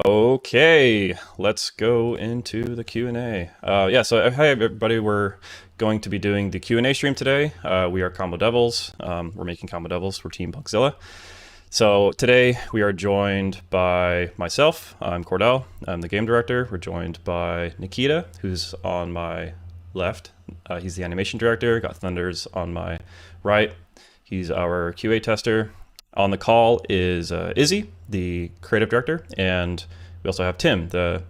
Okay, let's go into the Q&A. Yeah, so hi everybody, we're going to be doing the Q&A stream today. We are Combo Devils. We're making Combo Devils for Team Punkzilla. So today we are joined by myself. I'm Cordell. I'm the game director. We're joined by Nikita, who's on my left. He's the animation director. Got Thunders on my right. He's our QA tester. On the call is Izzy, the creative director, and we also have Tim, the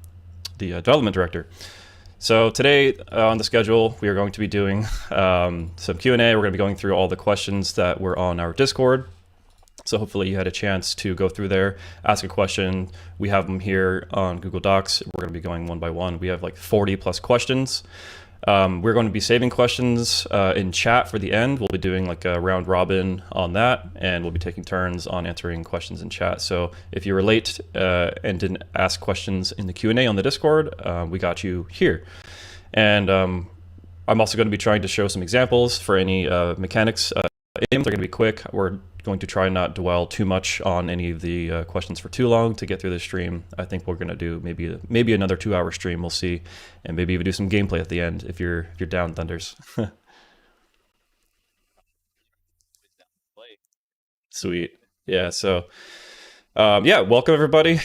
development director. So today on the schedule, we are going to be doing some Q&A. We're going to be going through all the questions that were on our Discord. So hopefully you had a chance to go through there, ask a question. We have them here on Google Docs. We're going to be going one by one. We have like 40 plus questions. We're going to be saving questions in chat for the end. We'll be doing like a round robin on that, and we'll be taking turns on answering questions in chat. So if you were late and didn't ask questions in the Q&A on the Discord, we got you here. And I'm also going to be trying to show some examples for any mechanics. They're going to be quick. We're going to try not dwell too much on any of the questions for too long to get through the stream. I think we're going to do maybe another 2-hour stream. We'll see, and maybe even do some gameplay at the end if you're down, Thunders. Sweet. Yeah. So. Yeah, welcome everybody.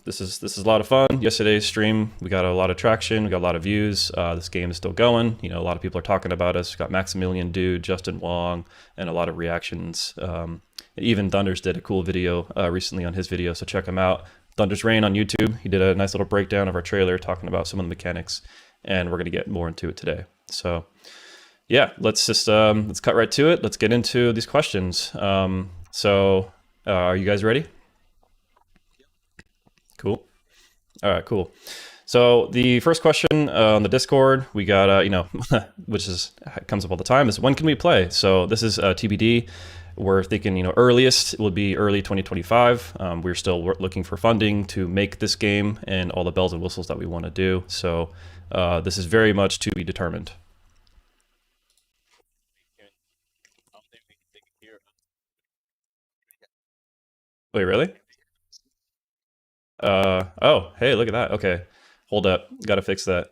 This is a lot of fun. Yesterday's stream, we got a lot of traction, we got a lot of views. This game is still going. You know, a lot of people are talking about us. We got Maximilian Dude, Justin Wong, and a lot of reactions. Even Thunders did a cool video recently on his video, so check him out. Thunders Rain on YouTube. He did a nice little breakdown of our trailer talking about some of the mechanics, and we're gonna get more into it today. So yeah, let's just let's cut right to it. Let's get into these questions. Are you guys ready? Cool. All right, cool. So the first question on the Discord, we got, which comes up all the time, is when can we play? So this is TBD. We're thinking, earliest will be early 2025. We're still looking for funding to make this game and all the bells and whistles that we want to do. So this is very much to be determined. Wait, really? Oh, hey, look at that. Okay, hold up. Gotta fix that.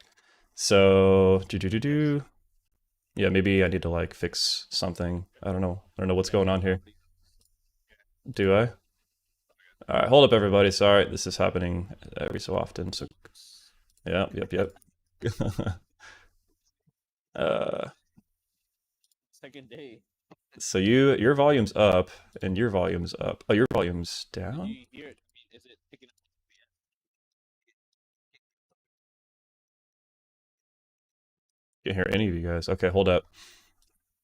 So, yeah, maybe I need to like fix something. I don't know what's going on here. Do I? All right, hold up, everybody. Sorry, this is happening every so often. So, yeah, yep. Second day. So your volume's up and your volume's up. Oh, your volume's down? Do you hear it? Is it picking up? Can't hear any of you guys. Okay, hold up.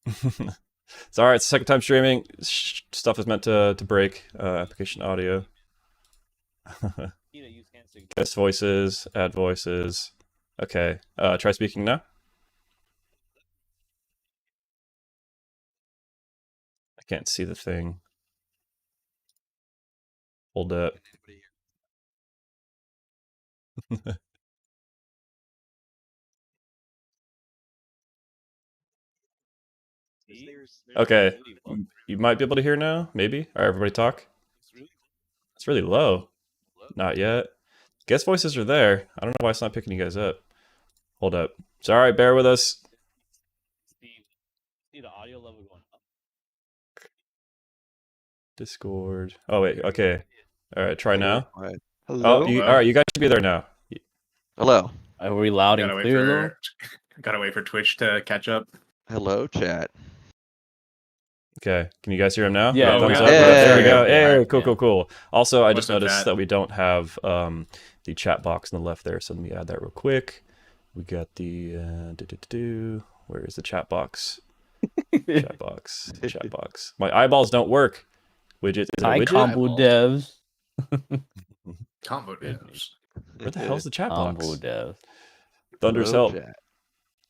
It's all right. It's the second time streaming. Stuff is meant to break. Application audio. Guest voices, add voices. Okay. Try speaking now. I can't see the thing. Hold up. Okay, you might be able to hear now, maybe. All right, everybody talk. It's really low. Not yet. Guest voices are there. I don't know why it's not picking you guys up. Hold up. Sorry, bear with us. See the audio level going up. Discord. Oh wait, okay. All right, try now. Hello. Oh, all right, you guys should be there now. Hello. Are we loud and clear though? Gotta wait for Twitch to catch up. Hello, chat. Okay, can you guys hear him now? Yeah, thumbs up. Hey. There we go. Yeah. Hey, cool. Also, I just What's up, noticed chat? that we don't have the chat box on the left there, so let me add that real quick. We got the where is the chat box? Chat box. My eyeballs don't work. Widget. Is it a Hi, widget? Combo Devs. Combo devs. Where the hell's the chat box? Combo Devs. Thunder's Hello, help. chat.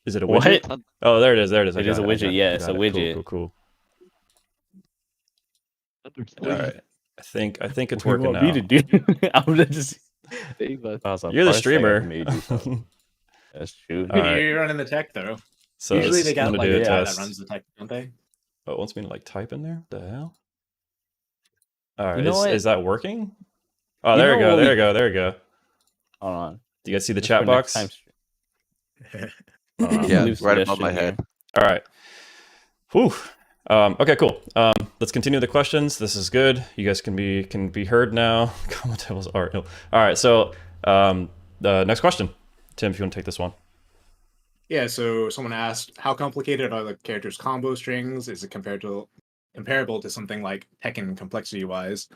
Is it a What? widget? Oh, there it is. It is a widget, yeah, it's a Got it. widget. Cool. All Hello. right. I think it's What do working you want now. me to do? I'm just. You're the streamer. That's true. All right. You're running the tech though. So Usually it's they got gonna like do a a guy test. that runs the tech, don't they? Oh, it wants me to like type in there? The hell? All right. You know what? Is that working? Oh, You there you know go. what There we- you go. There you go. Hold on. Do you guys see the Just chat for next box? time stream. Hold on, Yeah, leave right above my suggestion head. All right. Whew. Okay, cool. Let's continue the questions. This is good. You guys can be heard now. Comment tables are ill. All right. So the next question, Tim, if you want to take this one. Yeah, so someone asked, how complicated are the characters' combo strings? Is it comparable to something like Tekken complexity-wise?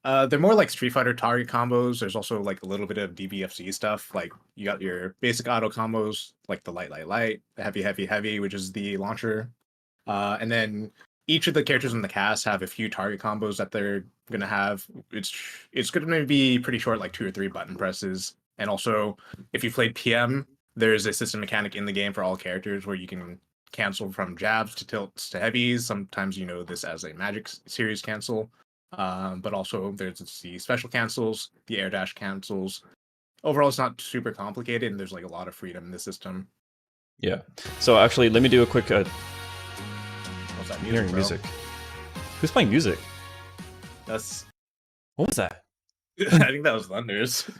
They're more like Street Fighter target combos. There's also like a little bit of DBFZ stuff. Like you got your basic auto combos, like the light, light, light, the heavy, heavy, heavy, which is the launcher. And then each of the characters in the cast have a few target combos that they're gonna have. It's gonna be pretty short, like 2 or 3 button presses. And also, if you played PM, there's a system mechanic in the game for all characters where you can cancel from jabs to tilts to heavies. Sometimes you know this as a Magic series cancel. But also there's the special cancels, the air dash cancels. Overall, it's not super complicated, and there's like a lot of freedom in the system. Yeah. So actually, let me do a quick. What's that I'm music, hearing bro? music. Who's playing music? That's What was that? I think that was Thunders.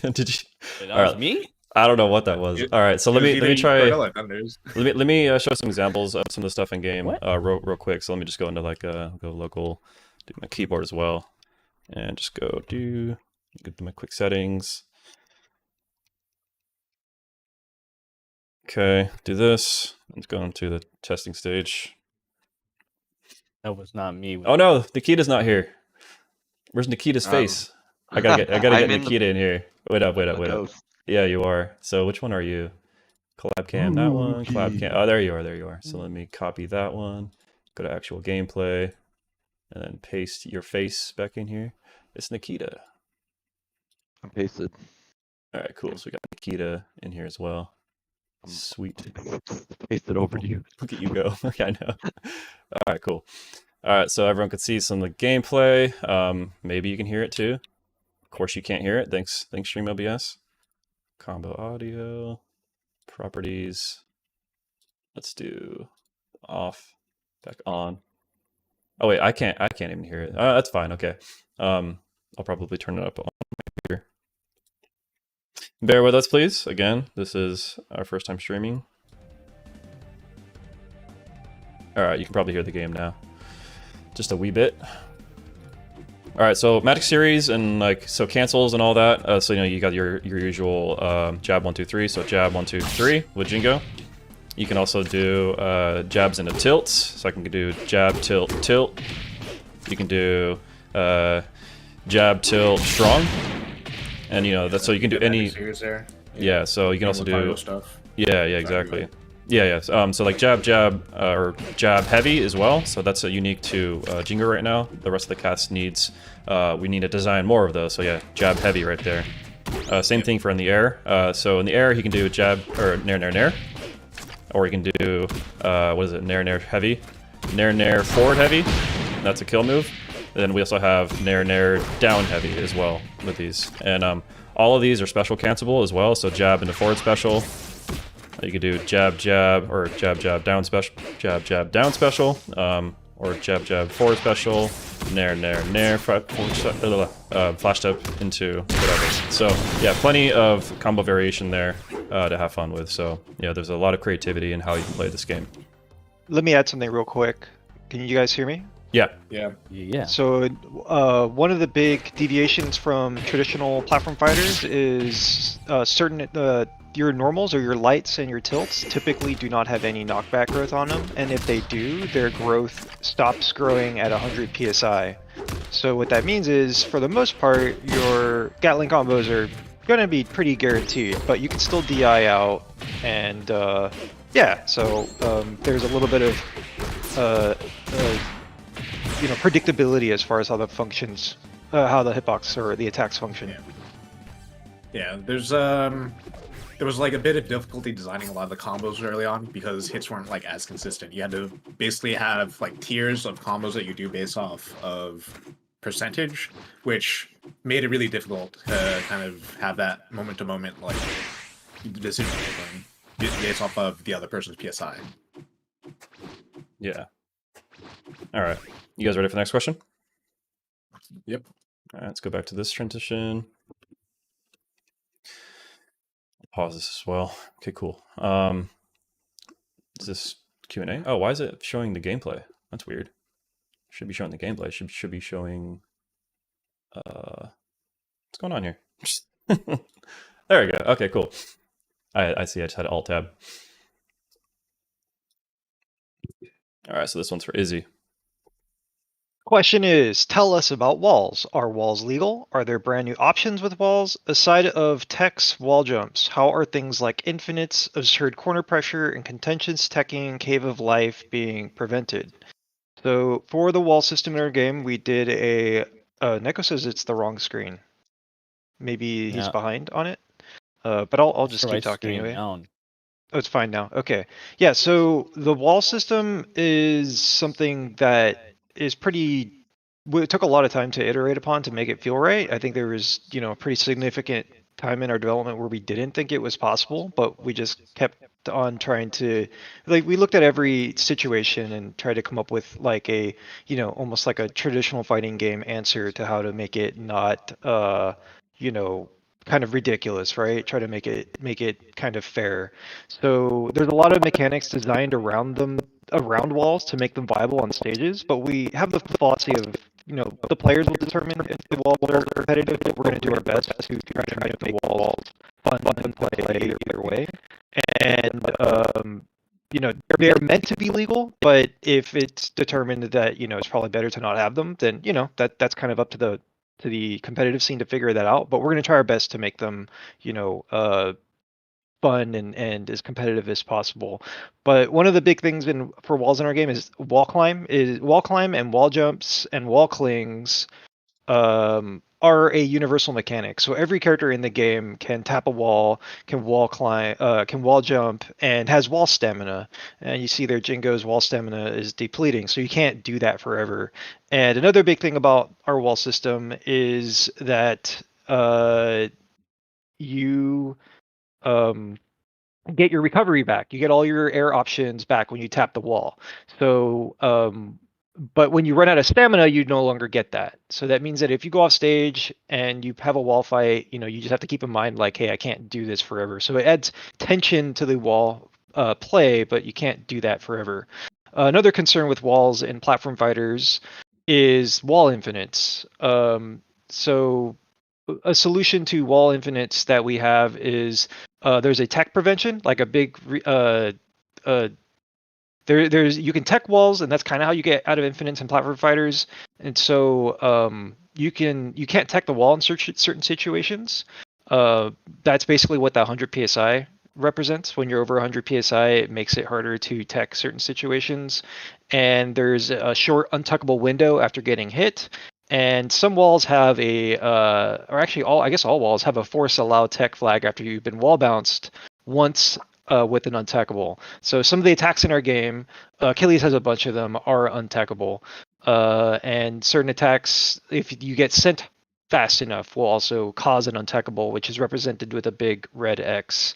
Did you? That All was right. me? I don't know what that was. All right. So let me try. Thunders. Let me show some examples of some of the stuff in game What? real quick. So let me just go into like go local, do my keyboard as well, and just go do my quick settings. Okay, do this. Let's go into the testing stage. That was not me. Oh no, Nikita's not here. Where's Nikita's Oh. face? I gotta get I'm in the- Nikita in here. Wait up. The ghost. Yeah, you are. So which one are you? Collab cam, that one. Collab Okay. cam. Oh, there you are. So let me copy that one. Go to actual gameplay, and then paste your face back in here. It's Nikita. I'm pasted. All right, cool. So we got Nikita in here as well. Sweet. Pasted over to you. Look at you go. Okay, I know. All right, cool. All right, so everyone could see some of the gameplay. Maybe you can hear it too. Of course, you can't hear it. Thanks, Stream OBS. Combo audio, properties. Let's do off, back on. Oh wait, I can't even hear it. That's fine. Okay. I'll probably turn it up on here. Bear with us, please. Again, this is our first time streaming. All right, you can probably hear the game now. Just a wee bit. All right, so Magic Series and like so cancels and all that. So you got your usual jab 1 2 3. So jab 1 2 3 with Jingo. You can also do jabs into tilts. So I can do jab tilt tilt. You can do jab tilt strong. And that's so you can do any. Series there. Yeah, so you can also do. stuff. Yeah, exactly. Yeah. So like jab or jab heavy as well. So that's unique to Jingo right now. The rest of the cast needs. We need to design more of those. So yeah, jab heavy right there. Same thing for in the air. So in the air he can do jab or nair nair nair, or he can do what is it, nair nair heavy, nair nair forward heavy. That's a kill move. And then we also have nair nair down heavy as well with these. And all of these are special cancelable as well. So jab into forward special. You could do jab jab or jab jab down special, jab down special, or jab forward special, nair nair flash up into whatever. So yeah, plenty of combo variation there to have fun with. So yeah, there's a lot of creativity in how you can play this game. Let me add something real quick. Can you guys hear me? Yeah. Yeah. So one of the big deviations from traditional platform fighters is certain your normals or your lights and your tilts typically do not have any knockback growth on them, and if they do, their growth stops growing at 100 psi. So what that means is, for the most part, your Gatling combos are going to be pretty guaranteed, but you can still DI out, and yeah, so there's a little bit of predictability as far as how the functions, how the hitbox or the attacks function. Yeah, there was like a bit of difficulty designing a lot of the combos early on because hits weren't like as consistent. You had to basically have like tiers of combos that you do based off of percentage, which made it really difficult to kind of have that moment to moment like decision making based off of the other person's PSI. Yeah. All right. You guys ready for the next question? Yep. All right, let's go back to this transition. Pause this as well. Okay, cool. Is this Q&A? Oh, why is it showing the gameplay? That's weird. Should be showing the gameplay. Should be showing. What's going on here? There we go. Okay, cool. I see. I just had Alt Tab. All right, so this one's for Izzy. Question is, tell us about walls. Are walls legal? Are there brand new options with walls? Aside of techs, wall jumps, how are things like infinites, absurd corner pressure, and contentious teching Cave of Life being prevented? So for the wall system in our game, we did a... Neko says it's the wrong screen. Maybe he's Yeah. behind on it. But I'll just the keep right talking screen anyway. down. Oh, it's fine now. Okay. Yeah, so the wall system is something that is pretty... It took a lot of time to iterate upon to make it feel right. I think there was, a pretty significant time in our development where we didn't think it was possible, but we just kept on trying to... we looked at every situation and tried to come up with like a, almost like a traditional fighting game answer to how to make it not, kind of ridiculous, right? Try to make it kind of fair. So there's a lot of mechanics designed around walls to make them viable on stages, but we have the philosophy of, the players will determine if the walls are competitive, but we're going to do our best to try to make the walls fun and play either way. And they're meant to be legal, but if it's determined that, it's probably better to not have them, then, that's kind of up to the competitive scene to figure that out. But we're going to try our best to make them, fun and as competitive as possible. But one of the big things for walls in our game is wall climb and wall jumps and wall clings are a universal mechanic. So every character in the game can tap a wall, can wall climb, can wall jump, and has wall stamina. And you see there, Jingo's wall stamina is depleting, so you can't do that forever. And another big thing about our wall system is that you get your recovery back. You get all your air options back when you tap the wall. So, but when you run out of stamina, you no longer get that. So that means that if you go off stage and you have a wall fight, you just have to keep in mind like, hey, I can't do this forever. So it adds tension to the wall play, but you can't do that forever. Another concern with walls in platform fighters is wall infinites. So a solution to wall infinites that we have is there's a tech prevention, like a big there's you can tech walls, and that's kind of how you get out of infinites in platform fighters. And so you can't tech the wall in certain situations. That's basically what that 100 psi represents. When you're over 100 psi, it makes it harder to tech certain situations. And there's a short untuckable window after getting hit. And some walls have or actually I guess all walls have a force allow tech flag after you've been wall bounced once with an untackable. So some of the attacks in our game, Achilles has a bunch of them, are untackable. And certain attacks, if you get sent fast enough, will also cause an untackable, which is represented with a big red X.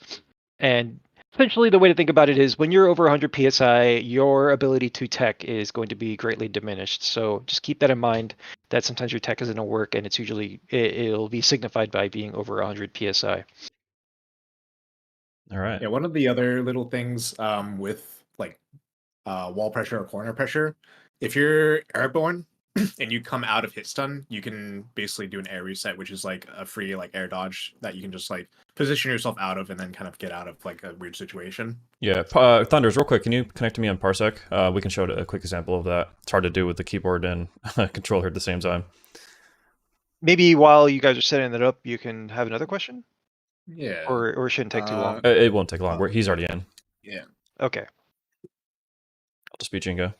And essentially, the way to think about it is when you're over 100 psi, your ability to tech is going to be greatly diminished. So just keep that in mind, that sometimes your tech isn't going to work, and it's usually it'll be signified by being over 100 psi. All right. Yeah, one of the other little things with like wall pressure or corner pressure, if you're airborne and you come out of hit stun, you can basically do an air reset, which is like a free like air dodge that you can just like position yourself out of and then kind of get out of like a weird situation. Yeah, Thunders, real quick, can you connect to me on Parsec? We can show a quick example of that. It's hard to do with the keyboard and controller at the same time. Maybe while you guys are setting that up, you can have another question? Yeah. Or it shouldn't take too long? It won't take long. He's already in. Yeah. Okay. I'll just be Jingo.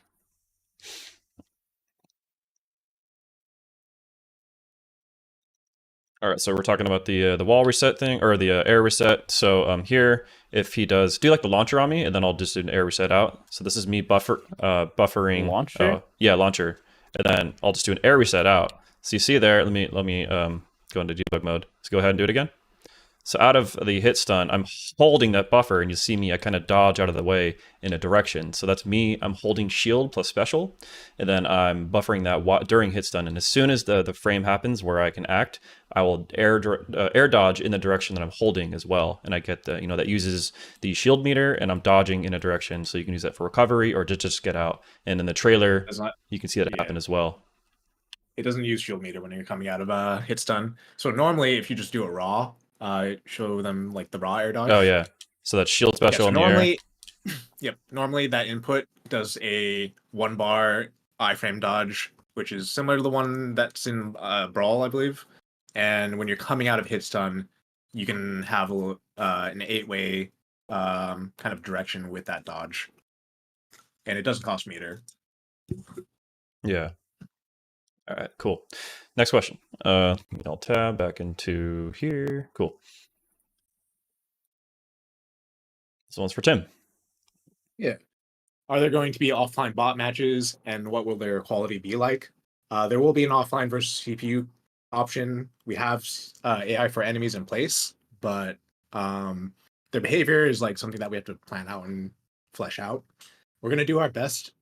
All right, so we're talking about the wall reset thing, or the air reset. So here, if he does, do like the launcher on me, and then I'll just do an air reset out. So this is me buffering. Launcher? Yeah, launcher. And then I'll just do an air reset out. So you see there, let me go into debug mode. So go ahead and do it again. So out of the hit stun, I'm holding that buffer, and you see me, I kind of dodge out of the way in a direction. So that's me, I'm holding shield plus special, and then I'm buffering that during hit stun. And as soon as the frame happens where I can act, I will air dodge in the direction that I'm holding as well. And I get the, that uses the shield meter, and I'm dodging in a direction. So you can use that for recovery or just get out. And in the trailer, you can see that happen as well. It doesn't use shield meter when you're coming out of hit stun. So normally if you just do a raw, show them like the raw air dodge. Oh yeah. So that's shield special so in the air. Yep. Normally that input does a 1-bar iframe dodge, which is similar to the one that's in Brawl, I believe. And when you're coming out of hit stun, you can have an 8-way kind of direction with that dodge, and it doesn't cost meter. Yeah. All right, cool. Next question. I'll tab back into here. Cool. This one's for Tim. Yeah. Are there going to be offline bot matches, and what will their quality be like? There will be an offline versus CPU option. We have AI for enemies in place, but their behavior is like something that we have to plan out and flesh out. We're going to do our best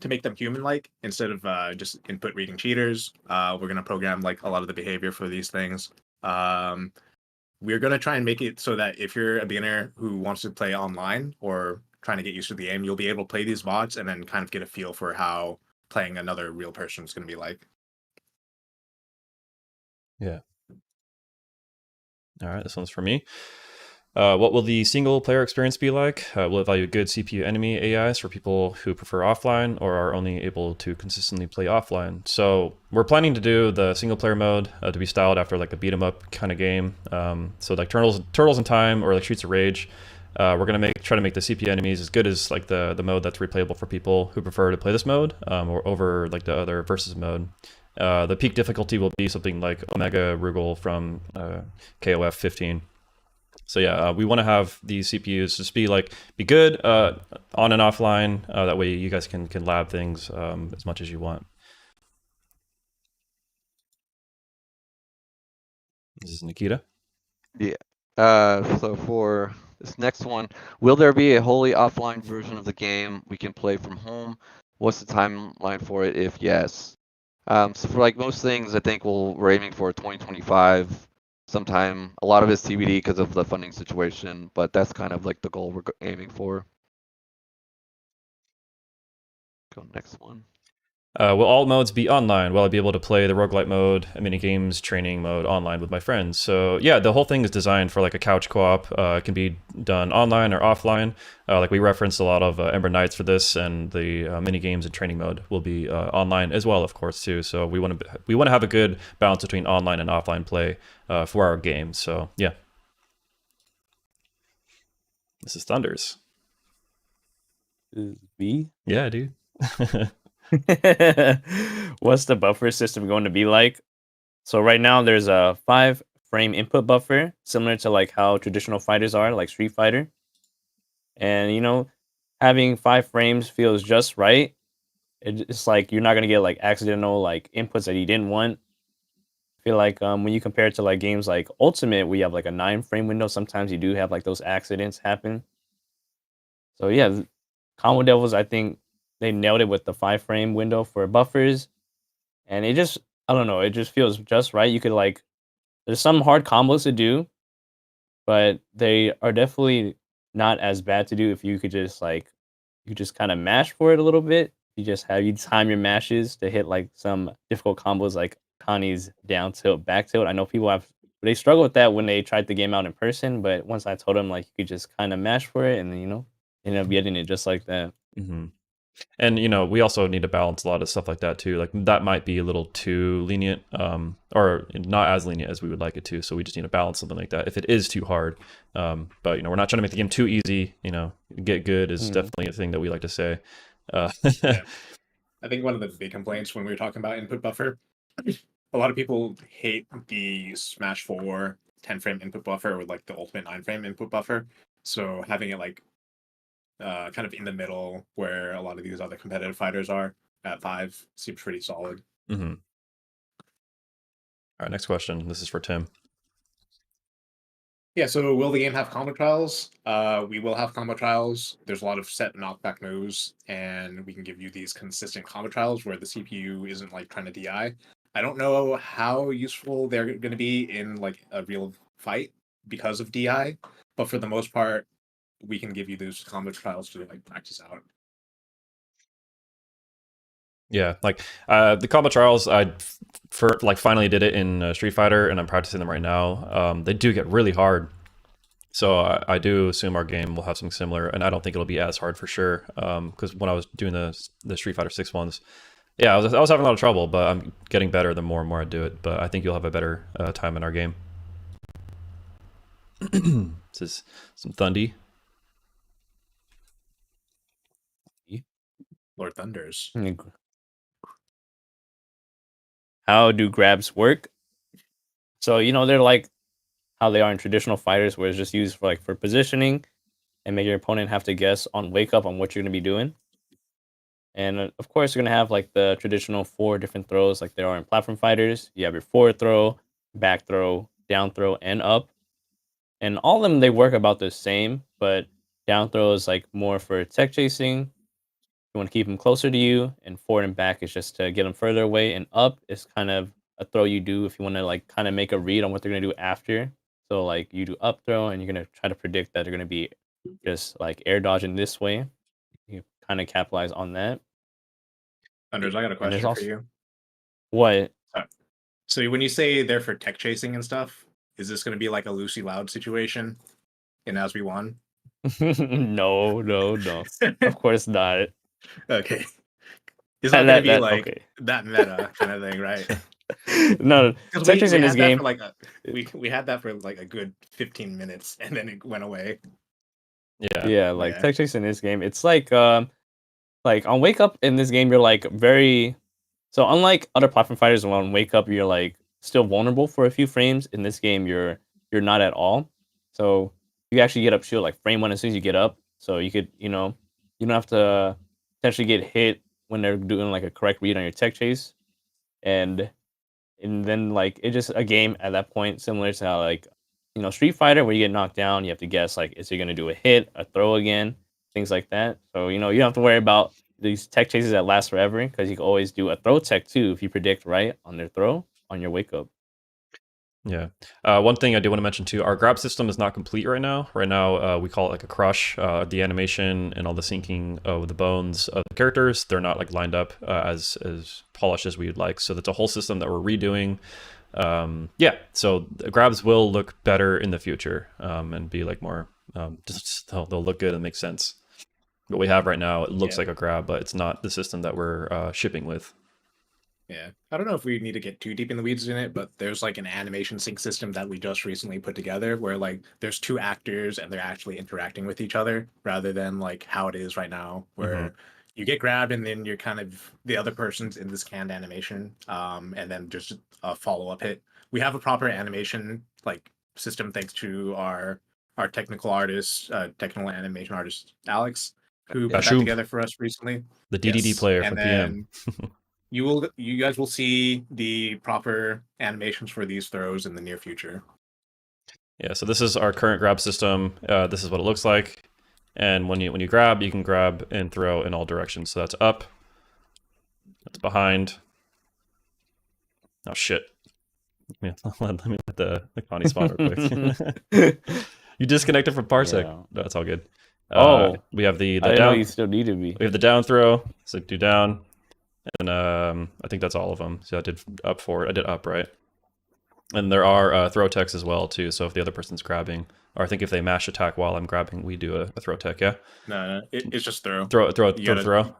to make them human-like instead of just input reading cheaters. We're going to program like a lot of the behavior for these things. We're going to try and make it so that if you're a beginner who wants to play online or trying to get used to the game, you'll be able to play these bots and then kind of get a feel for how playing another real person is going to be like. Yeah. All right, this one's for me. What will the single player experience be like? Will it value good CPU enemy AIs for people who prefer offline or are only able to consistently play offline? So we're planning to do the single player mode to be styled after like a beat 'em up kind of game. So like Turtles in Time or like Streets of Rage. We're gonna try to make the CPU enemies as good as like the mode that's replayable for people who prefer to play this mode or over like the other versus mode. The peak difficulty will be something like Omega Rugal from KOF 15. So yeah, we want to have these CPUs just be good on and offline. That way you guys can lab things as much as you want. This is Nikita. Yeah. So for this next one, will there be a wholly offline version of the game we can play from home? What's the timeline for it if yes? So for like most things, I think we're aiming for 2025 sometime. A lot of it's TBD because of the funding situation, but that's kind of like the goal we're aiming for. Go next one. Will all modes be online? Will I be able to play the roguelite mode, minigames, training mode online with my friends? So yeah, the whole thing is designed for like a couch co-op. It can be done online or offline. Like we referenced a lot of Ember Knights for this, and the minigames and training mode will be online as well, of course, too. So we want to have a good balance between online and offline play for our game. So yeah, this is Thunders. Is B? Yeah, dude. What's the buffer system going to be like? So right now there's a 5-frame input buffer, similar to like how traditional fighters are, like Street Fighter. And having 5 frames feels just right. It's like you're not gonna get like accidental like inputs that you didn't want. I feel like when you compare it to like games like Ultimate, we have like a 9-frame window. Sometimes you do have like those accidents happen. So yeah, Combo Devils, I think they nailed it with the 5-frame window for buffers, and I don't know, it just feels just right. You could there's some hard combos to do, but they are definitely not as bad to do if you could just kind of mash for it a little bit. You time your mashes to hit like some difficult combos like Connie's down tilt, back tilt. I know people they struggle with that when they tried the game out in person, but once I told them like you could just kind of mash for it, and then end up getting it just like that. Mm-hmm. And we also need to balance a lot of stuff like that too. Like that might be a little too lenient, or not as lenient as we would like it to. So we just need to balance something like that if it is too hard. But we're not trying to make the game too easy. Get good is definitely a thing that we like to say. Yeah. I think one of the big complaints when we were talking about input buffer, a lot of people hate the Smash 4 10-frame input buffer with like the Ultimate 9-frame input buffer. So having it kind of in the middle where a lot of these other competitive fighters are at 5 seems pretty solid. Mm-hmm. All right, next question. This is for Tim. Yeah, so will the game have combo trials? We will have combo trials. There's a lot of set knockback moves, and we can give you these consistent combo trials where the CPU isn't like trying to DI. I don't know how useful they're going to be in like a real fight because of DI, but for the most part, we can give you those combo trials to like practice out. Yeah, like the combo trials, finally did it in Street Fighter, and I'm practicing them right now. They do get really hard, so I do assume our game will have something similar, and I don't think it'll be as hard for sure. Because when I was doing the Street Fighter 6 ones, yeah, I was having a lot of trouble, but I'm getting better the more and more I do it. But I think you'll have a better time in our game. This is some Thundy. Lord Thunders. How do grabs work? So, you know, they're like how they are in traditional fighters, where it's just used for like for positioning and make your opponent have to guess on wake up on what you're going to be doing. And of course, you're going to have like the traditional 4 different throws like there are in platform fighters. You have your forward throw, back throw, down throw, and up. And all of them, they work about the same, but down throw is like more for tech chasing. You want to keep them closer to you, and forward and back is just to get them further away, and up is kind of a throw you do if you want to like kind of make a read on what they're going to do after. So like you do up throw, and you're going to try to predict that they're going to be just like air dodging this way. You kind of capitalize on that. Thunders, I got a And there's question for also you. what? So when you say they're for tech chasing and stuff, is this going to be like a Lucy Loud situation in As We Won? No. Of course not. Okay. It's not going to be That like okay. that meta kind of thing, right? No, Because tech we chasing in this had that game. for like we had that for like a good 15 minutes and then it went away. Yeah. Like Yeah. tech chasing in this game, it's like on wake up in this game, you're like very. So unlike other platform fighters, when on wake up you're like still vulnerable for a few frames. In this game, you're not at all. So you actually get up shield like frame 1 as soon as you get up. So you could you don't have to potentially get hit when they're doing like a correct read on your tech chase, and then like it's just a game at that point, similar to how like Street Fighter, where you get knocked down, you have to guess like is he gonna do a hit, a throw again, things like that. So you don't have to worry about these tech chases that last forever, because you can always do a throw tech too if you predict right on their throw on your wake up. Yeah. One thing I do want to mention too, our grab system is not complete right now. Right now, we call it like a crush. The animation and all the syncing of the bones of the characters, they're not like lined up as polished as we would like. So that's a whole system that we're redoing. Yeah, so the grabs will look better in the future and be like more, they'll look good and make sense. What we have right now, it looks like a grab, but it's not the system that we're shipping with. Yeah. I don't know if we need to get too deep in the weeds in it, but there's like an animation sync system that we just recently put together where like there's 2 actors and they're actually interacting with each other rather than like how it is right now where you get grabbed and then you're kind of the other person's in this canned animation and then just a follow-up hit. We have a proper animation like system thanks to our technical artist, technical animation artist Alex, who put that Bashoom. together for us recently. The DDD player from PM. You guys will see the proper animations for these throws in the near future. Yeah, so this is our current grab system. This is what it looks like. And when you grab, you can grab and throw in all directions. So that's up. That's behind. Oh shit. Let me let the Connie spawn real quick. You disconnected from Parsec. Yeah. No, that's all good. We have the I didn't know down. you still needed me. We have the down throw. So do down. And I think that's all of them. So I did up forward. I did up, right? And there are throw techs as well too. So if the other person's grabbing, or I think if they mash attack while I'm grabbing, we do a throw tech. Yeah. No, it's just throw. Throw. gotta-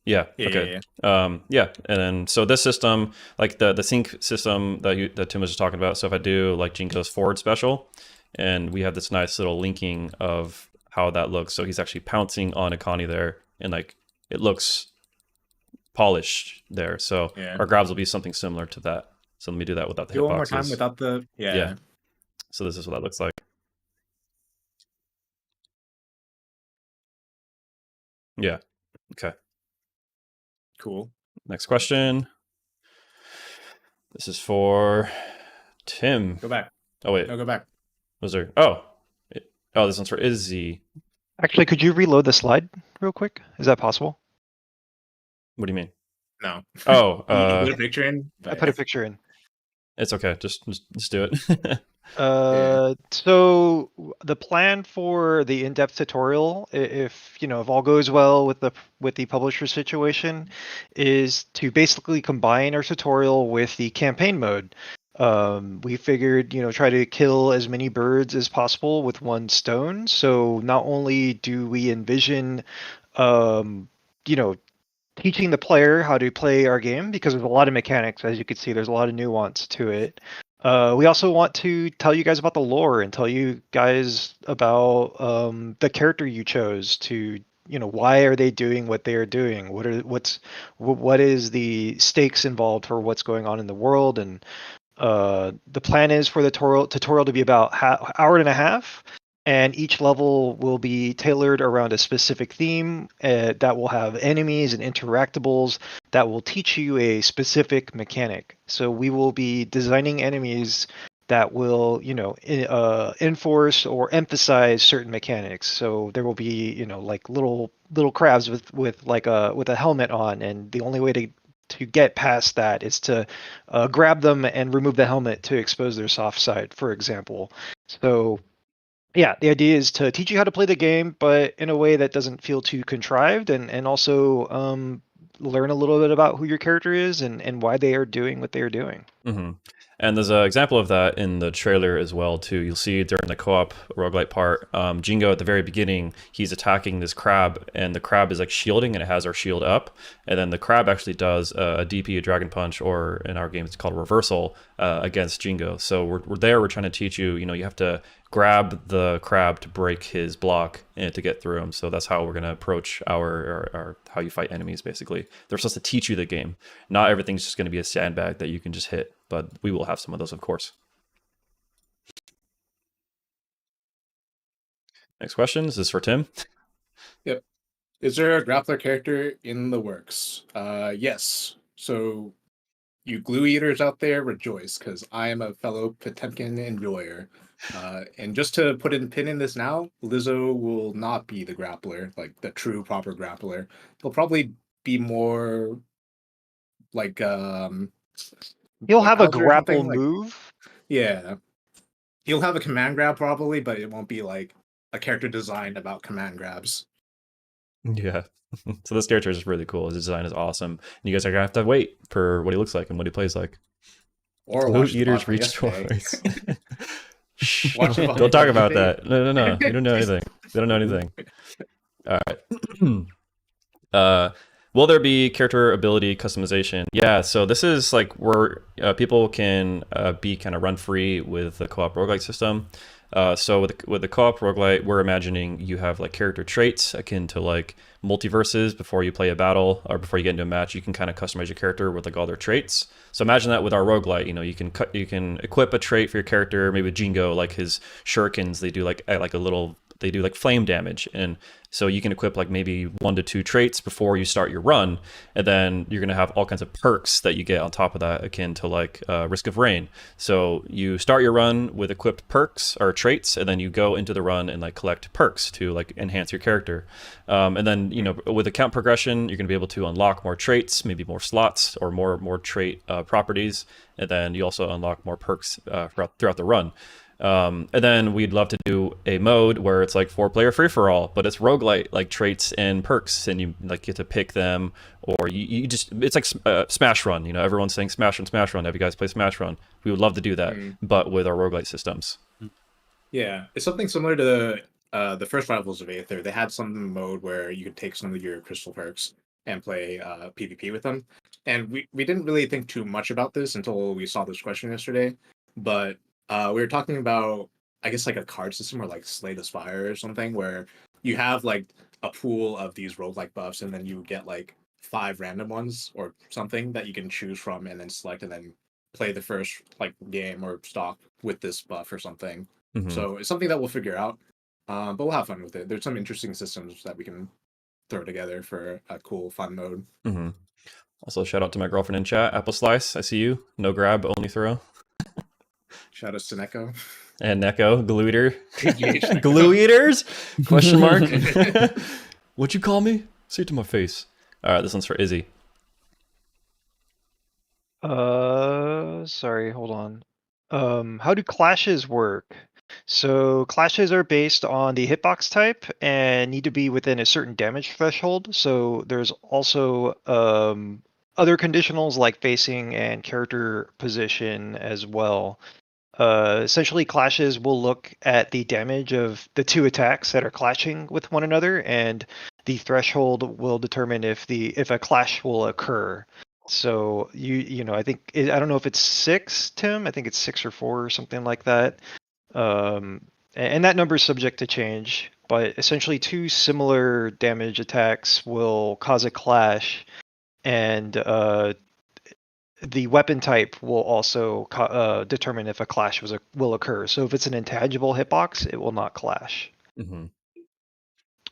Yeah. Yeah, Okay. yeah. Yeah. And then so this system, like the sync system that Tim was just talking about. So if I do like Jinko's forward special, and we have this nice little linking of how that looks. So he's actually pouncing on Akani there, and like it looks polished there. So Yeah. our grabs will be something similar to that. So let me do that without the Do it one more time hitboxes. without the Yeah. So this is what that looks like. Yeah. Okay. Cool. Next question. This is for Tim. Go back. Oh wait. No, go back. Was there? Oh, oh, this one's for Izzy. Actually, could you reload the slide real quick? Is that possible? What do you mean? No. Oh, You put a picture in. I But put a picture in. it's okay. Just do it. So the plan for the in-depth tutorial, if if all goes well with the publisher situation, is to basically combine our tutorial with the campaign mode. We figured, try to kill as many birds as possible with one stone. So not only do we envision, you know, teaching the player how to play our game, because there's a lot of mechanics, as you can see, there's a lot of nuance to it. We also want to tell you guys about the lore and tell you guys about the character you chose to, why are they doing what they are doing? What is the stakes involved for what's going on in the world? And the plan is for the tutorial to be about hour and a half, and each level will be tailored around a specific theme that will have enemies and interactables that will teach you a specific mechanic. So we will be designing enemies that will, enforce or emphasize certain mechanics. So there will be, like little crabs with a helmet on, and the only way to get past that is to grab them and remove the helmet to expose their soft side, for example. So yeah, the idea is to teach you how to play the game, but in a way that doesn't feel too contrived, and also learn a little bit about who your character is and why they are doing what they are doing. Mm-hmm. And there's an example of that in the trailer as well too. You'll see during the co-op roguelite part, Jingo at the very beginning, he's attacking this crab, and the crab is like shielding, and it has our shield up, and then the crab actually does a DP, a dragon punch, or in our game it's called a reversal against Jingo. So we're trying to teach you, you have to grab the crab to break his block and to get through him. So that's how we're going to approach our how you fight enemies, basically. They're supposed to teach you the game. Not everything's just going to be a sandbag that you can just hit, but we will have some of those, of course. Next question. Is this for Tim? Yep. Is there a grappler character in the works? Yes. So you glue eaters out there, rejoice, because I am a fellow Potemkin enjoyer. And just to put a pin in this now, Lizzo will not be the grappler, like the true proper grappler. He'll probably be more like He'll like have a Bowser or grapple something, like- move. yeah. He'll have a command grab probably, but it won't be like a character designed about command grabs. Yeah. So this character is really cool. His design is awesome. And you guys are going to have to wait for what he looks like and what he plays like. Or Blue watch the eaters VOD from reach yesterday. twice. Shh, Watch the VOD don't talk from about yesterday. that. No. You don't know anything. They don't know anything. All right. Will there be character ability customization? Yeah, so this is like where people can be kind of run free with the co-op roguelite system. So with the co-op roguelite, we're imagining you have like character traits akin to like multiverses. Before you play a battle or before you get into a match, you can kind of customize your character with like all their traits. So imagine that with our roguelite, you can equip a trait for your character. Maybe with Jingo, like his shurikens, they do like flame damage, and so you can equip like maybe 1 to 2 traits before you start your run, and then you're going to have all kinds of perks that you get on top of that, akin to like risk of rain. So you start your run with equipped perks or traits, and then you go into the run and like collect perks to like enhance your character. And then with account progression, you're going to be able to unlock more traits, maybe more slots or more trait properties, and then you also unlock more perks throughout the run. And then we'd love to do a mode where it's like 4-player free-for-all, but it's roguelite, like traits and perks, and you like get to pick them, or you just, it's like Smash Run. Everyone's saying Smash Run. Have you guys play Smash Run? We would love to do that, but with our roguelite systems. Yeah, it's something similar to the first Rivals of Aether. They had some mode where you could take some of your crystal perks and play PvP with them. And we didn't really think too much about this until we saw this question yesterday, but we were talking about, I guess, like a card system or like Slay the Spire or something, where you have like a pool of these roguelike buffs, and then you get like 5 random ones or something that you can choose from and then select and then play the first like game or stock with this buff or something. Mm-hmm. So it's something that we'll figure out, but we'll have fun with it. There's some interesting systems that we can throw together for a cool, fun mode. Mm-hmm. Also, shout out to my girlfriend in chat, Apple Slice. I see you. No grab, only throw. Shout out to Neko. And Neko, glue eater. GH Neko. Glue eaters? Question mark. What'd you call me? Say it to my face. All right, this one's for Izzy. Sorry, hold on. How do clashes work? So clashes are based on the hitbox type and need to be within a certain damage threshold. So there's also other conditionals like facing and character position as well. Essentially, clashes will look at the damage of the two attacks that are clashing with one another, and the threshold will determine if a clash will occur. So I think I don't know if it's 6, Tim. I think it's 6 or 4 or something like that. And that number is subject to change, but essentially two similar damage attacks will cause a clash, and the weapon type will also determine if a clash will occur. So if it's an intangible hitbox, it will not clash. Mm-hmm.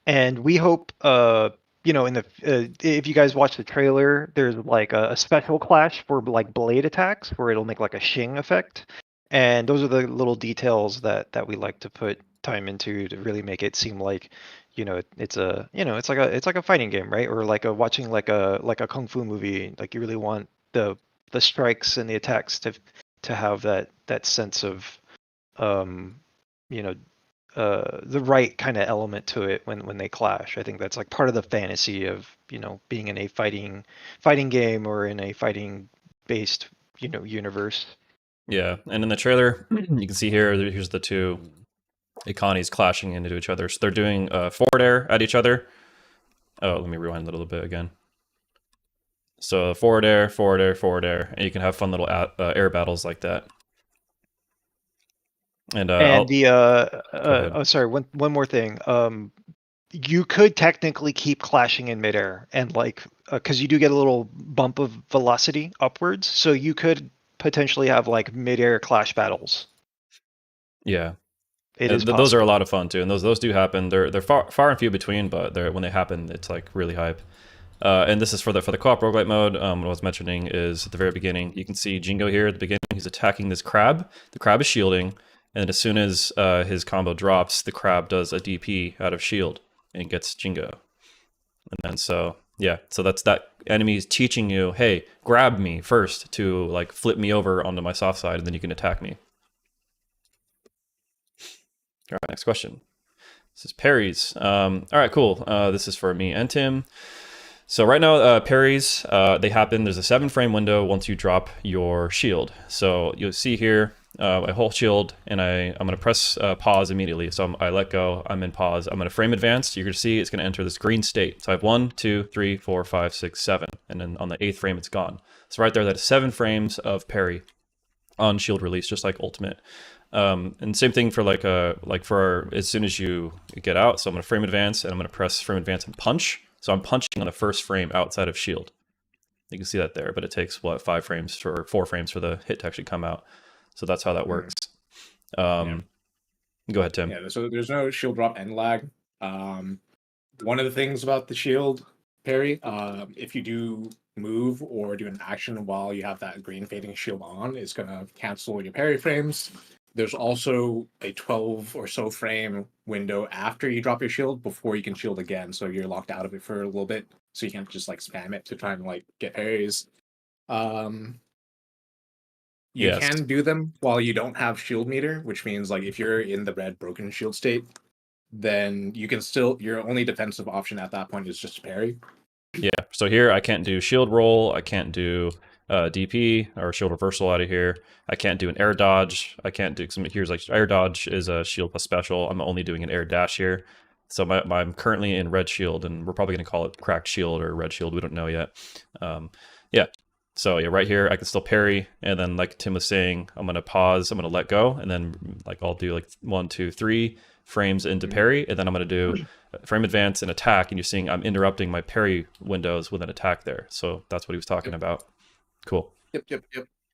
And we hope, if you guys watch the trailer, there's like a special clash for like blade attacks where it'll make like a shing effect. And those are the little details that we like to put time into to really make it seem like, it's like a fighting game, right? Or like watching like a kung fu movie. Like you really want the strikes and the attacks to have that sense of the right kind of element to it when they clash. I think that's like part of the fantasy of being in a fighting game or in a fighting based universe. Yeah, and in the trailer, you can see here's the two economies clashing into each other. So they're doing forward air at each other. Oh, let me rewind a little bit again. So forward air, forward air, forward air, and you can have fun little air battles like that. And sorry, one more thing. You could technically keep clashing in midair, and because you do get a little bump of velocity upwards, so you could potentially have like midair clash battles. Yeah, those are a lot of fun too, and those do happen. They're far and few between, but when they happen, it's like really hype. And this is for the co-op roguelite mode. What I was mentioning is at the very beginning, you can see Jingo here at the beginning. He's attacking this crab. The crab is shielding, and as soon as his combo drops, the crab does a DP out of shield and gets Jingo. And then so that's that enemy is teaching you, hey, grab me first to like flip me over onto my soft side, and then you can attack me. All right, next question. This is Parry's. All right, cool. This is for me and Tim. So right now, parries, they happen. There's a 7-frame window once you drop your shield. So you'll see here, I hold shield, and I'm going to press pause immediately. So I let go, I'm in pause. I'm going to frame advance. You're going to see it's going to enter this green state. So I have 1, 2, 3, 4, 5, 6, 7. And then on the 8th frame, it's gone. So right there, that is 7 frames of parry on shield release, just like ultimate. And same thing for for as soon as you get out. So I'm going to frame advance, and I'm going to press frame advance and punch. So I'm punching on the first frame outside of shield. You can see that there, but it takes 4 frames for the hit to actually come out. So that's how that works. Go ahead, Tim. Yeah, so there's no shield drop and lag. One of the things about the shield parry, if you do move or do an action while you have that green fading shield on, it's gonna cancel your parry frames. There's also a 12 or so frame window after you drop your shield before you can shield again, so you're locked out of it for a little bit, so you can't just like spam it to try and like get parries. You can do them while you don't have shield meter, which means like if you're in the red broken shield state, then you can still, your only defensive option at that point is just parry. Yeah, so here I can't do shield roll, I can't do DP or shield reversal out of here. I can't do an air dodge. I can't do some. Here's like air dodge is a shield plus special. I'm only doing an air dash here. So I'm currently in red shield, and we're probably going to call it cracked shield or red shield. We don't know yet. Yeah. So yeah, right here I can still parry, and then like Tim was saying, I'm going to pause. I'm going to let go, and then like I'll do like 1, 2, 3 frames into parry, and then I'm going to do frame advance and attack. And you're seeing I'm interrupting my parry windows with an attack there. So that's what he was talking about. Cool. Yep.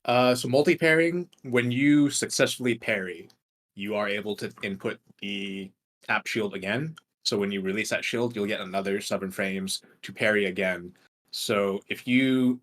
So multi-parrying, when you successfully parry, you are able to input the tap shield again. So when you release that shield, you'll get another 7 frames to parry again. So if you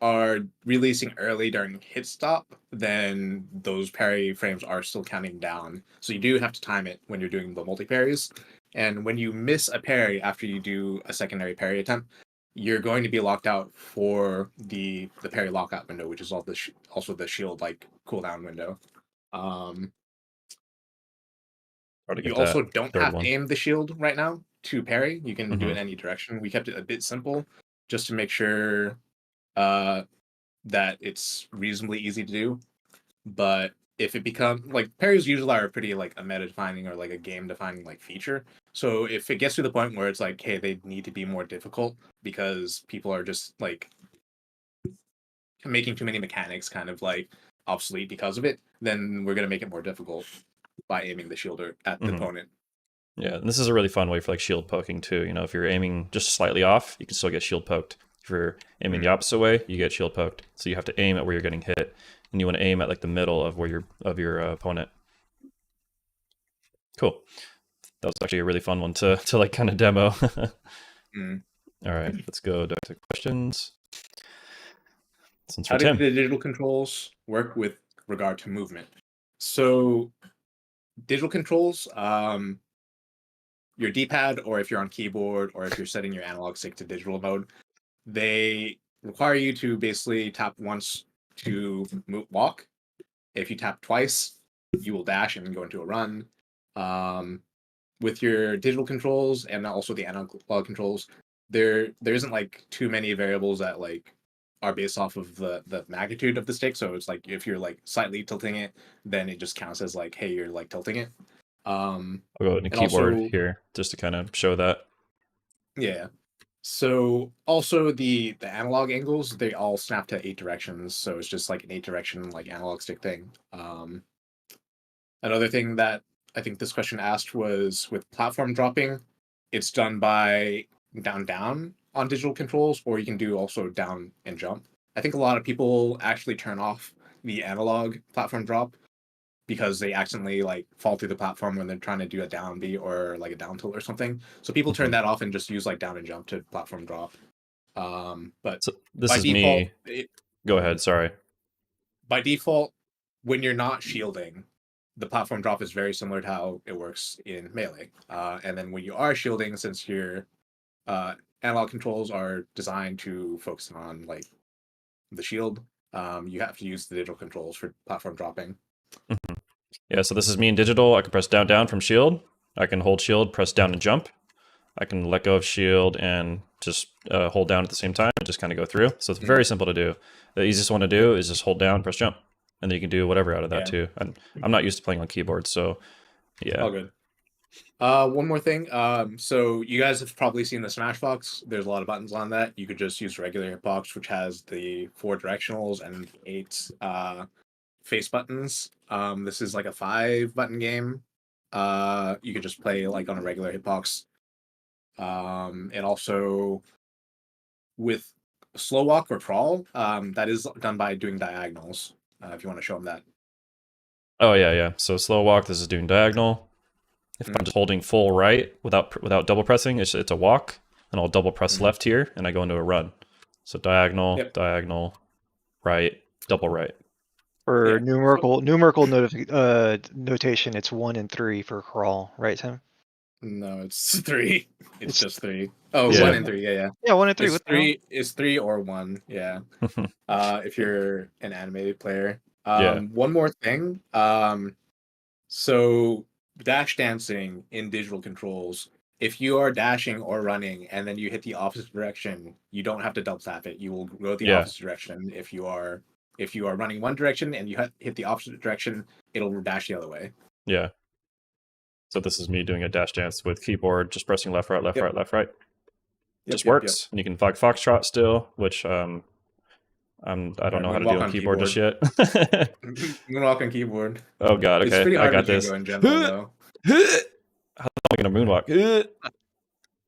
are releasing early during hit stop, then those parry frames are still counting down. So you do have to time it when you're doing the multi parries. And when you miss a parry after you do a secondary parry attempt, you're going to be locked out for the parry lockout window, which is also the shield like cooldown window. Hard to You get also that don't third have one. to aim the shield right now to parry. You can do it Mhm. in any direction. We kept it a bit simple just to make sure that it's reasonably easy to do. But if it becomes like parries usually are pretty like a meta defining or like a game defining like feature. So if it gets to the point where it's like, hey, they need to be more difficult because people are just like making too many mechanics kind of like obsolete because of it, then we're gonna make it more difficult by aiming the shielder at the Mhm. opponent. Yeah, and this is a really fun way for like shield poking too. You know, if you're aiming just slightly off, you can still get shield poked. If you're aiming the opposite way, you get shield poked. So you have to aim at where you're getting hit, and you want to aim at like the middle of where your opponent. Cool. That was actually a really fun one to like kind of demo. Mm. All right, let's go back to questions. Since How for do Tim. the digital controls work with regard to movement? So digital controls, your D-pad, or if you're on keyboard, or if you're setting your analog stick to digital mode, they require you to basically tap once to walk. If you tap twice, you will dash and go into a run. With your digital controls and also the analog controls, there isn't like too many variables that like are based off of the magnitude of the stick. So it's like if you're like slightly tilting it, then it just counts as like, hey, you're like tilting it. I'll go into And keyboard also, here just to kind of show that. yeah. So also the analog angles, they all snap to 8 directions. So it's just like an 8 direction like analog stick thing. Another thing that I think this question asked was with platform dropping, it's done by down on digital controls, or you can do also down and jump. I think a lot of people actually turn off the analog platform drop because they accidentally like fall through the platform when they're trying to do a down B or like a down tilt or something. So people turn that off and just use like down and jump to platform drop. But So this by is default, me. Go ahead. Sorry. by default, when you're not shielding, the platform drop is very similar to how it works in Melee. And then when you are shielding, since your analog controls are designed to focus on like the shield, you have to use the digital controls for platform dropping. Yeah, so this is me in digital. I can press down, down from shield. I can hold shield, press down and jump. I can let go of shield and just hold down at the same time and just kind of go through. So it's very simple to do. The easiest one to do is just hold down, press jump. And then you can do whatever out of that too. I'm not used to playing on keyboard, so yeah. All good. One more thing. So you guys have probably seen the Smash box. There's a lot of buttons on that. You could just use regular hitbox, which has the 4 directionals and 8 face buttons. This is like a 5-button game. You could just play like on a regular hitbox. And also with slow walk or crawl, that is done by doing diagonals. If you want to show them that. Oh yeah. So slow walk, this is doing diagonal. If I'm just holding full right without double pressing, it's a walk, and I'll double press left here, and I go into a run. So diagonal, diagonal, right, double right. For numerical notation, it's 1 and 3 for crawl, right, Tim? No, it's 3. It's just 3. Oh, Yeah. 1 and 3. Yeah. Yeah, 1 and 3. It's What the hell? 3. It's 3 or 1. Yeah. If you're an animated player. Yeah. One more thing. So dash dancing in digital controls. If you are dashing or running and then you hit the opposite direction, you don't have to double tap it. You will go the opposite direction. If you are running one direction and you hit the opposite direction, it'll dash the other way. Yeah. So this is me doing a dash dance with keyboard, just pressing left, right, left, right, left, right. Just works. And you can foxtrot still, which I don't know how to do on keyboard just yet. Moonwalk on keyboard. Oh god, okay. It's pretty hard I got to this. in general, though. How am I gonna moonwalk? All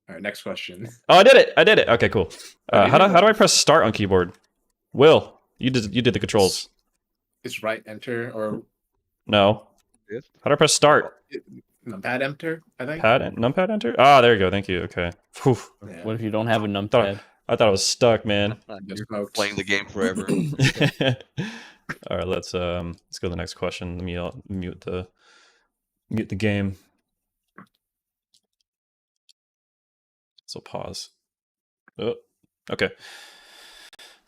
right, next question. Oh, I did it. Okay, cool. How do I press start on keyboard? Will, you did the controls. It's right enter or No. How do I press start? Numpad enter, I think. Numpad enter? Ah, there you go. Thank you. Okay. Whew. What if you don't have a numpad? I thought I was stuck, man. You're smoked. playing the game forever. All right, let's go to the next question. Let me mute the game. So pause. Oh, okay.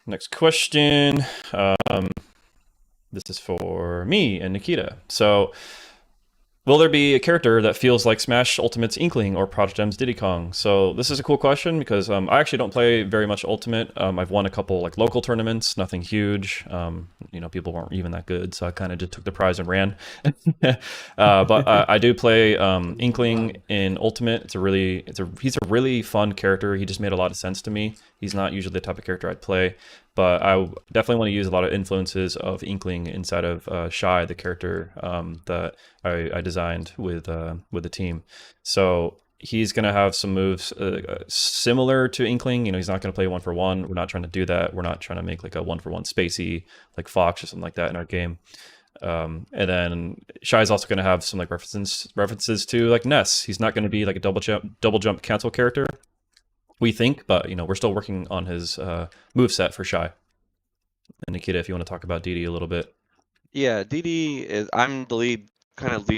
Next question. This is for me and Nikita. So, will there be a character that feels like Smash Ultimate's Inkling or Project M's Diddy Kong? So this is a cool question because I actually don't play very much Ultimate. I've won a couple like local tournaments, nothing huge. People weren't even that good, so I kind of just took the prize and ran. But I do play Inkling in Ultimate. He's a really fun character. He just made a lot of sense to me. He's not usually the type of character I'd play, but I definitely want to use a lot of influences of Inkling inside of Shy, the character that I designed with the team. So he's going to have some moves similar to Inkling. He's not going to play 1-for-1. We're not trying to do that. We're not trying to make like a 1-for-1 spacey like Fox or something like that in our game. And then Shy is also going to have some like references to like Ness. He's not going to be like a double jump cancel character, we think, but we're still working on his move set for Shy. And Nikita, if you want to talk about DD a little bit. Yeah, DD I'm the leading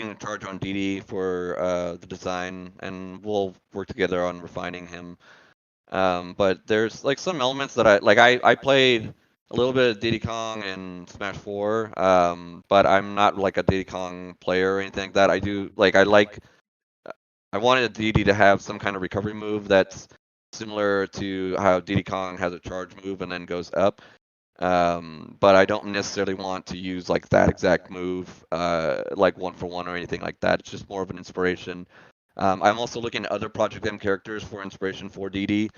the charge on DD for the design, and we'll work together on refining him. But there's like some elements that I played a little bit of Diddy Kong in Smash 4, but I'm not like a Diddy Kong player or anything like that. I wanted Diddy to have some kind of recovery move that's similar to how Diddy Kong has a charge move and then goes up. But I don't necessarily want to use like that exact move, like 1-for-1 or anything like that. It's just more of an inspiration. I'm also looking at other Project M characters for inspiration for DD,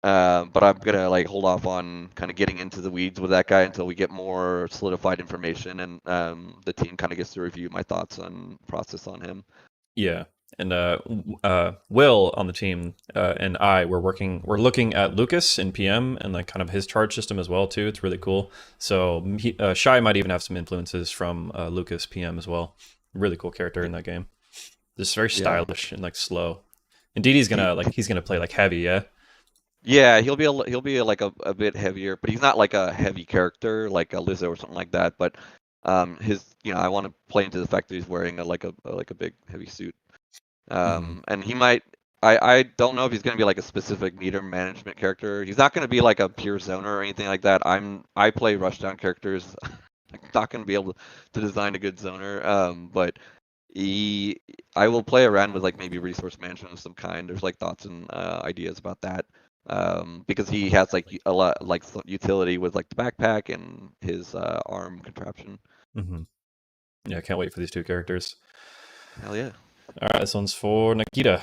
but I'm gonna like hold off on kind of getting into the weeds with that guy until we get more solidified information and the team kind of gets to review my thoughts on process on him. Yeah. And Will on the team and we're looking at Lucas in PM and like kind of his charge system as well too. It's really cool. So Shy might even have some influences from Lucas PM as well. Really cool character in that game. Just very stylish and like slow. And DD's he's gonna play like heavy, yeah. Yeah, he'll be like a bit heavier, but he's not like a heavy character like a Lizzo or something like that. But I want to play into the fact that he's wearing a big heavy suit. And he might, I don't know if he's going to be like a specific meter management character. He's not going to be like a pure zoner or anything like that. I play rushdown characters. I'm not going to be able to design a good zoner. But I will play around with like maybe resource management of some kind. There's like thoughts and ideas about that. Because he has like a lot like utility with like the backpack and his arm contraption. Mm-hmm. Yeah, I can't wait for these two characters. Hell yeah. All right, this one's for Nikita.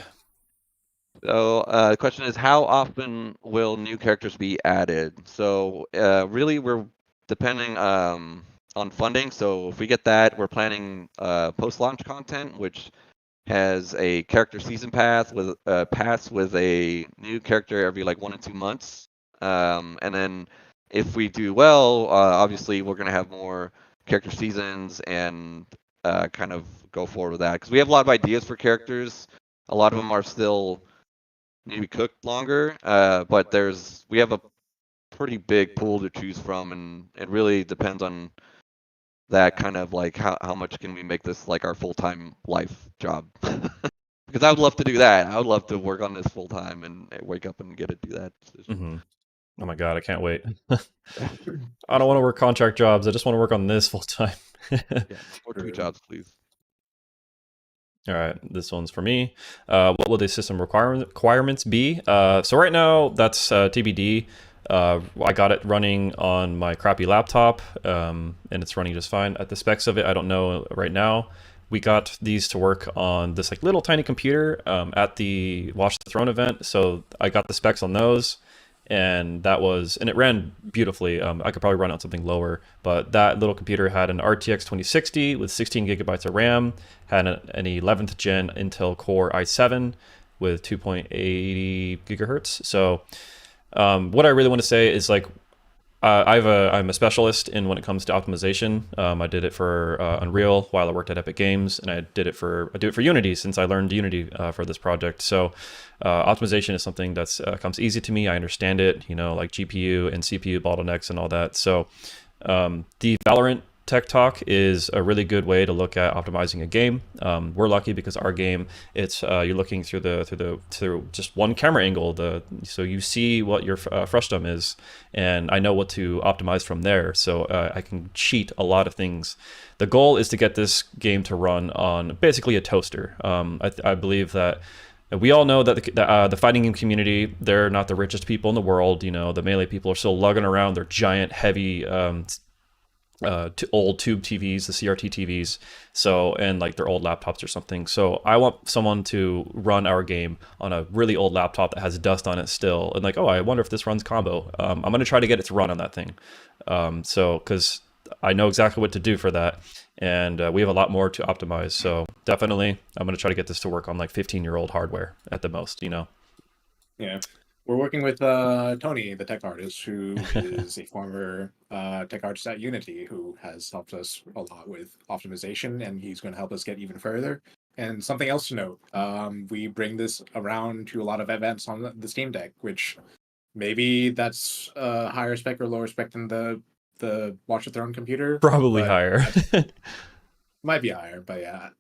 So the question is, how often will new characters be added? So really, we're depending on funding. So if we get that, we're planning post-launch content, which has a character season pass with a new character every like 1 to 2 months. And then if we do well, obviously we're gonna have more character seasons and kind of go forward with that, because we have a lot of ideas for characters. A lot of them are still need to be cooked longer, but we have a pretty big pool to choose from, and it really depends on that kind of like how much can we make this like our full-time life job. Because I would love to do that. I would love to work on this full-time and wake up and get to do that. Mm-hmm. Oh my god, I can't wait. I don't want to work contract jobs. I just want to work on this full-time. Or 2 jobs, please. All right, this one's for me. What will the system requirements be? So right now, that's TBD. I got it running on my crappy laptop, and it's running just fine. At the specs of it, I don't know right now. We got these to work on this like little tiny computer at the Watch the Throne event. So I got the specs on those, and it ran beautifully. I could probably run on something lower, but that little computer had an RTX 2060 with 16 gigabytes of RAM, had an 11th gen Intel Core i7 with 2.80 gigahertz. So what I really want to say is like, I'm a specialist in when it comes to optimization. I did it for Unreal while I worked at Epic Games, and I do it for Unity since I learned Unity for this project. So optimization is something that's comes easy to me. I understand it, like GPU and CPU bottlenecks and all that. So the Valorant Tech Talk is a really good way to look at optimizing a game. We're lucky because our game, it's you're looking through just one camera angle. So you see what your frustum is, and I know what to optimize from there. So I can cheat a lot of things. The goal is to get this game to run on basically a toaster. I believe that. We all know that the fighting game community, they're not the richest people in the world. The melee people are still lugging around their giant, heavy old tube TVs, the CRT TVs, and like their old laptops or something. So I want someone to run our game on a really old laptop that has dust on it still, and like, oh, I wonder if this runs combo. I'm gonna try to get it to run on that thing. Because I know exactly what to do for that, and we have a lot more to optimize. So definitely, I'm gonna try to get this to work on like 15-year-old hardware at the most. Yeah. We're working with Tony, the tech artist, who is a former tech artist at Unity, who has helped us a lot with optimization, and he's going to help us get even further. And something else to note, we bring this around to a lot of events on the Steam Deck, which maybe that's higher spec or lower spec than the Watch the Throne computer. Probably higher. Might be higher, but yeah.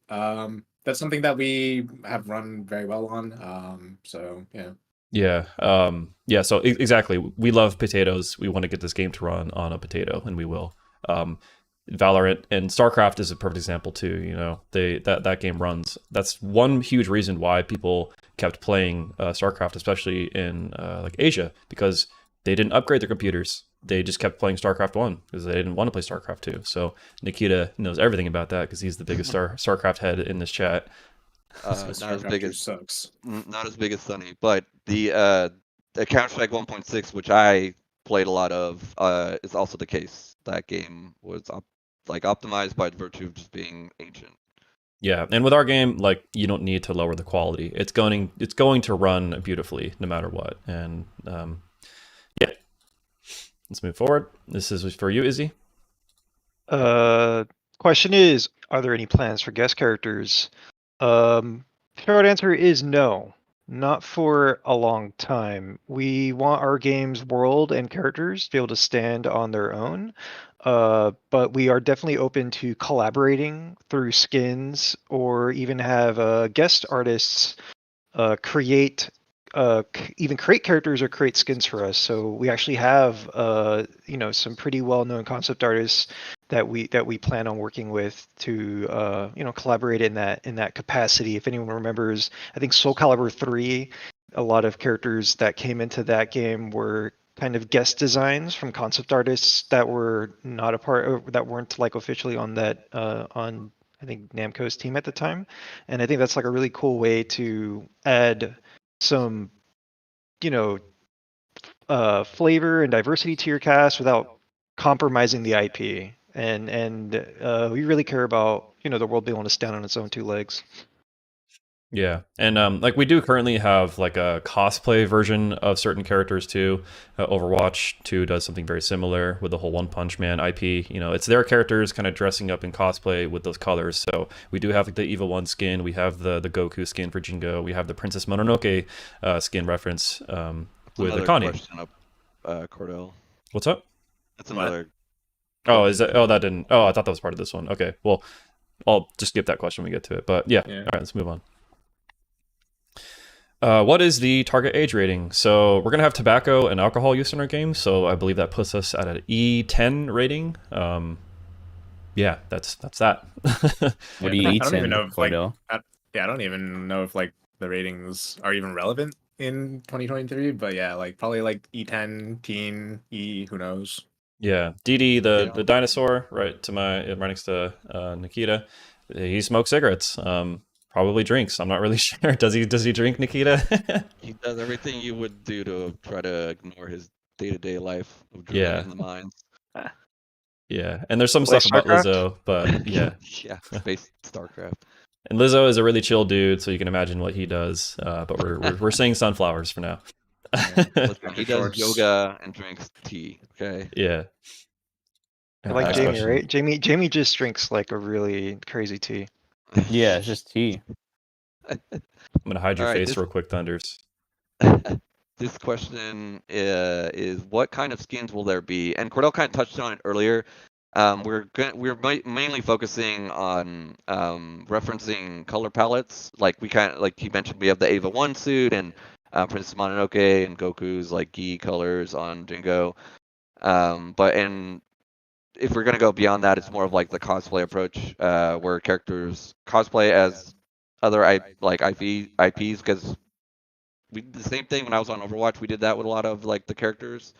That's something that we have run very well on. So, yeah. Yeah. So exactly. We love potatoes. We want to get this game to run on a potato, and we will. Valorant and StarCraft is a perfect example too. That game runs. That's one huge reason why people kept playing StarCraft, especially in like Asia, because they didn't upgrade their computers. They just kept playing StarCraft 1 because they didn't want to play StarCraft 2. So Nikita knows everything about that because he's the biggest StarCraft head in this chat. Not as big as sucks. Not as big as Sunny, but the Counter-Strike 1.6, which I played a lot of, is also the case. That game was optimized by virtue of just being ancient. Yeah, and with our game, like, you don't need to lower the quality. It's going to run beautifully no matter what. And yeah, let's move forward. This is for you, Izzy. Question is, are there any plans for guest characters? Short answer is no, not for a long time. We want our game's world and characters to be able to stand on their own, but we are definitely open to collaborating through skins or even have guest artists create characters or create skins for us. So we actually have some pretty well-known concept artists that we plan on working with to collaborate in that capacity. If anyone remembers, I think Soul Calibur 3, a lot of characters that came into that game were kind of guest designs from concept artists that were not a part, that weren't like officially on that on I think Namco's team at the time. And I think that's like a really cool way to add some flavor and diversity to your cast without compromising the IP. And we really care about the world being able to stand on its own two legs. Yeah, and like we do currently have like a cosplay version of certain characters too. Overwatch 2 does something very similar with the whole One Punch Man IP. It's their characters kind of dressing up in cosplay with those colors. So we do have like, the Eva 1 skin, we have the Goku skin for Jingo, we have the Princess Mononoke skin reference with Akane. Question up, Cordell. What's up? That's another. Oh, is that? Oh, that didn't. Oh, I thought that was part of this one. Okay, well, I'll just skip that question when we get to it. But yeah. All right, let's move on. What is the target age rating? So we're gonna have tobacco and alcohol use in our game. So I believe that puts us at an E10 rating. Yeah, that's that. What do you eat? I don't even know if I don't even know if like the ratings are even relevant in 2023. But yeah, like probably like E10, teen, E, who knows. Yeah, DD the dinosaur right next to Nikita. He smokes cigarettes. Probably drinks. I'm not really sure. Does he drink, Nikita? He does everything you would do to try to ignore his day-to-day life of drilling in the mines. Yeah, and there's some stuff about Lizzo, but yeah. Yeah, space StarCraft. And Lizzo is a really chill dude, so you can imagine what he does. But we're saying sunflowers for now. Listen, he does Shorts. yoga and drinks tea. Okay. Yeah. Like Next Jamie, question. right? Jamie just drinks like a really crazy tea. Yeah, it's just tea. I'm gonna hide your All right, face this- real quick, Thunders. This question is what kind of skins will there be? And Cordell kind of touched on it earlier. We're mainly focusing on referencing color palettes. Like he mentioned, we have the Ava 1 suit and Princess Mononoke and Goku's like gi colors on Jingo. And if we're gonna go beyond that, it's more of like the cosplay approach, where characters cosplay as other IPs, because we did the same thing when I was on Overwatch. We did that with a lot of like the characters,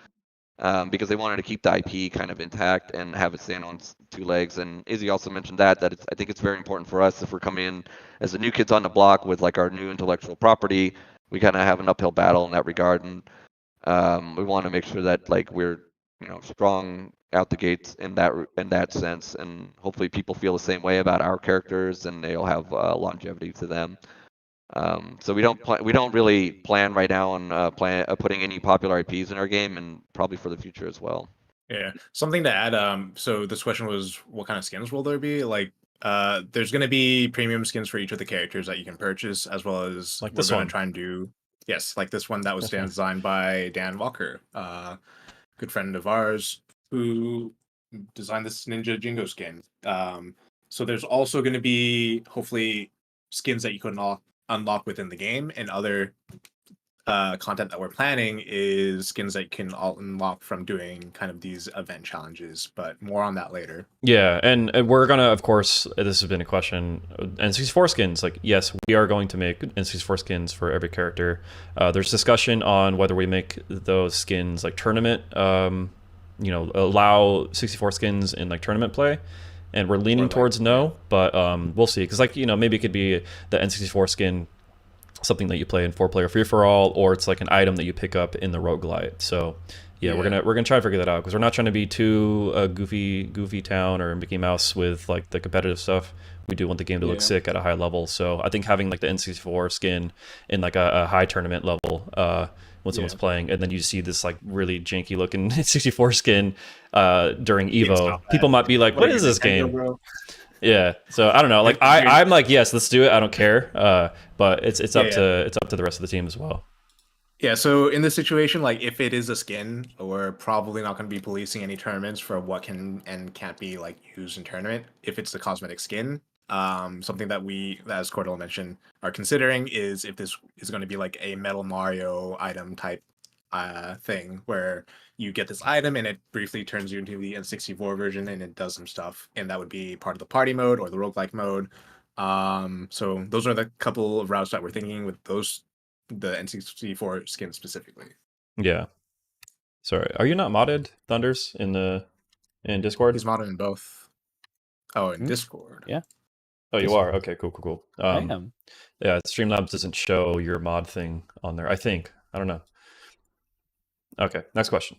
because they wanted to keep the IP kind of intact and have it stand on two legs. And Izzy also mentioned that I think it's very important for us if we're coming in as the new kids on the block with like our new intellectual property. We kind of have an uphill battle in that regard, and we want to make sure that like we're strong out the gates in that sense, and hopefully people feel the same way about our characters and they'll have longevity to them. So we don't really plan right now on putting any popular IPs in our game, and probably for the future as well. Yeah, something to add. So this question was, what kind of skins will there be? Like, there's going to be premium skins for each of the characters that you can purchase, as well as Like we're this going one. to try and do, yes, like this one that was This one. designed by Dan Walker, good friend of ours who designed this Ninja Jingo skin. So there's also going to be hopefully skins that you can unlock within the game, and other content that we're planning is skins that you can unlock from doing kind of these event challenges, but more on that later. Yeah, and we're gonna, of course, this has been a question, N64 skins, like, yes, we are going to make N64 skins for every character. There's discussion on whether we make those skins like tournament, allow 64 skins in like tournament play, and we're leaning towards no, but we'll see, because like, maybe it could be the N64 skin, something that you play in 4-player free-for-all, or it's like an item that you pick up in the roguelite. So yeah, we're gonna try to figure that out, because we're not trying to be too goofy town or Mickey Mouse with like the competitive stuff. We do want the game to look sick at a high level. So I think having like the N64 skin in like a high tournament level, when someone's playing, and then you see this like really janky looking 64 skin during Evo, people might be like, what is this game? Bro? Yeah, so I don't know. Like I'm like, yes, let's do it. I don't care. But it's up to the rest of the team as well. Yeah, so in this situation, like if it is a skin, we're probably not going to be policing any tournaments for what can and can't be like used in tournament. If it's the cosmetic skin, something that we, as Cordell mentioned, are considering is if this is going to be like a Metal Mario item type thing where you get this item and it briefly turns you into the N64 version and it does some stuff, and that would be part of the party mode or the roguelike mode. So those are the couple of routes that we're thinking with the N64 skin specifically. Yeah. Sorry, are you not modded, Thunders, in Discord? He's modded in both. Oh, in Discord. Yeah. Oh, you are? Okay, cool. I am. Yeah, Streamlabs doesn't show your mod thing on there, I think. I don't know. Okay, next question.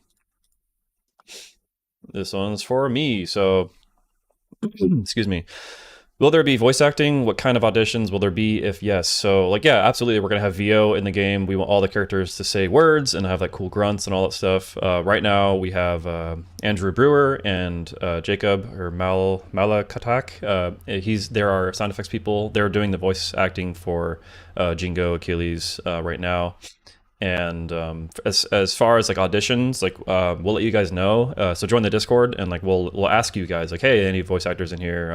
This one's for me, so excuse me. Will there be voice acting? What kind of auditions will there be if yes? So like, yeah, absolutely. We're going to have VO in the game. We want all the characters to say words and have like cool grunts and all that stuff. Right now we have Andrew Brewer and Jacob or Malakatak. There are sound effects people. They're doing the voice acting for Jingo, Achilles right now. And as far as like auditions, like we'll let you guys know. So join the Discord, and like we'll ask you guys like, hey, any voice actors in here?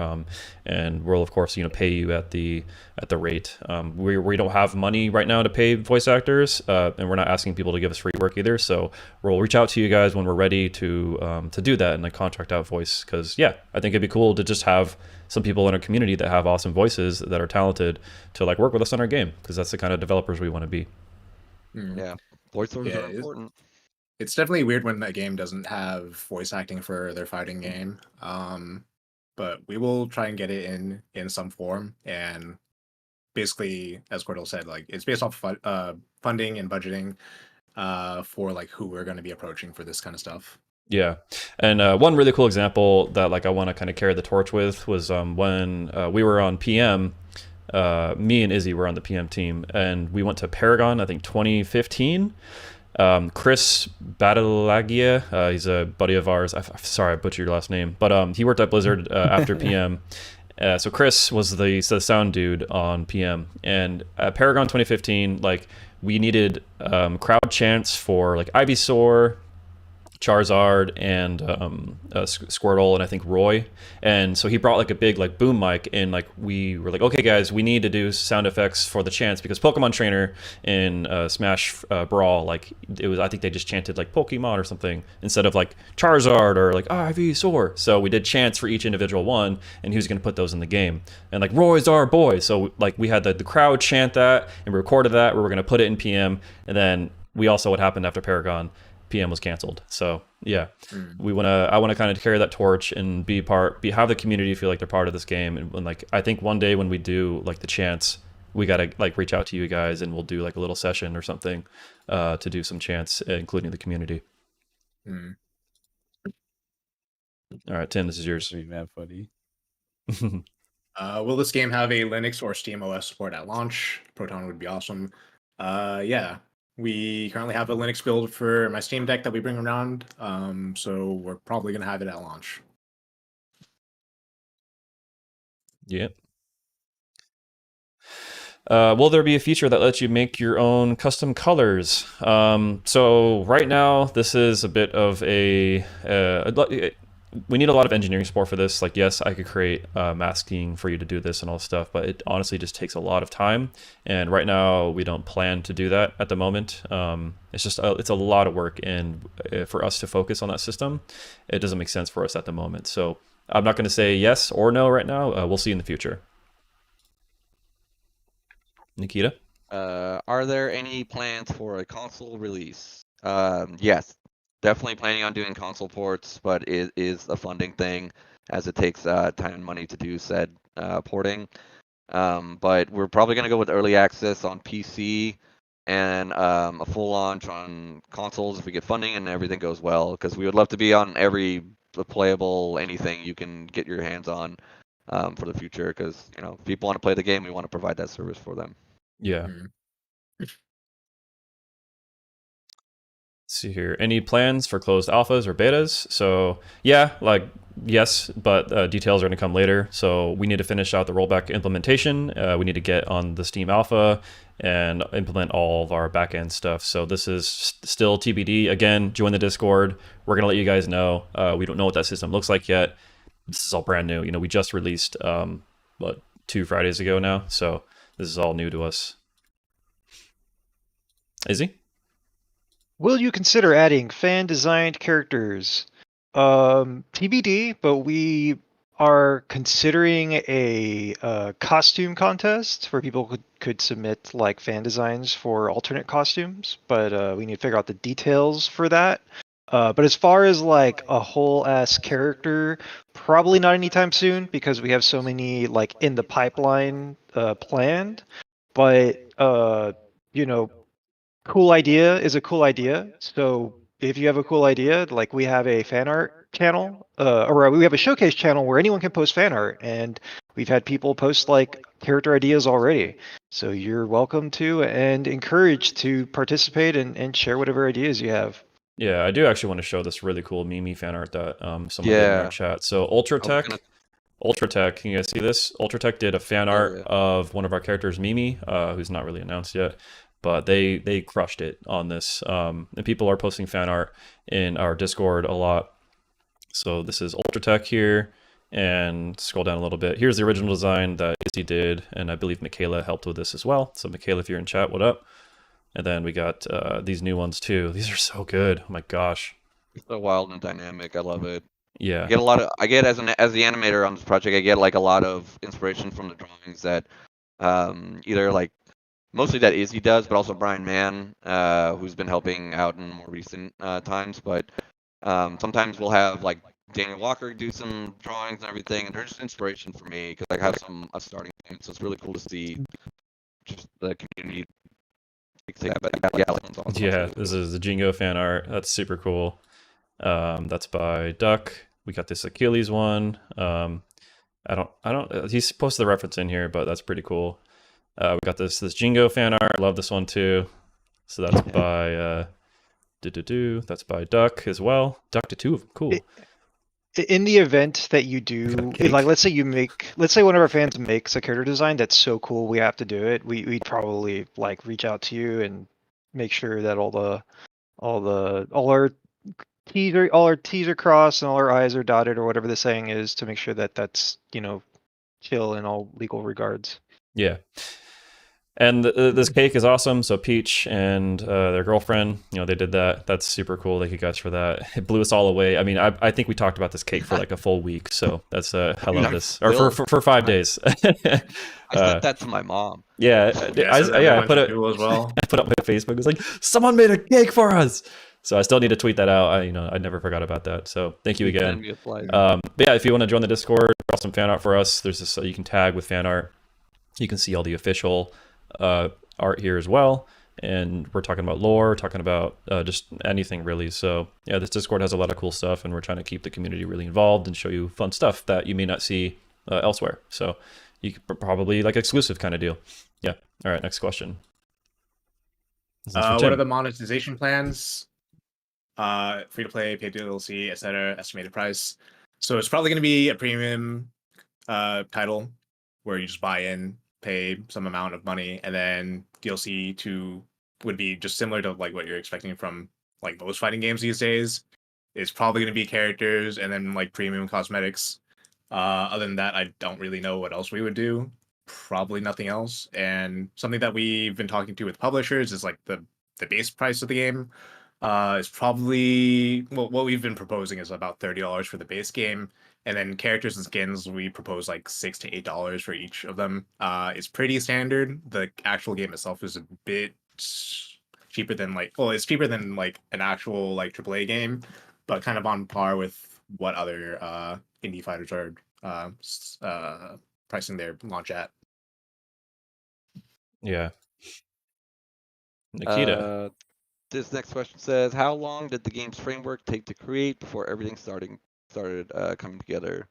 And we'll of course pay you at the rate. We don't have money right now to pay voice actors, and we're not asking people to give us free work either. So we'll reach out to you guys when we're ready to do that and like contract out voice. Because yeah, I think it'd be cool to just have some people in our community that have awesome voices that are talented to like work with us on our game, because that's the kind of developers we want to be. Yeah, voiceovers are important. It's definitely weird when a game doesn't have voice acting for their fighting game. But we will try and get it in some form. And basically, as Cordell said, like it's based off funding and budgeting for like who we're going to be approaching for this kind of stuff. Yeah, and one really cool example that like I want to kind of carry the torch with was when we were on PM. Me and Izzy were on the PM team, and we went to Paragon, I think 2015, Chris Battalagia, he's a buddy of ours. Sorry, I butchered your last name, but he worked at Blizzard after PM. So Chris was the sound dude on PM, and at Paragon 2015, like we needed crowd chants for like Ivysaur, Charizard, and Squirtle, and I think Roy. And so he brought like a big like boom mic, and like we were like, okay guys, we need to do sound effects for the chants, because Pokemon Trainer in Smash Brawl, like it was, I think they just chanted like Pokemon or something instead of like Charizard or like Ivysaur. So we did chants for each individual one, and he was going to put those in the game. And like Roy's our boy, so like we had the crowd chant that, and we recorded that. We were going to put it in PM, and then we also, what happened after Paragon, PM was canceled. So yeah, I want to kind of carry that torch and have the community feel like they're part of this game. And like, I think one day when we do like the chants, we got to like reach out to you guys, and we'll do like a little session or something to do some chants, including the community. All right, Tim, this is yours. That'd be mad funny. Will this game have a Linux or Steam OS support at launch? Proton would be awesome. Yeah. We currently have a Linux build for my Steam Deck that we bring around, so we're probably going to have it at launch. Yep. Will there be a feature that lets you make your own custom colors? So right now, this is a bit of we need a lot of engineering support for this. Like, yes, I could create masking for you to do this and all this stuff, but it honestly just takes a lot of time. And right now, we don't plan to do that at the moment. It's just it's a lot of work, and for us to focus on that system, it doesn't make sense for us at the moment. So I'm not going to say yes or no right now. We'll see in the future. Nikita? Are there any plans for a console release? Yes. Definitely planning on doing console ports, but it is a funding thing, as it takes time and money to do said porting. But we're probably going to go with early access on PC and a full launch on consoles if we get funding and everything goes well, because we would love to be on every playable anything you can get your hands on for the future, because if people want to play the game, we want to provide that service for them. Yeah. See here, any plans for closed alphas or betas? So yeah, like yes, but details are going to come later. So we need to finish out the rollback implementation. We need to get on the Steam alpha and implement all of our backend stuff. So this is still TBD. Again, join the Discord. We're going to let you guys know. We don't know what that system looks like yet. This is all brand new. We just released 2 Fridays ago now, so this is all new to us. Izzy? Will you consider adding fan-designed characters? TBD, but we are considering a costume contest where people could submit like fan designs for alternate costumes, but we need to figure out the details for that. But as far as like a whole ass character, probably not anytime soon, because we have so many like in the pipeline planned. But cool idea is a cool idea. So if you have a cool idea, like we have a fan art channel, or we have a showcase channel where anyone can post fan art, and we've had people post like character ideas already. So you're welcome to and encouraged to participate and share whatever ideas you have. Yeah, I do actually want to show this really cool Mimi fan art that someone did in our chat. So Ultratech, can you guys see this? Ultratech did a fan art of one of our characters, Mimi, who's not really announced yet. But they crushed it on this. And people are posting fan art in our Discord a lot. So this is Ultratech here. And scroll down a little bit. Here's the original design that Izzy did. And I believe Michaela helped with this as well. So Michaela, if you're in chat, what up? And then we got these new ones too. These are so good. Oh my gosh. It's so wild and dynamic. I love it. Yeah. I get as the animator on this project, I get like a lot of inspiration from the drawings that either like mostly that Izzy does, but also Brian Mann, who's been helping out in more recent times. But sometimes we'll have like Daniel Walker do some drawings and everything, and they're just inspiration for me because I have a starting point. So it's really cool to see just the community. Yeah, this is the Jingo fan art. That's super cool. That's by Duck. We got this Achilles one. He's posted the reference in here, but that's pretty cool. We got this Jingo fan art. I love this one too. So that's by That's by Duck as well. Duck to 2 of them. Cool. In the event that you do, cake. like, let's say one of our fans makes a character design that's so cool, we have to do it. We'd probably like reach out to you and make sure that all our T's are crossed and all our I's are dotted, or whatever the saying is, to make sure that that's, chill in all legal regards. Yeah. And this cake is awesome. So Peach and their girlfriend, they did that. That's super cool. Thank you guys for that. It blew us all away. I mean, I think we talked about this cake for like a full week. So that's I love this. Or for 5 days. I sent that to my mom. Yeah, I put it as well. I put up my Facebook. It was like, someone made a cake for us. So I still need to tweet that out. I never forgot about that. So thank you again. But yeah, if you want to join the Discord, draw some fan art for us. There's this you can tag with fan art. You can see all the official art here as well, and we're talking about lore, talking about just anything really. So yeah, this Discord has a lot of cool stuff, and we're trying to keep the community really involved and show you fun stuff that you may not see elsewhere. So you could probably like exclusive kind of deal. Yeah. All right, next question. What are the monetization plans? Free to play, paid DLC, etc. Estimated price. So it's probably going to be a premium title where you just buy in, pay some amount of money, and then DLC 2 would be just similar to like what you're expecting from like most fighting games these days. It's probably going to be characters and then like premium cosmetics. Other than that, I don't really know what else we would do. Probably nothing else. And something that we've been talking to with publishers is like the base price of the game. Is probably what we've been proposing is about $30 for the base game. And then characters and skins, we propose like $6 to $8 for each of them. It's pretty standard. The actual game itself is a bit cheaper than it's cheaper than like an actual like AAA game, but kind of on par with what other indie fighters are pricing their launch at. Yeah. Nikita. This next question says, how long did the game's framework take to create before everything started coming together?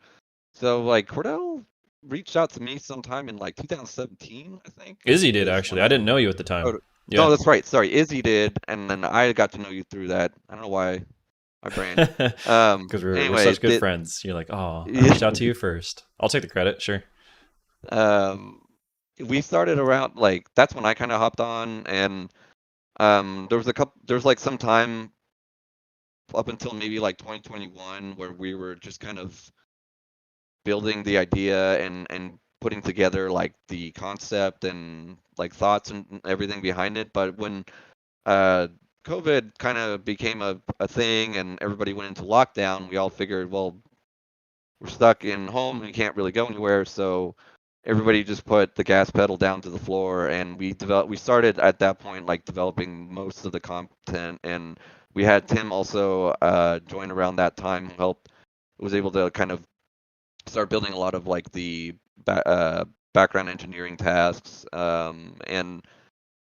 So like Cordell reached out to me sometime in like 2017, I think. Izzy did actually. I didn't know you at the time. Oh, yeah. No, that's right. Sorry, Izzy did, and then I got to know you through that. I don't know why. My brain. Because we're such good friends. You're like, oh, I reached out to you first. I'll take the credit, sure. We started around like that's when I kind of hopped on, and there was like some time up until maybe like 2021 where we were just kind of building the idea and putting together like the concept and like thoughts and everything behind it. But when COVID kind of became a thing and everybody went into lockdown, we all figured, well, we're stuck in home, we can't really go anywhere, so everybody just put the gas pedal down to the floor, and we started at that point like developing most of the content, and we had Tim also join around that time, who was able to kind of start building a lot of like the background engineering tasks, and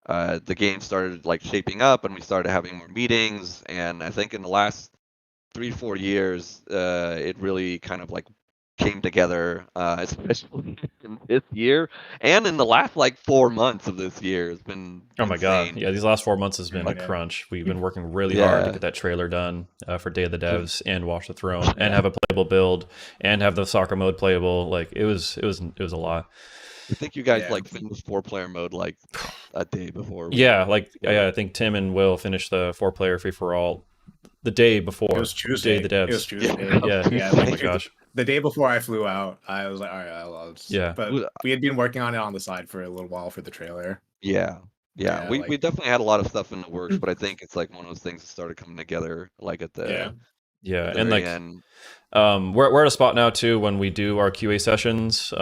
the game started like shaping up, and we started having more meetings, and I think in the last 3-4 years it really kind of like came together, especially in this year and in the last like 4 months of this year. It's been oh my insane. god, yeah, these last 4 months has been a crunch. We've been working really hard to get that trailer done for Day of the Devs and Watch the Throne and have a playable build and have the soccer mode playable. Like it was a lot. I think you guys like finished 4-player mode like a day before. I think Tim and Will finished the 4-player free for all the day before. It was Tuesday. Day of the Devs. It was Tuesday. Yeah. Oh my gosh. The day before I flew out, I was like, all right, I'll just... Yeah. But we had been working on it on the side for a little while for the trailer. Yeah. We definitely had a lot of stuff in the works, but I think it's like one of those things that started coming together like at the and like end. We're at a spot now too when we do our QA sessions.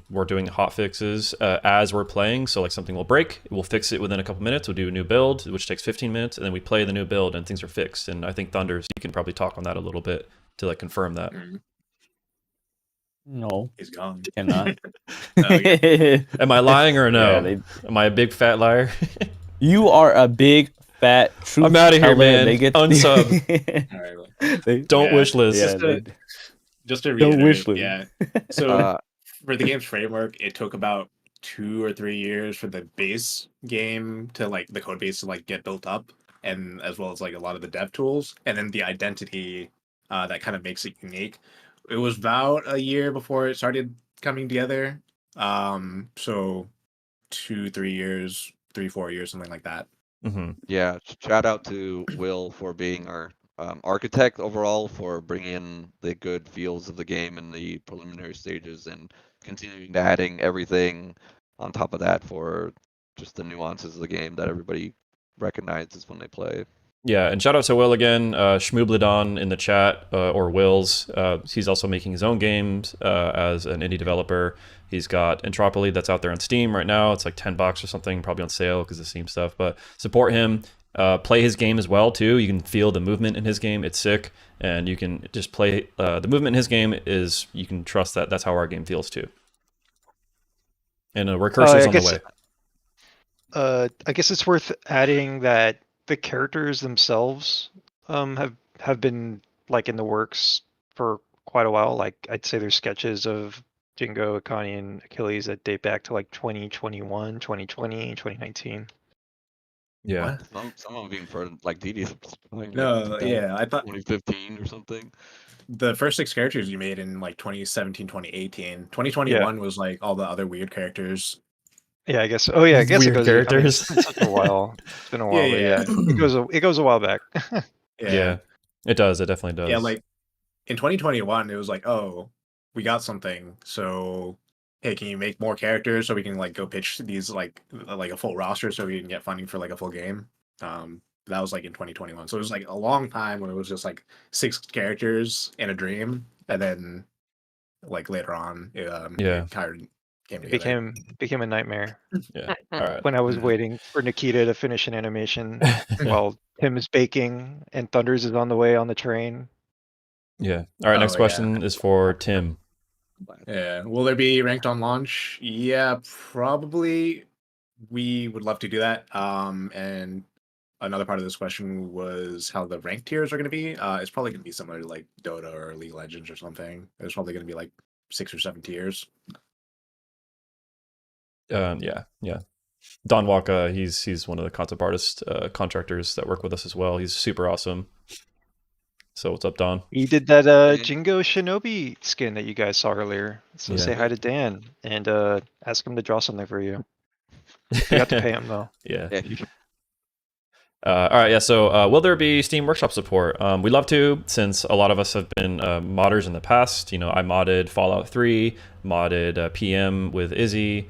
We're doing hot fixes as we're playing. So like something will break, we'll fix it within a couple minutes. We'll do a new build, which takes 15 minutes, and then we play the new build and things are fixed. And I think Thunders, you can probably talk on that a little bit to like confirm that. No, he's gone. Cannot. Am I lying or no? Am I a big fat liar? You are a big fat truth. I'm out of here, man. Unsub. Don't wish list. Just to reiterate, So for the game's framework, it took about 2 or 3 years for the base game to like the code base to like get built up. and as well as like a lot of the dev tools, and then the identity that kind of makes it unique. It was about a year before it started coming together. So 2, 3 years, 3, 4 years, something like that. Hmm. Yeah, shout out to Will for being our architect overall, for bringing in the good feels of the game in the preliminary stages and continuing to adding everything on top of that for just the nuances of the game that everybody recognizes when they play. Yeah, and shout out to Will again, Schmooblidon in the chat, or Will's. He's also making his own games as an indie developer. He's got Entropoly that's out there on Steam right now. It's like $10 or something, probably on sale because of Steam stuff. But support him. Play his game as well too. You can feel the movement in his game. It's sick, and you can just play. The movement in his game is, you can trust that that's how our game feels too. And recursion's on the way. I guess it's worth adding that the characters themselves have been like in the works for quite a while. Like I'd say there's sketches of Jingo, Akani, and Achilles that date back to like 2021, 2020, 2019. Yeah. What? Some of them even for like DD. No, yeah, I thought 2015 or something. the first 6 characters you made in like 2017, 2018. 2021 was like all the other weird characters. Yeah, I guess. Oh yeah, I guess Weird it goes. characters. I mean, it's such a while. It's been a while, Yeah, but yeah, it goes a while back. Yeah, it does. It definitely does. Yeah, like in 2021, it was like, oh, we got something. So, hey, can you make more characters so we can like go pitch these like a full roster so we can get funding for like a full game? That was like in 2021. So it was like a long time when it was just like 6 characters in a dream, and then like later on, Yeah. it kind of came It together. became a nightmare Yeah. All right. when I was waiting for Nikita to finish an animation while Tim is baking and Thunders is on the way on the train. Yeah. All right. Next Oh, yeah. question is for Tim. Yeah. Will there be ranked on launch? Yeah, probably. We would love to do that. And another part of this question was how the rank tiers are going to be. It's probably going to be similar to like Dota or League of Legends or something. There's probably going to be like 6 or 7 tiers. Yeah. Don Waka, he's one of the concept artist contractors that work with us as well. He's super awesome. So what's up, Don? He did that Jingo Shinobi skin that you guys saw earlier. So Yeah. say hi to Dan and ask him to draw something for you. You have to pay him though. Yeah. Yeah, All right, yeah, so will there be Steam Workshop support? We'd love to, since a lot of us have been modders in the past. You know, I modded Fallout 3, modded PM with Izzy.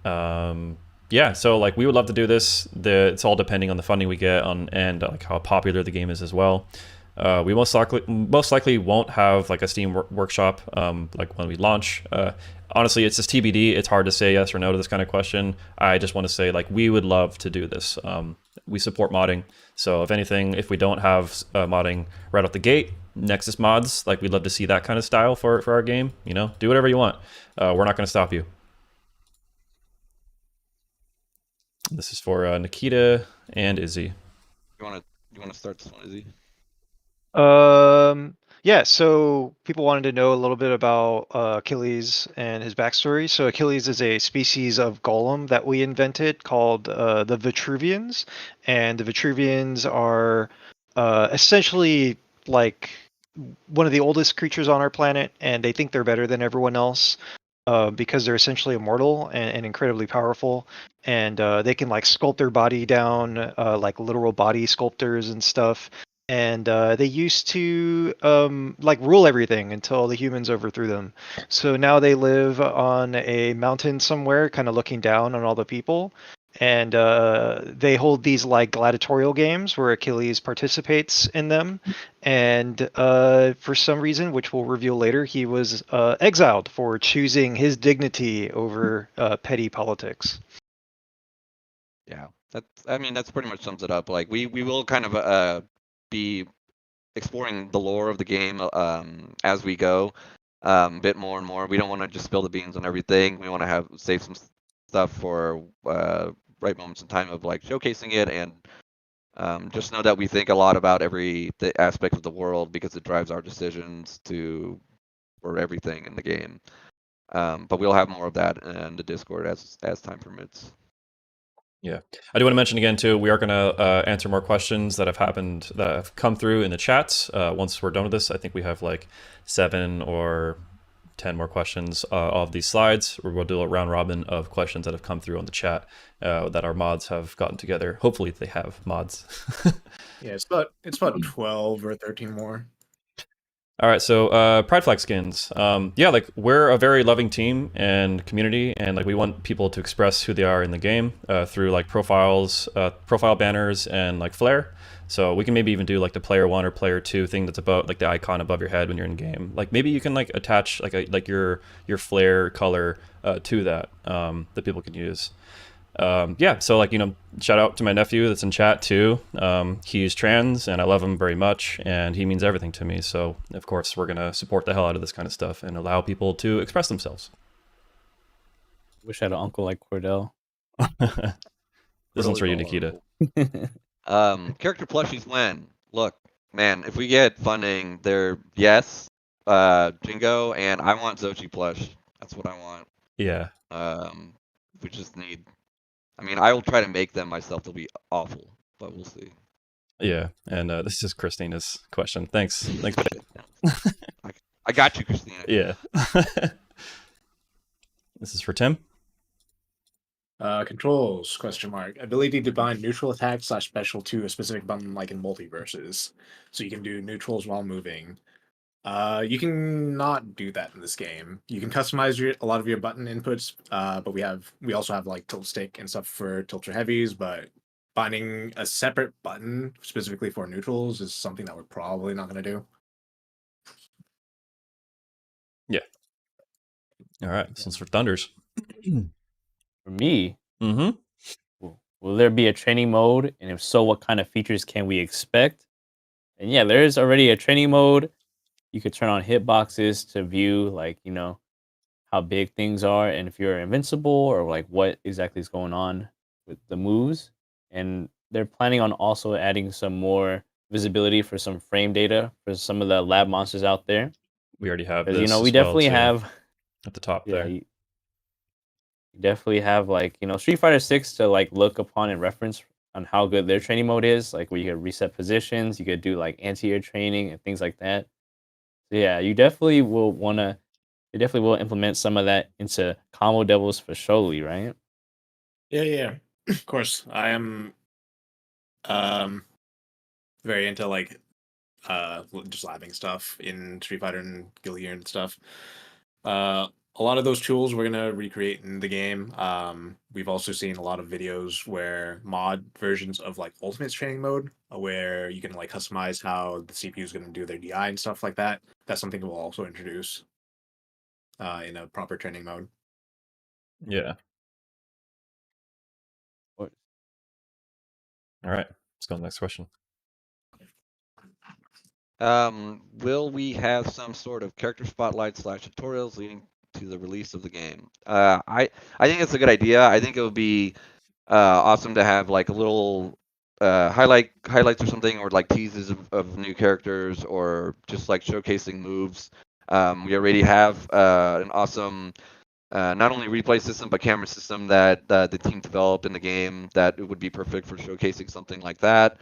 Yeah, so like we would love to do this. It's all depending on the funding we get and like how popular the game is as well. We most likely won't have like a Steam workshop like when we launch. Honestly, it's just TBD. It's hard to say yes or no to this kind of question. I just want to say like we would love to do this. We support modding, so if anything, if we don't have modding right out the gate, Nexus mods, like we'd love to see that kind of style for our game. You know, do whatever you want. We're not going to stop you. This is for Nikita and Izzy. You want to start this one, Izzy? Yeah, so people wanted to know a little bit about Achilles and his backstory. So Achilles is a species of golem that we invented called the Vitruvians, and the Vitruvians are essentially like one of the oldest creatures on our planet, and they think they're better than everyone else because they're essentially immortal and incredibly powerful, and they can like sculpt their body down like literal body sculptors and stuff. And they used to like rule everything until the humans overthrew them. So now they live on a mountain somewhere, kind of looking down on all the people. And they hold these like gladiatorial games where Achilles participates in them. And for some reason, which we'll reveal later, he was exiled for choosing his dignity over petty politics. Yeah, that's pretty much sums it up. Like we will kind of be exploring the lore of the game as we go a bit more and more. We don't want to just spill the beans on everything. We want to save some stuff for right moments in time of like showcasing it, and just know that we think a lot about the aspect of the world because it drives our decisions for everything in the game. But we'll have more of that in the Discord as time permits. Yeah, I do want to mention again too. We are going to answer more questions that have come through in the chats. Once we're done with this, I think we have like 7 or 10 more questions of these slides. We'll do a round robin of questions that have come through on the chat that our mods have gotten together. Hopefully, they have mods. Yeah, it's about 12 or 13 more. All right, so Pride Flag skins. Yeah, like we're a very loving team and community, and like we want people to express who they are in the game through like profiles, profile banners, and like flair. So we can maybe even do like the player 1 or player 2 thing that's about like the icon above your head when you're in game. Like maybe you can like attach like your flair color to that that people can use. Yeah, so like, shout out to my nephew that's in chat too. He's trans and I love him very much and he means everything to me. So of course we're gonna support the hell out of this kind of stuff and allow people to express themselves. Wish I had an uncle like Cordell. This one's for you, Nikita. Character plushies when? Look, man, if we get funding, they're Jingo, and I want Zochi plush. That's what I want. Yeah. We just need. I mean, I will try to make them myself. They'll be awful, but we'll see. Yeah, and this is Christina's question. Thanks, babe. I got you, Christina. Yeah. This is for Tim. Controls, question mark. Ability to bind neutral attack / special to a specific button like in multiverses. So you can do neutrals while moving. You can not do that in this game. You can customize a lot of your button inputs, but we also have like tilt stick and stuff for tilter heavies, but binding a separate button specifically for neutrals is something that we're probably not going to do. Yeah. All right, this one's for Thunders. For me, Mm-hmm. will there be a training mode? And if so, what kind of features can we expect? And yeah, there is already a training mode. You could turn on hitboxes to view, like, how big things are and if you're invincible or like what exactly is going on with the moves. And they're planning on also adding some more visibility for some frame data for some of the lab monsters out there. We already have Because, this. we as well, definitely too, have at the top yeah, there. you definitely have like, Street Fighter 6 to like look upon and reference on how good their training mode is, like where you could reset positions, you could do like anti-air training and things like that. So yeah, you definitely will they definitely will implement some of that into combo devils for surely, right? Yeah. Of course. I am very into like just labbing stuff in Street Fighter and Guilty Gear and stuff. A lot of those tools we're gonna recreate in the game. We've also seen a lot of videos where mod versions of like Ultimate's training mode, where you can like customize how the CPU is gonna do their DI and stuff like that. That's something we'll also introduce in a proper training mode. Yeah. What- All right, let's go to the next question. Will we have some sort of character spotlight / tutorials leading to the release of the game? I think it's a good idea. I think it would be awesome to have like a little highlights or something, or like teases of new characters, or just like showcasing moves. We already have an awesome not only replay system but camera system that the team developed in the game that it would be perfect for showcasing something like that.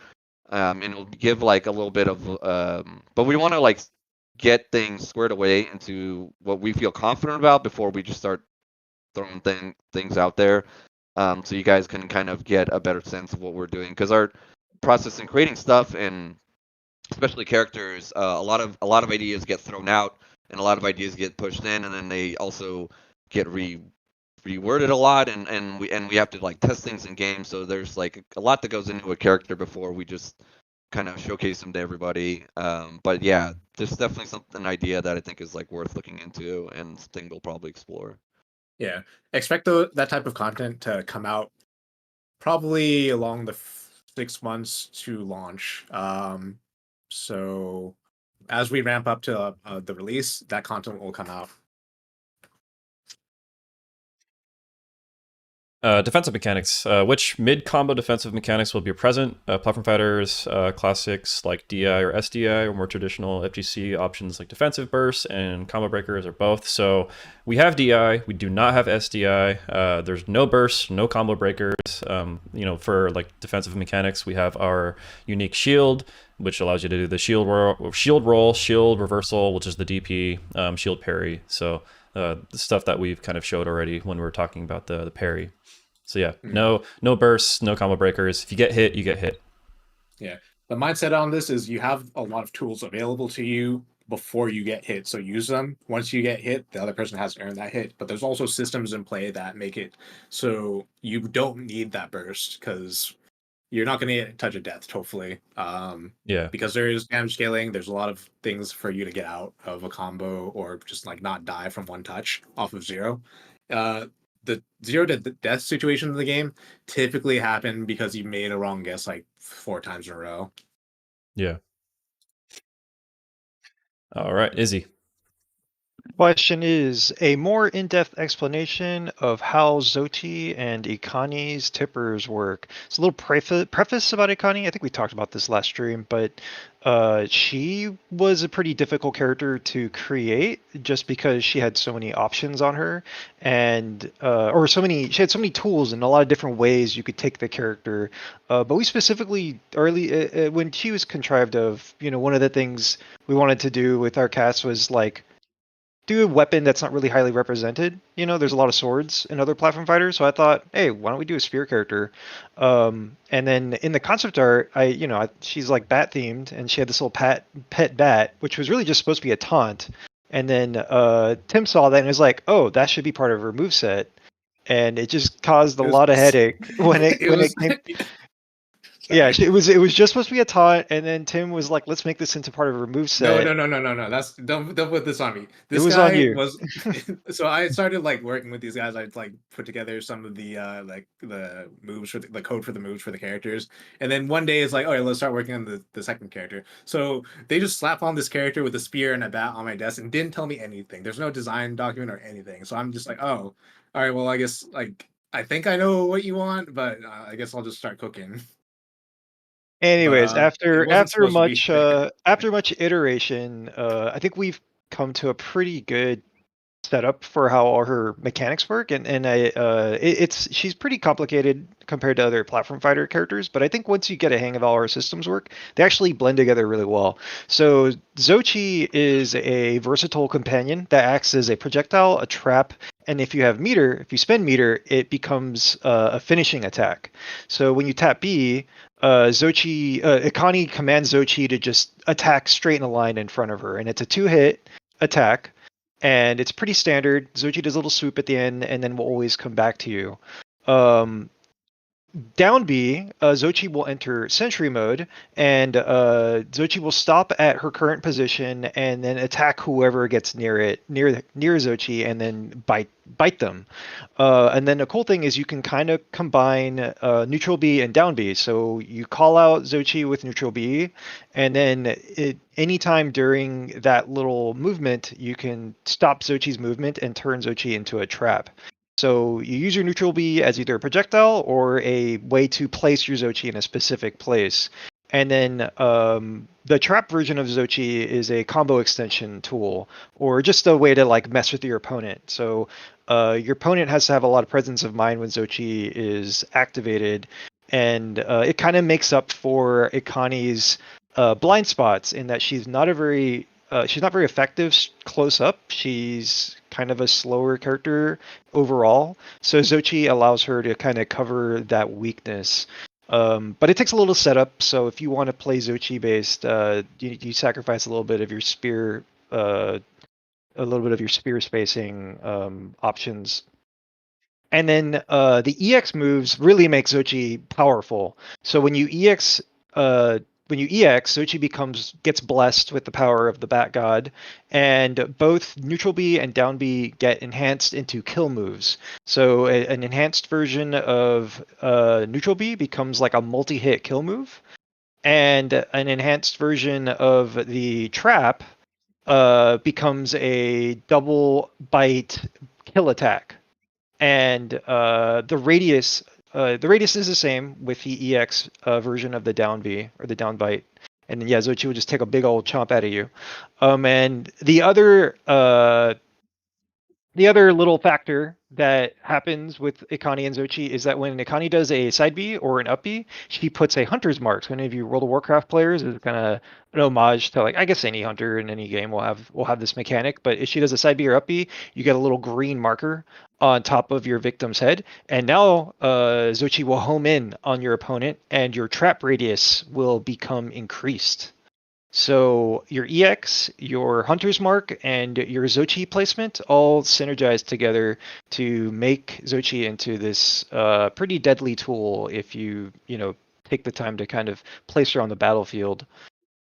And it'll give like a little bit of but we want to like get things squared away into what we feel confident about before we just start throwing things out there, so you guys can kind of get a better sense of what we're doing, because our process in creating stuff, and especially characters, a lot of ideas get thrown out and a lot of ideas get pushed in, and then they also get reworded a lot, and we have to like test things in game. So there's like a lot that goes into a character before we just kind of showcase them to everybody. But yeah, there's definitely an idea that I think is like worth looking into and something we'll probably explore. Yeah, expect that type of content to come out probably along the 6 months to launch. So as we ramp up to the release, that content will come out. Defensive mechanics. Which mid-combo defensive mechanics will be present? Platform fighters, classics like DI or SDI, or more traditional FGC options like defensive bursts and combo breakers, or both. So we have DI. We do not have SDI. There's no bursts, no combo breakers. For like defensive mechanics, we have our unique shield, which allows you to do the shield roll, shield reversal, which is the DP, shield parry. So the stuff that we've kind of showed already when we were talking about the parry. So yeah, no bursts, no combo breakers. If you get hit, you get hit. Yeah. The mindset on this is you have a lot of tools available to you before you get hit. So use them. Once you get hit, the other person has to earn that hit. But there's also systems in play that make it so you don't need that burst because you're not going to touch a death, hopefully. Yeah. Because there is damage scaling. There's a lot of things for you to get out of a combo or just like not die from one touch off of zero. The 0 to death situation in the game typically happen because you made a wrong guess like 4 times in a row. Yeah. All right, Izzy. Question is a more in-depth explanation of how Zochi and Ikani's tippers work. It's a little preface about Ikani. I think we talked about this last stream, but she was a pretty difficult character to create just because she had so many options on her, and she had so many tools and a lot of different ways you could take the character. But we specifically when she was contrived of, one of the things we wanted to do with our cast was like do a weapon that's not really highly represented. There's a lot of swords in other platform fighters, so I thought, hey, why don't we do a spear character? And then in the concept art, she's like bat themed, and she had this little pet bat, which was really just supposed to be a taunt. And then Tim saw that and was like, oh, that should be part of her moveset. And it just caused a lot of headache when it came. Yeah, it was just supposed to be a taunt, and then Tim was like, "Let's make this into part of her moveset." No. That's don't put this on me. This it was guy on you. was so I started like working with these guys. I'd like put together some of the like the moves for the code for the moves for the characters, and then one day it's like, oh yeah, let's start working on the second character. So they just slap on this character with a spear and a bat on my desk and didn't tell me anything. There's no design document or anything. So I'm just like, oh, all right, well I guess like I think I know what you want, but I guess I'll just start cooking. Anyways, But, after much iteration, I think we've come to a pretty good setup for how all her mechanics work, and she's pretty complicated compared to other platform fighter characters, but I think once you get a hang of how our systems work, they actually blend together really well. So Zochi is a versatile companion that acts as a projectile, a trap, and if you spend meter, it becomes a finishing attack. So when you tap B, Ikani commands Zochi to just attack straight in a line in front of her, and it's a 2-hit attack, and it's pretty standard. Zochi does a little swoop at the end, and then will always come back to you. Down B, Zochi will enter sentry mode, and Zochi will stop at her current position and then attack whoever gets near Zochi, and then bite them. And then the cool thing is you can kind of combine neutral B and down B. So you call out Zochi with neutral B, and then anytime during that little movement, you can stop Zochi's movement and turn Zochi into a trap. So you use your neutral B as either a projectile or a way to place your Zochi in a specific place. And then the trap version of Zochi is a combo extension tool, or just a way to like mess with your opponent. So your opponent has to have a lot of presence of mind when Zochi is activated, and it kind of makes up for Ikani's blind spots in that she's not very effective close up. She's kind of a slower character overall. So Zochi allows her to kind of cover that weakness. But it takes a little setup. So if you want to play Zochi based, you sacrifice a little bit of your spear, spacing options. And then the EX moves really make Zochi powerful. So when you EX, Zochi gets blessed with the power of the Bat God, and both neutral B and down B get enhanced into kill moves. So an enhanced version of neutral B becomes like a multi-hit kill move, and an enhanced version of the trap becomes a double bite kill attack. and the radius is the same with the EX version of the down B or the down bite, and then Zochi will just take a big old chomp out of you. And the other little factor that happens with Ikani and Zochi is that when Ikani does a side B or an up B, she puts a hunter's mark. So any of you World of Warcraft players is kind of an homage to, like, I guess any hunter in any game will have this mechanic. But if she does a side B or up B, you get a little green marker on top of your victim's head, and now Zochi will home in on your opponent, and your trap radius will become increased. So your EX, your Hunter's Mark, and your Zochi placement all synergize together to make Zochi into this pretty deadly tool if you take the time to kind of place her on the battlefield.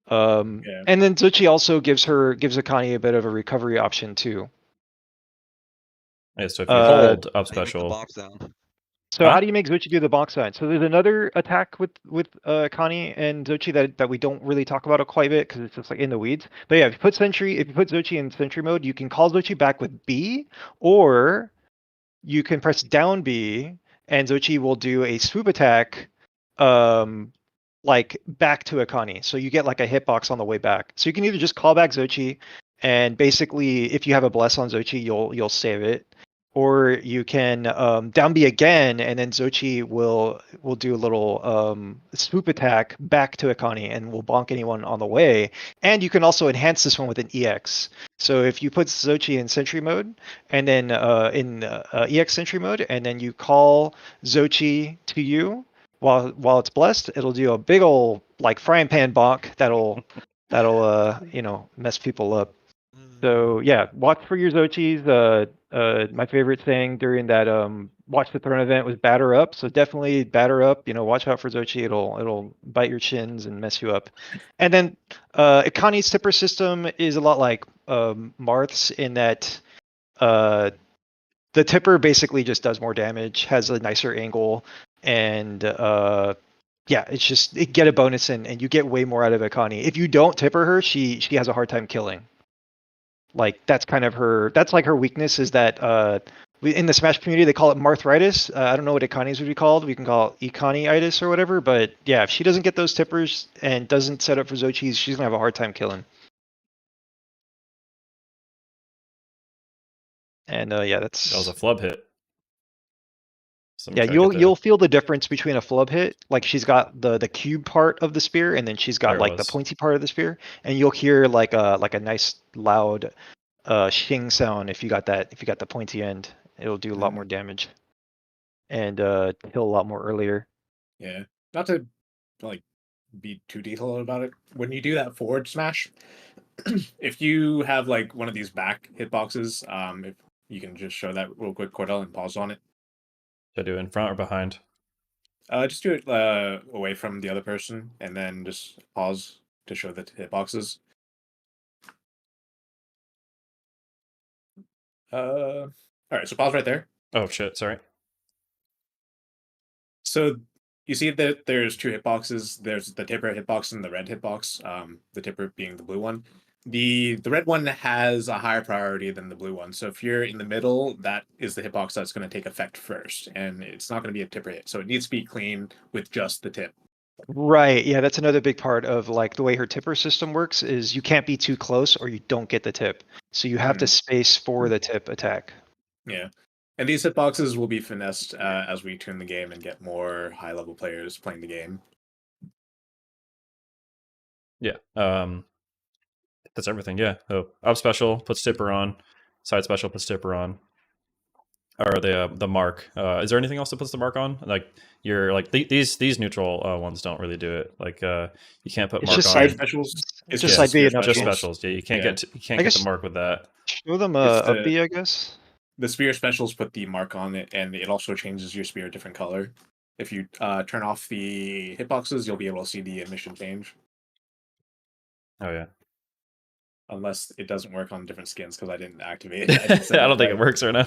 And then Zochi also gives Akane a bit of a recovery option too. Yeah, so if you hold up Make the special, box down. So how do you make Zochi do the box sign? So there's another attack with Akane and Zochi that we don't really talk about quite a bit because it's just like in the weeds. But yeah, if you put Zochi in Sentry mode, you can call Zochi back with B, or you can press down B and Zochi will do a swoop attack, like back to Akane. So you get like a hitbox on the way back. So you can either just call back Zochi, and basically if you have a bless on Zochi, you'll save it. Or you can down B again, and then Zochi will do a little swoop attack back to Akane and will bonk anyone on the way. And you can also enhance this one with an EX. So if you put Zochi in Sentry mode, and then in EX Sentry mode, and then you call Zochi to you while it's blessed, it'll do a big old like frying pan bonk that'll mess people up. So yeah, watch for your Zochis. My favorite thing during that Watch the Throne event was batter up. So definitely batter up. Watch out for Zochi. It'll bite your chins and mess you up. And then Ikane's tipper system is a lot like Marth's in that the tipper basically just does more damage, has a nicer angle, and it's just get a bonus and you get way more out of Ikane. If you don't tipper her, she has a hard time killing. Like that's like her weakness is that in the Smash community they call it Marthritis. I don't know what Ikane's would be called. We can call it Ikane-itis or whatever. But yeah, if she doesn't get those tippers and doesn't set up for Zochis, she's gonna have a hard time killing. And that was a flub hit. Yeah, you'll feel the difference between a flub hit. Like she's got the cube part of the spear, and then she's got like the pointy part of the spear, and you'll hear like a nice loud shing sound if you got the pointy end. It'll do a lot more damage and kill a lot more earlier. Yeah, not to like be too detailed about it. When you do that forward smash, if you have like one of these back hitboxes, if you can just show that real quick, Cordell, and pause on it. Should I do it in front or behind? Just do it away from the other person, and then just pause to show the hitboxes. All right, so pause right there. Oh shit! Sorry. So you see that there's two hitboxes. There's the tipper hitbox and the red hitbox. The tipper being the blue one. The red one has a higher priority than the blue one. So if you're in the middle, that is the hitbox that's going to take effect first, and it's not going to be a tipper hit. So it needs to be clean with just the tip. Right. Yeah, that's another big part of like the way her tipper system works is you can't be too close or you don't get the tip. So you have to space for the tip attack. Yeah. And these hitboxes will be finessed as we tune the game and get more high-level players playing the game. Yeah. That's everything. Yeah. Oh, up special puts tipper on. Side special puts tipper on. Or the mark. Is there anything else that puts the mark on? Like you're like these neutral ones don't really do it. Like you can't put mark on. Side specials. It's just side B and up just specials. Yeah, you can't get the mark with that. Show them up B, I guess. The spear specials put the mark on it, and it also changes your spear a different color. If you turn off the hitboxes, you'll be able to see the emission change. Oh yeah. Unless it doesn't work on different skins because I didn't activate it. I don't think it works right now.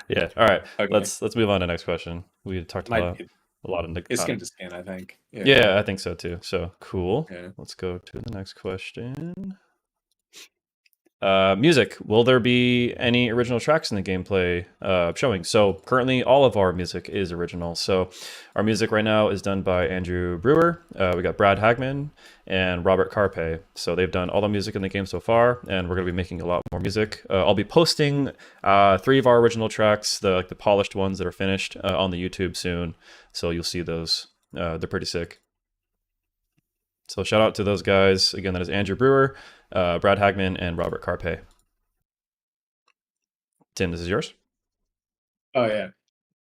Yeah. All right. Okay. Let's move on to the next question. We talked about a lot of it's skin to skin, I think. Yeah, I think so too. So cool. Yeah. Let's go to the next question. Music. Will there be any original tracks in the gameplay showing? So currently, all of our music is original. So our music right now is done by Andrew Brewer. We got Brad Hagman and Robert Carpe. So they've done all the music in the game so far, and we're going to be making a lot more music. I'll be posting 3 of our original tracks, the polished ones that are finished, on the YouTube soon. So you'll see those. They're pretty sick. So shout out to those guys. Again, that is Andrew Brewer, Brad Hagman, and Robert Carpe. Tim, this is yours. Oh yeah.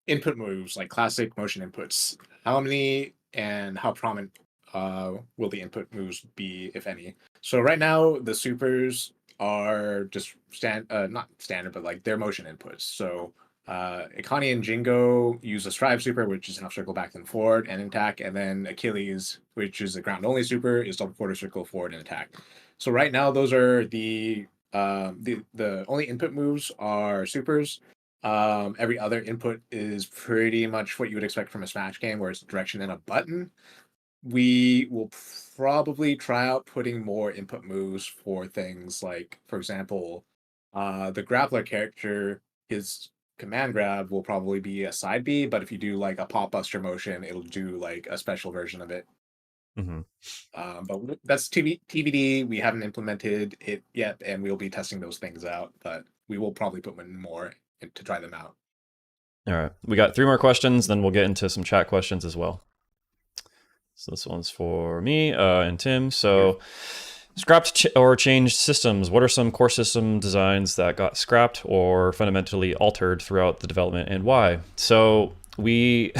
Input moves, like classic motion inputs. How many and how prominent will the input moves be, if any? So right now, the supers are just not standard, but like they're motion inputs. So Ikani and Jingo use a strive super, which is an up circle back and forward and attack, and then Achilles, which is a ground only super, is double quarter circle forward and attack. So right now, those are the only input moves are supers. Every other input is pretty much what you would expect from a Smash game, where it's direction and a button. We will probably try out putting more input moves for things like, for example, the grappler character, his command grab will probably be a side B, but if you do like a pop buster motion, it'll do like a special version of it. Mm-hmm. But that's TBD. We haven't implemented it yet, and we'll be testing those things out, but we will probably put in more to try them out. All right. We got 3 more questions, then we'll get into some chat questions as well. So this one's for me and Tim. So scrapped or changed systems. What are some core system designs that got scrapped or fundamentally altered throughout the development, and why? So we...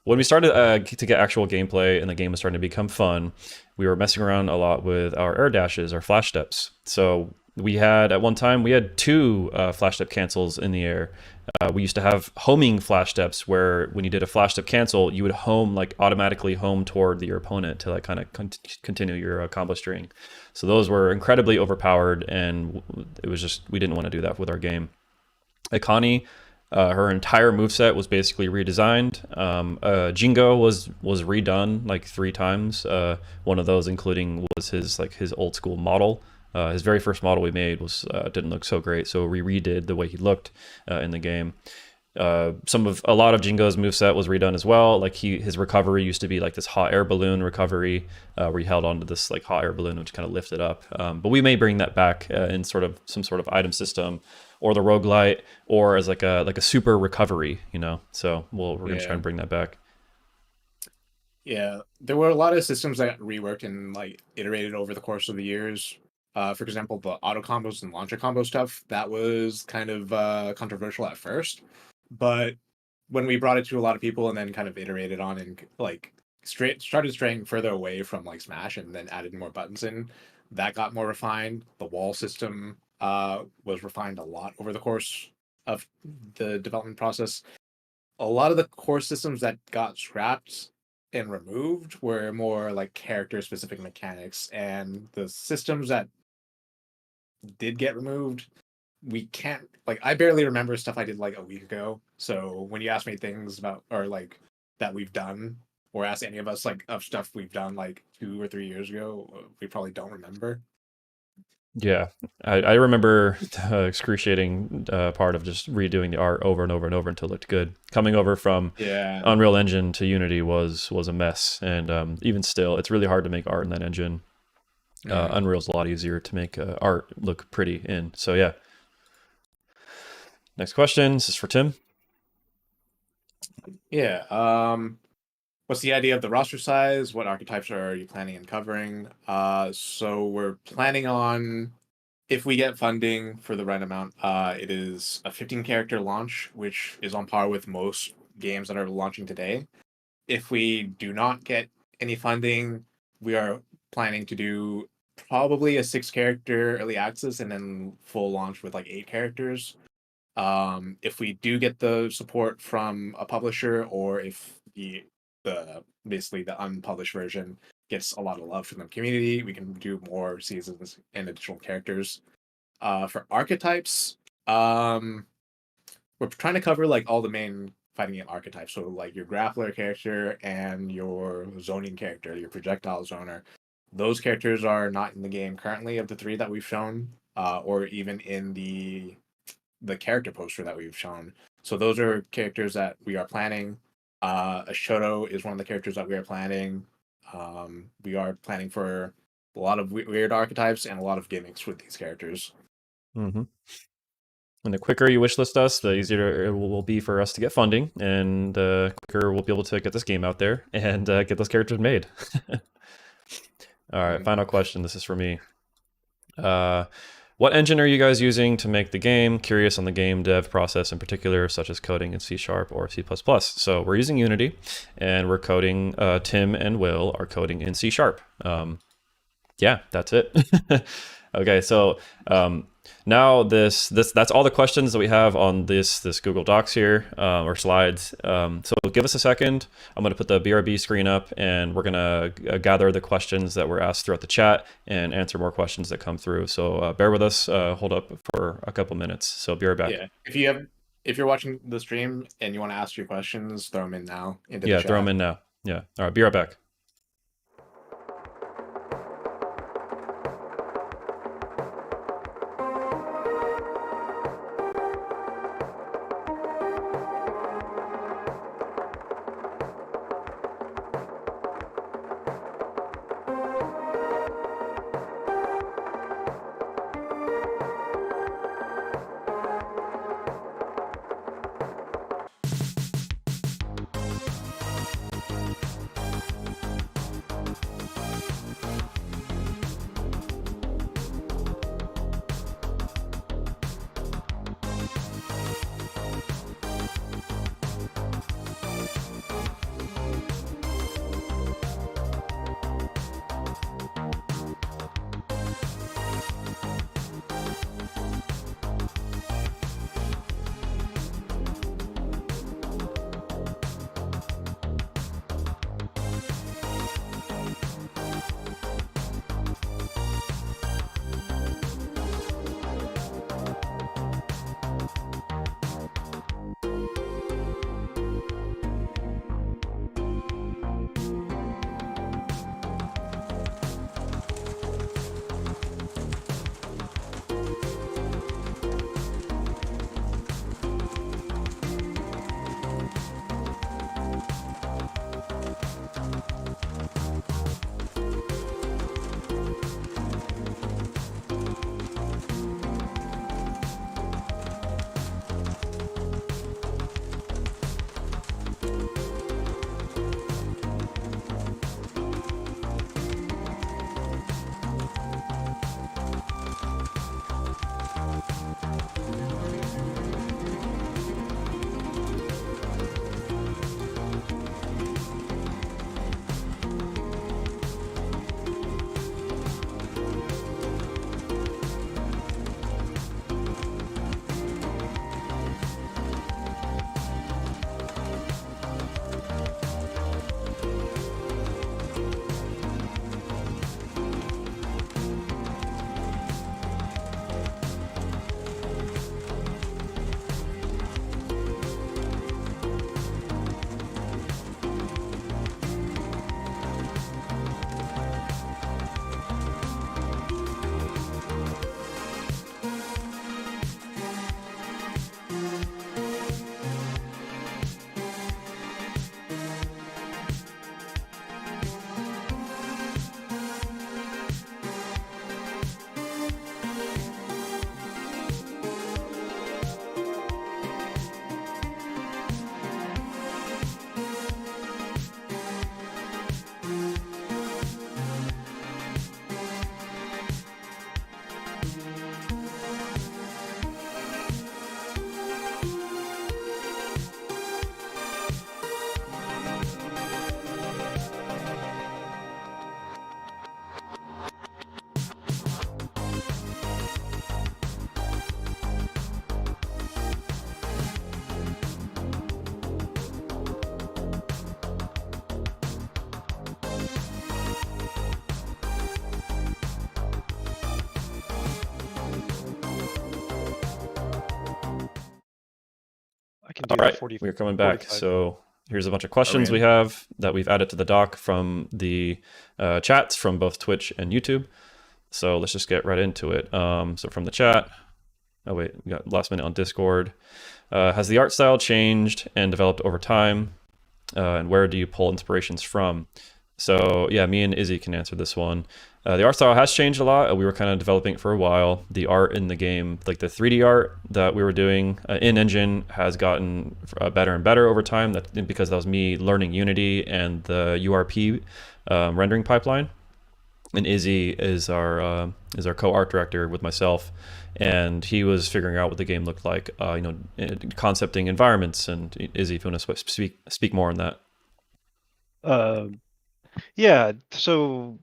When we started to get actual gameplay and the game was starting to become fun, we were messing around a lot with our air dashes, our flash steps. So we had, at one time, we had 2 flash step cancels in the air. We used to have homing flash steps where when you did a flash step cancel, you would home, like automatically home toward your opponent to like kind of continue your combo string. So those were incredibly overpowered, and it was just, we didn't want to do that with our game. Ikani, her entire moveset was basically redesigned. Jingo was redone like 3 times. One of those including was his old school model. His very first model we made was didn't look so great, so we redid the way he looked in the game. A lot of Jingo's moveset was redone as well. Like his recovery used to be like this hot air balloon recovery, where he held onto this like hot air balloon, which kind of lifted up. But we may bring that back in some sort of item system, or the roguelite, or as like a super recovery, you know. So we're gonna try and bring that back. Yeah, there were a lot of systems that got reworked and like iterated over the course of the years. For example, the auto combos and launcher combo stuff, that was kind of controversial at first, but when we brought it to a lot of people and then kind of iterated on and like started straying further away from like Smash and then added more buttons in, that got more refined. The wall system was refined a lot over the course of the development process. A lot of the core systems that got scrapped and removed were more like character specific mechanics, and the systems that did get removed, we can't, like, I barely remember stuff I did like a week ago. So when you ask me things about, or like that we've done, or ask any of us like of stuff we've done like 2 or 3 years ago, we probably don't remember. Yeah, I remember the excruciating part of just redoing the art over and over and over until it looked good. Coming over from Unreal Engine to Unity was a mess, and even still, it's really hard to make art in that engine. Unreal's a lot easier to make art look pretty in. So yeah. Next question. This is for Tim. Yeah. What's the idea of the roster size? What archetypes are you planning on covering? So we're planning on, if we get funding for the right amount, it is a 15-character launch, which is on par with most games that are launching today. If we do not get any funding, we are planning to do probably a 6-character early access and then full launch with like 8 characters. If we do get the support from a publisher, or if basically the unpublished version gets a lot of love from the community, we can do more seasons and additional characters. For archetypes, we're trying to cover like all the main fighting game archetypes. So like your grappler character and your zoning character, your projectile zoner. Those characters are not in the game currently of the 3 that we've shown. or even in the character poster that we've shown. So those are characters that we are planning. Ashoto is one of the characters that we are planning. We are planning for a lot of weird archetypes and a lot of gimmicks with these characters. Mm-hmm. And the quicker you wishlist us, the easier it will be for us to get funding, and the quicker we'll be able to get this game out there and get those characters made. All right, final question. This is for me. What engine are you guys using to make the game? Curious on the game dev process in particular, such as coding in C# or C++. So we're using Unity, and we're coding. Tim and Will are coding in C#. Yeah, that's it. Okay, so now that's all the questions that we have on this Google Docs here, or slides. So give us a second. I'm going to put the BRB screen up, and we're going to gather the questions that were asked throughout the chat and answer more questions that come through. So bear with us. Hold up for a couple minutes. So be right back. Yeah, if you're watching the stream and you want to ask your questions, throw them in now. Into the chat. Throw them in now. Yeah. All right. Be right back. I can do All right, 40, we're coming back. 45. So here's a bunch of questions Okay. we have that we've added to the doc from the chats from both Twitch and YouTube. So let's just get right into it. So from the chat, oh wait, we got last minute on Discord. Has the art style changed and developed over time? And where do you pull inspirations from? So yeah, me and Izzy can answer this one. The art style has changed a lot. We were kind of developing it for a while. The art in the game, like the 3D art that we were doing in engine, has gotten better and better over time. Because that was me learning Unity and the URP rendering pipeline. And Izzy is our co-art director with myself, and he was figuring out what the game looked like, concepting environments. And Izzy, if you want to speak more on that. Yeah, so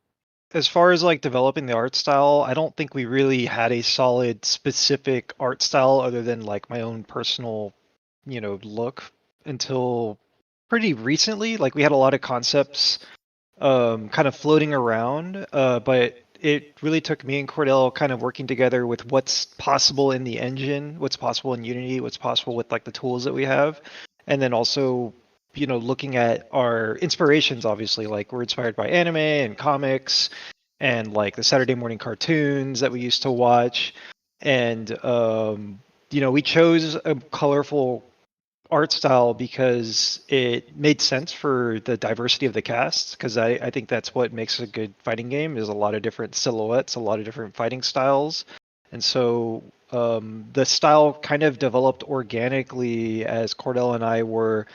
as far as like developing the art style, I don't think we really had a solid specific art style other than like my own personal, look until pretty recently. Like we had a lot of concepts kind of floating around, but it really took me and Cordell kind of working together with what's possible in the engine, what's possible in Unity, what's possible with like the tools that we have, and then also looking at our inspirations. Obviously, like we're inspired by anime and comics and like the Saturday morning cartoons that we used to watch, and we chose a colorful art style because it made sense for the diversity of the cast, because I think that's what makes a good fighting game, is a lot of different silhouettes, a lot of different fighting styles. And so the style kind of developed organically as Cordell and I were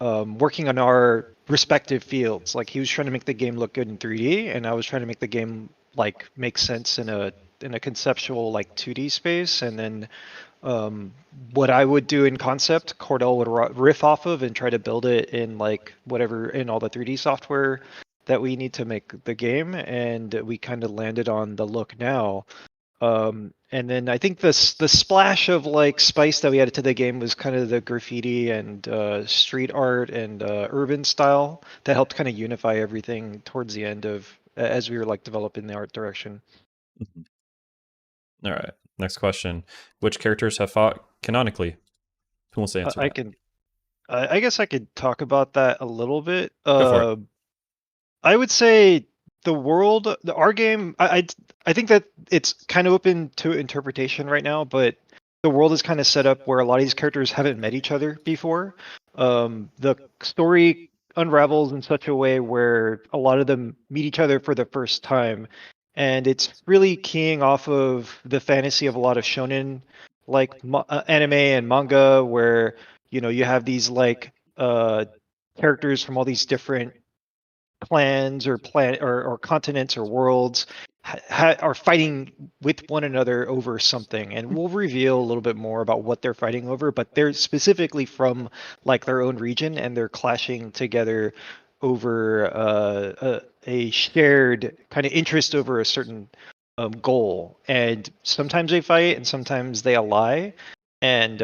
working on our respective fields. Like he was trying to make the game look good in 3D, and I was trying to make the game like make sense in a conceptual like 2D space. And then what I would do in concept, Cordell would riff off of and try to build it in like whatever, in all the 3D software that we need to make the game. And we kind of landed on the look now. And then I think the splash of like spice that we added to the game was kind of the graffiti and street art and urban style that helped kind of unify everything towards the end of as we were like developing the art direction. All right, next question. Which characters have fought canonically? Who wants to answer that? I guess I could talk about that a little bit. Go for it. I would say our game, I think that it's kind of open to interpretation right now, but the world is kind of set up where a lot of these characters haven't met each other before. The story unravels in such a way where a lot of them meet each other for the first time, and it's really keying off of the fantasy of a lot of shonen like anime and manga, where you have these like characters from all these different clans or continents or worlds are fighting with one another over something, and we'll reveal a little bit more about what they're fighting over, but they're specifically from like their own region, and they're clashing together over a shared kind of interest over a certain goal. And sometimes they fight and sometimes they ally, and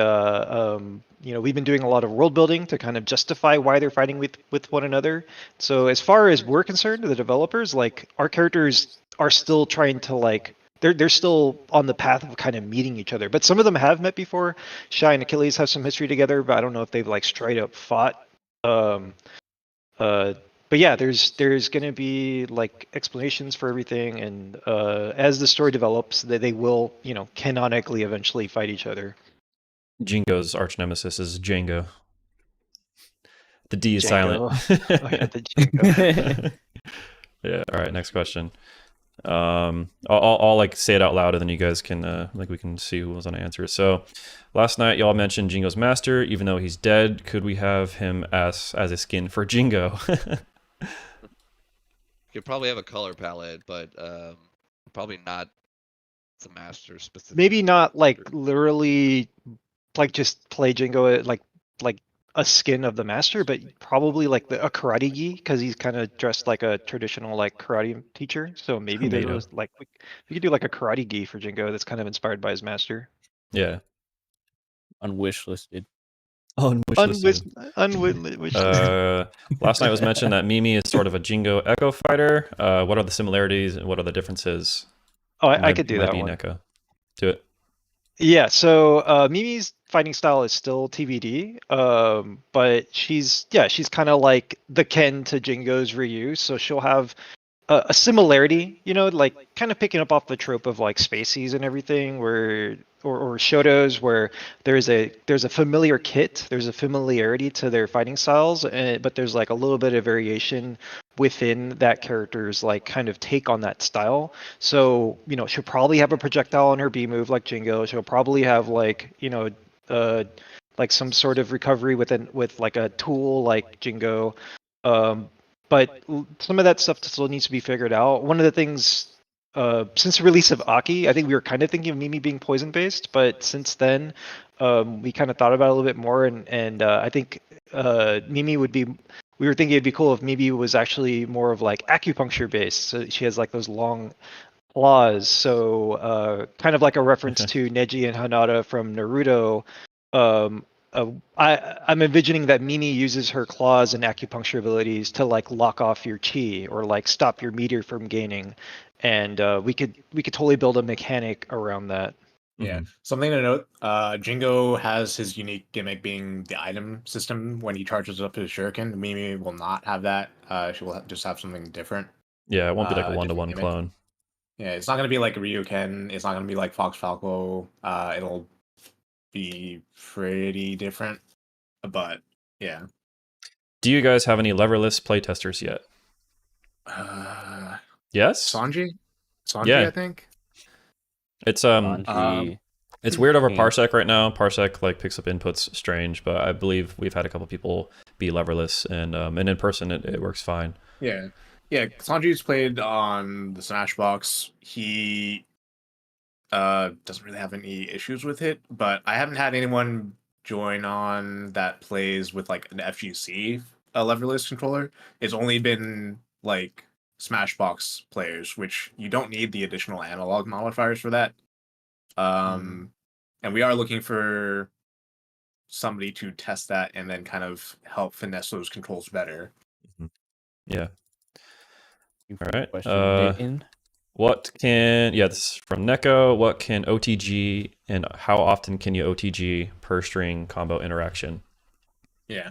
we've been doing a lot of world building to kind of justify why they're fighting with one another. So as far as we're concerned, the developers, like our characters are still trying to like they're still on the path of kind of meeting each other. But some of them have met before. Shai and Achilles have some history together, but I don't know if they've like straight up fought. But yeah, there's going to be like explanations for everything, and as the story develops, they will canonically eventually fight each other. Jingo's arch nemesis is Django. The D is Django. silent. Oh, yeah, the Django. Yeah. All right. Next question. I'll like say it out loud, and then you guys can we can see who was on answer. So, last night y'all mentioned Jingo's master, even though he's dead. Could we have him as a skin for Jingo? You could probably have a color palette, but probably not the master specific. Maybe not like literally, like just play Jingo like a skin of the master, but probably like a karate gi, because he's kind of dressed like a traditional like karate teacher. So maybe there was like we could do like a karate gi for Jingo that's kind of inspired by his master. Yeah. Unwishlisted. Unwishlisted. Last night was mentioned that Mimi is sort of a Jingo Echo fighter. What are the similarities and what are the differences? Oh, I could do that one. Echo. Do it. Yeah, so Mimi's fighting style is still TBD, but she's kind of like the Ken to Jingo's Ryu. So she'll have a similarity, like kind of picking up off the trope of like Spaceys and everything, where or Shotos, where there's a familiar kit, there's a familiarity to their fighting styles, but there's like a little bit of variation within that character's like kind of take on that style. So she'll probably have a projectile on her B move like Jingo. She'll probably have like like some sort of recovery with like a tool like Jingo. But some of that stuff still needs to be figured out. One of the things, since the release of Aki, I think we were kind of thinking of Mimi being poison based, but since then, we kind of thought about it a little bit more, and I think Mimi would be. We were thinking it'd be cool if Mimi was actually more of like acupuncture based. So she has like those long claws, so kind of like a reference to Neji and Hanada from Naruto. I'm envisioning that Mimi uses her claws and acupuncture abilities to like lock off your chi or like stop your meter from gaining, and we could totally build a mechanic around that. Yeah. Something to note, Jingo has his unique gimmick being the item system. When he charges up his shuriken, Mimi will not have that. She will just have something different. Yeah, it won't be like a different one-to-one gimmick. clone. Yeah, it's not going to be like Ryuken. It's not going to be like Fox Falco. It'll be pretty different. But, yeah. Do you guys have any leverless playtesters yet? Yes? Sanji, Yeah. I think. It's Sanji. it's weird over Hmm. Parsec right now. Parsec like picks up inputs strange, but I believe we've had a couple people be leverless, and in person it works fine. Yeah. Yeah, Sanji's played on the Smashbox. He doesn't really have any issues with it, but I haven't had anyone join on that plays with like an FGC leverless controller. It's only been like Smashbox players, which you don't need the additional analog modifiers for that. And we are looking for somebody to test that and then kind of help finesse those controls better. Yeah. All right. Question, What can this is from Neko? What can OTG and how often can you OTG per string combo interaction? Yeah.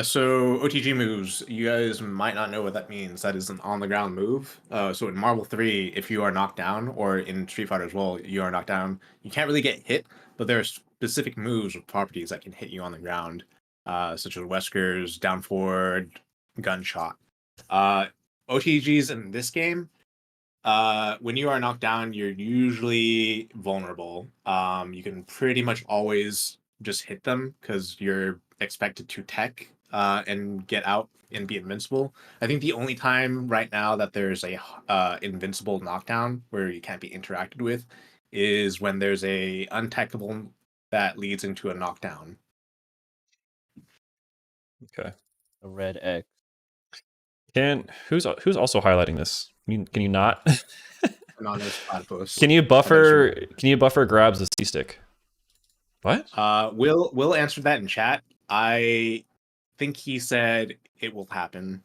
So OTG moves, you guys might not know what that means. That is an on the ground move. So in Marvel 3, if you are knocked down, or in Street Fighter as well, you are knocked down, you can't really get hit, but there are specific moves with properties that can hit you on the ground, such as Wesker's, down forward, gunshot. OTGs in this game, when you are knocked down, you're usually vulnerable. You can pretty much always just hit them because you're expected to tech and get out and be invincible. I think the only time right now that there's a invincible knockdown where you can't be interacted with is when there's a untechable that leads into a knockdown. Okay. A red X. Who's also highlighting this? Can you not? Anonymous platypus. Can you buffer grabs the C stick? What? Will answer that in chat. I think he said it will happen.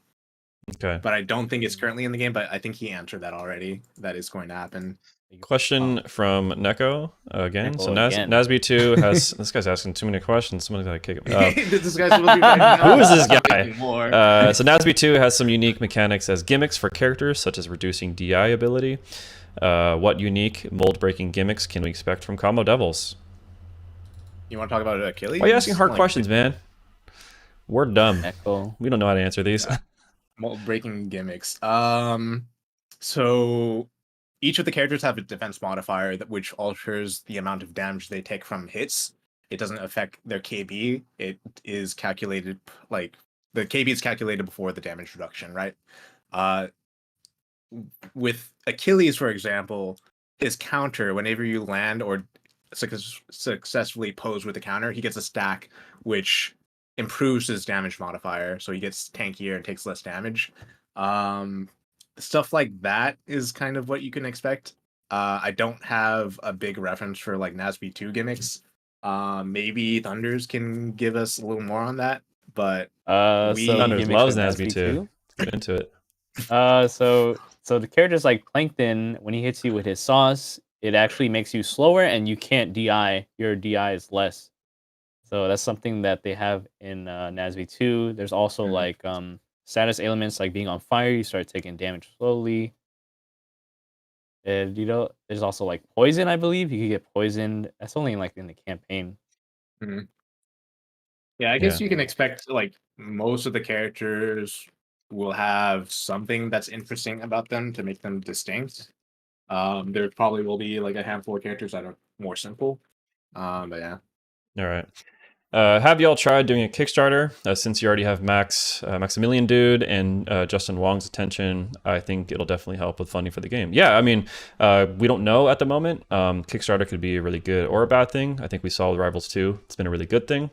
Okay. But I don't think it's currently in the game, but I think he answered that already. That is going to happen. Question from Neko again. So again. Nasby2 has this guy's asking too many questions. Somebody's gotta kick him. This guy's supposed to be writing down. Who is this guy? More. So Nasby2 has some unique mechanics as gimmicks for characters, such as reducing DI ability. What unique mold-breaking gimmicks can we expect from Combo Devils? You want to talk about Achilles? Why are you asking hard questions, man? We're dumb. Echo. We don't know how to answer these. Mold-breaking gimmicks. So each of the characters have a defense modifier which alters the amount of damage they take from hits. It doesn't affect their KB. It is calculated like the KB is calculated before the damage reduction, right? With Achilles, for example, his counter, whenever you land or successfully pose with a counter, he gets a stack which improves his damage modifier, so he gets tankier and takes less damage. Stuff like that is kind of what you can expect. I don't have a big reference for like Nasby2 gimmicks. Maybe Thunders can give us a little more on that, but Thunders gimmicks loves with Nasby2. Let's get into it. So the characters like Plankton, when he hits you with his sauce, it actually makes you slower and you can't DI. Your DI is less. So that's something that they have in Nasby 2. There's also like status ailments like being on fire, you start taking damage slowly. And there's also like poison, I believe. You could get poisoned. That's only like in the campaign. Yeah, I guess you can expect like most of the characters will have something that's interesting about them to make them distinct. There probably will be like a handful of characters that are more simple. But yeah. All right. Have y'all tried doing a Kickstarter? Since you already have Maximilian Dude and Justin Wong's attention, I think it'll definitely help with funding for the game. Yeah, I mean, we don't know at the moment. Kickstarter could be a really good or a bad thing. I think we saw with Rivals 2. It's been a really good thing.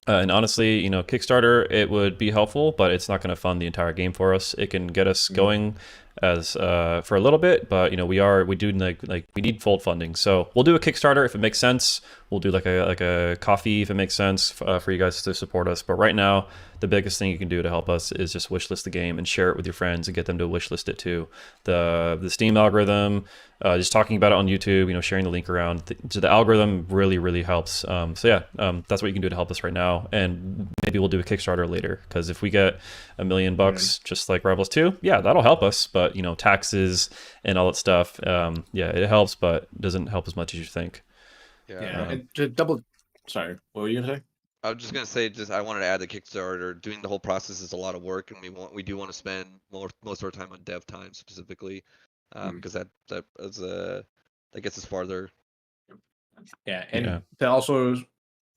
And honestly, Kickstarter, it would be helpful, but it's not going to fund the entire game for us. It can get us going as for a little bit, but we do we need full funding. So we'll do a Kickstarter if it makes sense. We'll do like a coffee if it makes sense for you guys to support us. But right now, the biggest thing you can do to help us is just wishlist the game and share it with your friends and get them to wishlist it too. The Steam algorithm, just talking about it on YouTube, sharing the link around. The algorithm really helps. So yeah, that's what you can do to help us right now. And maybe we'll do a Kickstarter later, because if we get $1 million just like Rivals 2, yeah, that'll help us. But taxes and all that stuff, yeah, it helps, but doesn't help as much as you think. Yeah. And to double, sorry, what were you gonna say? I was just gonna say, I wanted to add the Kickstarter. Doing the whole process is a lot of work, and we do want to spend most of our time on dev time specifically, because that gets us farther. Yeah, and to also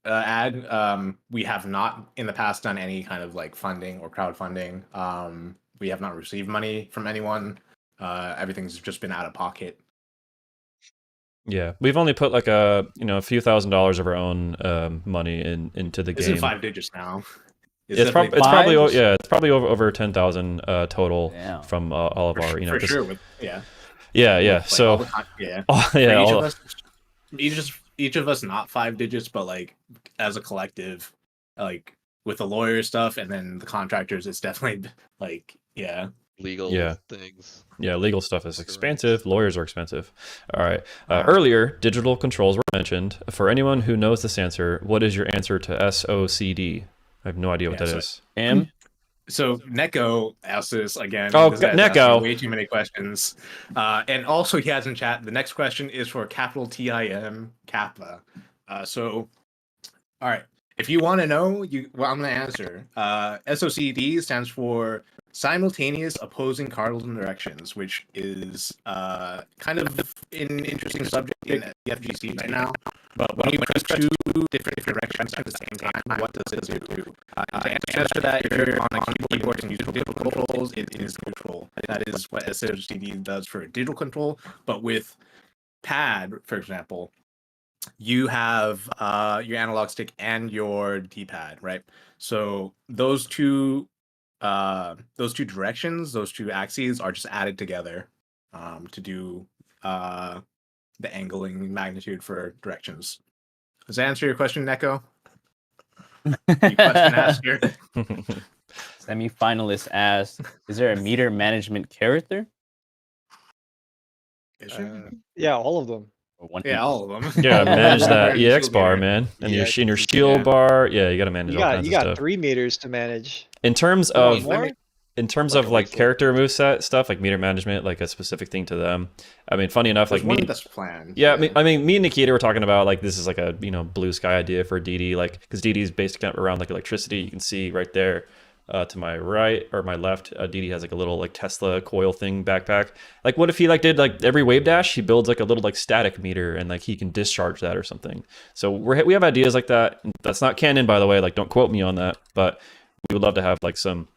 add, we have not in the past done any kind of like funding or crowdfunding. We have not received money from anyone. Everything's just been out of pocket. Yeah, we've only put like a few $1,000s of our own money into the game. It's in 5 digits now. It's probably over 10,000 total from all of our for sure. Yeah. Like so each of us not 5 digits, but like as a collective, like with the lawyer stuff and then the contractors, it's definitely like legal things. Yeah, legal stuff is expensive. Lawyers are expensive. All right. Earlier, digital controls were mentioned. For anyone who knows this answer, what is your answer to SOCD? I have no idea what that is. So Neko asked this again. Oh, Neko! Way too many questions. And also he has in chat, the next question is for capital TIM Kappa. So, all right. If you want to know, I'm going to answer. SOCD stands for simultaneous opposing cardinal directions, which is kind of an interesting subject in the FGC right now. But when you press 2 different directions at the same time, what does it do? To answer that, if you're on a keyboard and using digital controls, it is neutral. That is what SOCD does for a digital control. But with pad, for example, you have your analog stick and your D-pad, right? So those two directions, those two axes are just added together to do the angling magnitude for directions. Does that answer your question, Neko? You question asker. Semi-finalist asked, is there a meter management character? Is there? Yeah, all of them. All of them. Yeah, manage that EX bar, man, and your shield bar. Yeah, you got to manage all kinds of stuff. You got 3 meters to manage. In terms of Like character moveset stuff, like meter management, like a specific thing to them. I mean, funny enough, There's like me, that's planned. yeah, I mean, me and Nikita were talking about like this is like a blue sky idea for DD, like because DD is based around like electricity. You can see right there to my right or my left, DD has like a little like Tesla coil thing backpack. Like, what if he like did like every wave dash, he builds like a little like static meter and like he can discharge that or something. So we have ideas like that. That's not canon, by the way. Like, don't quote me on that, but we would love to have like some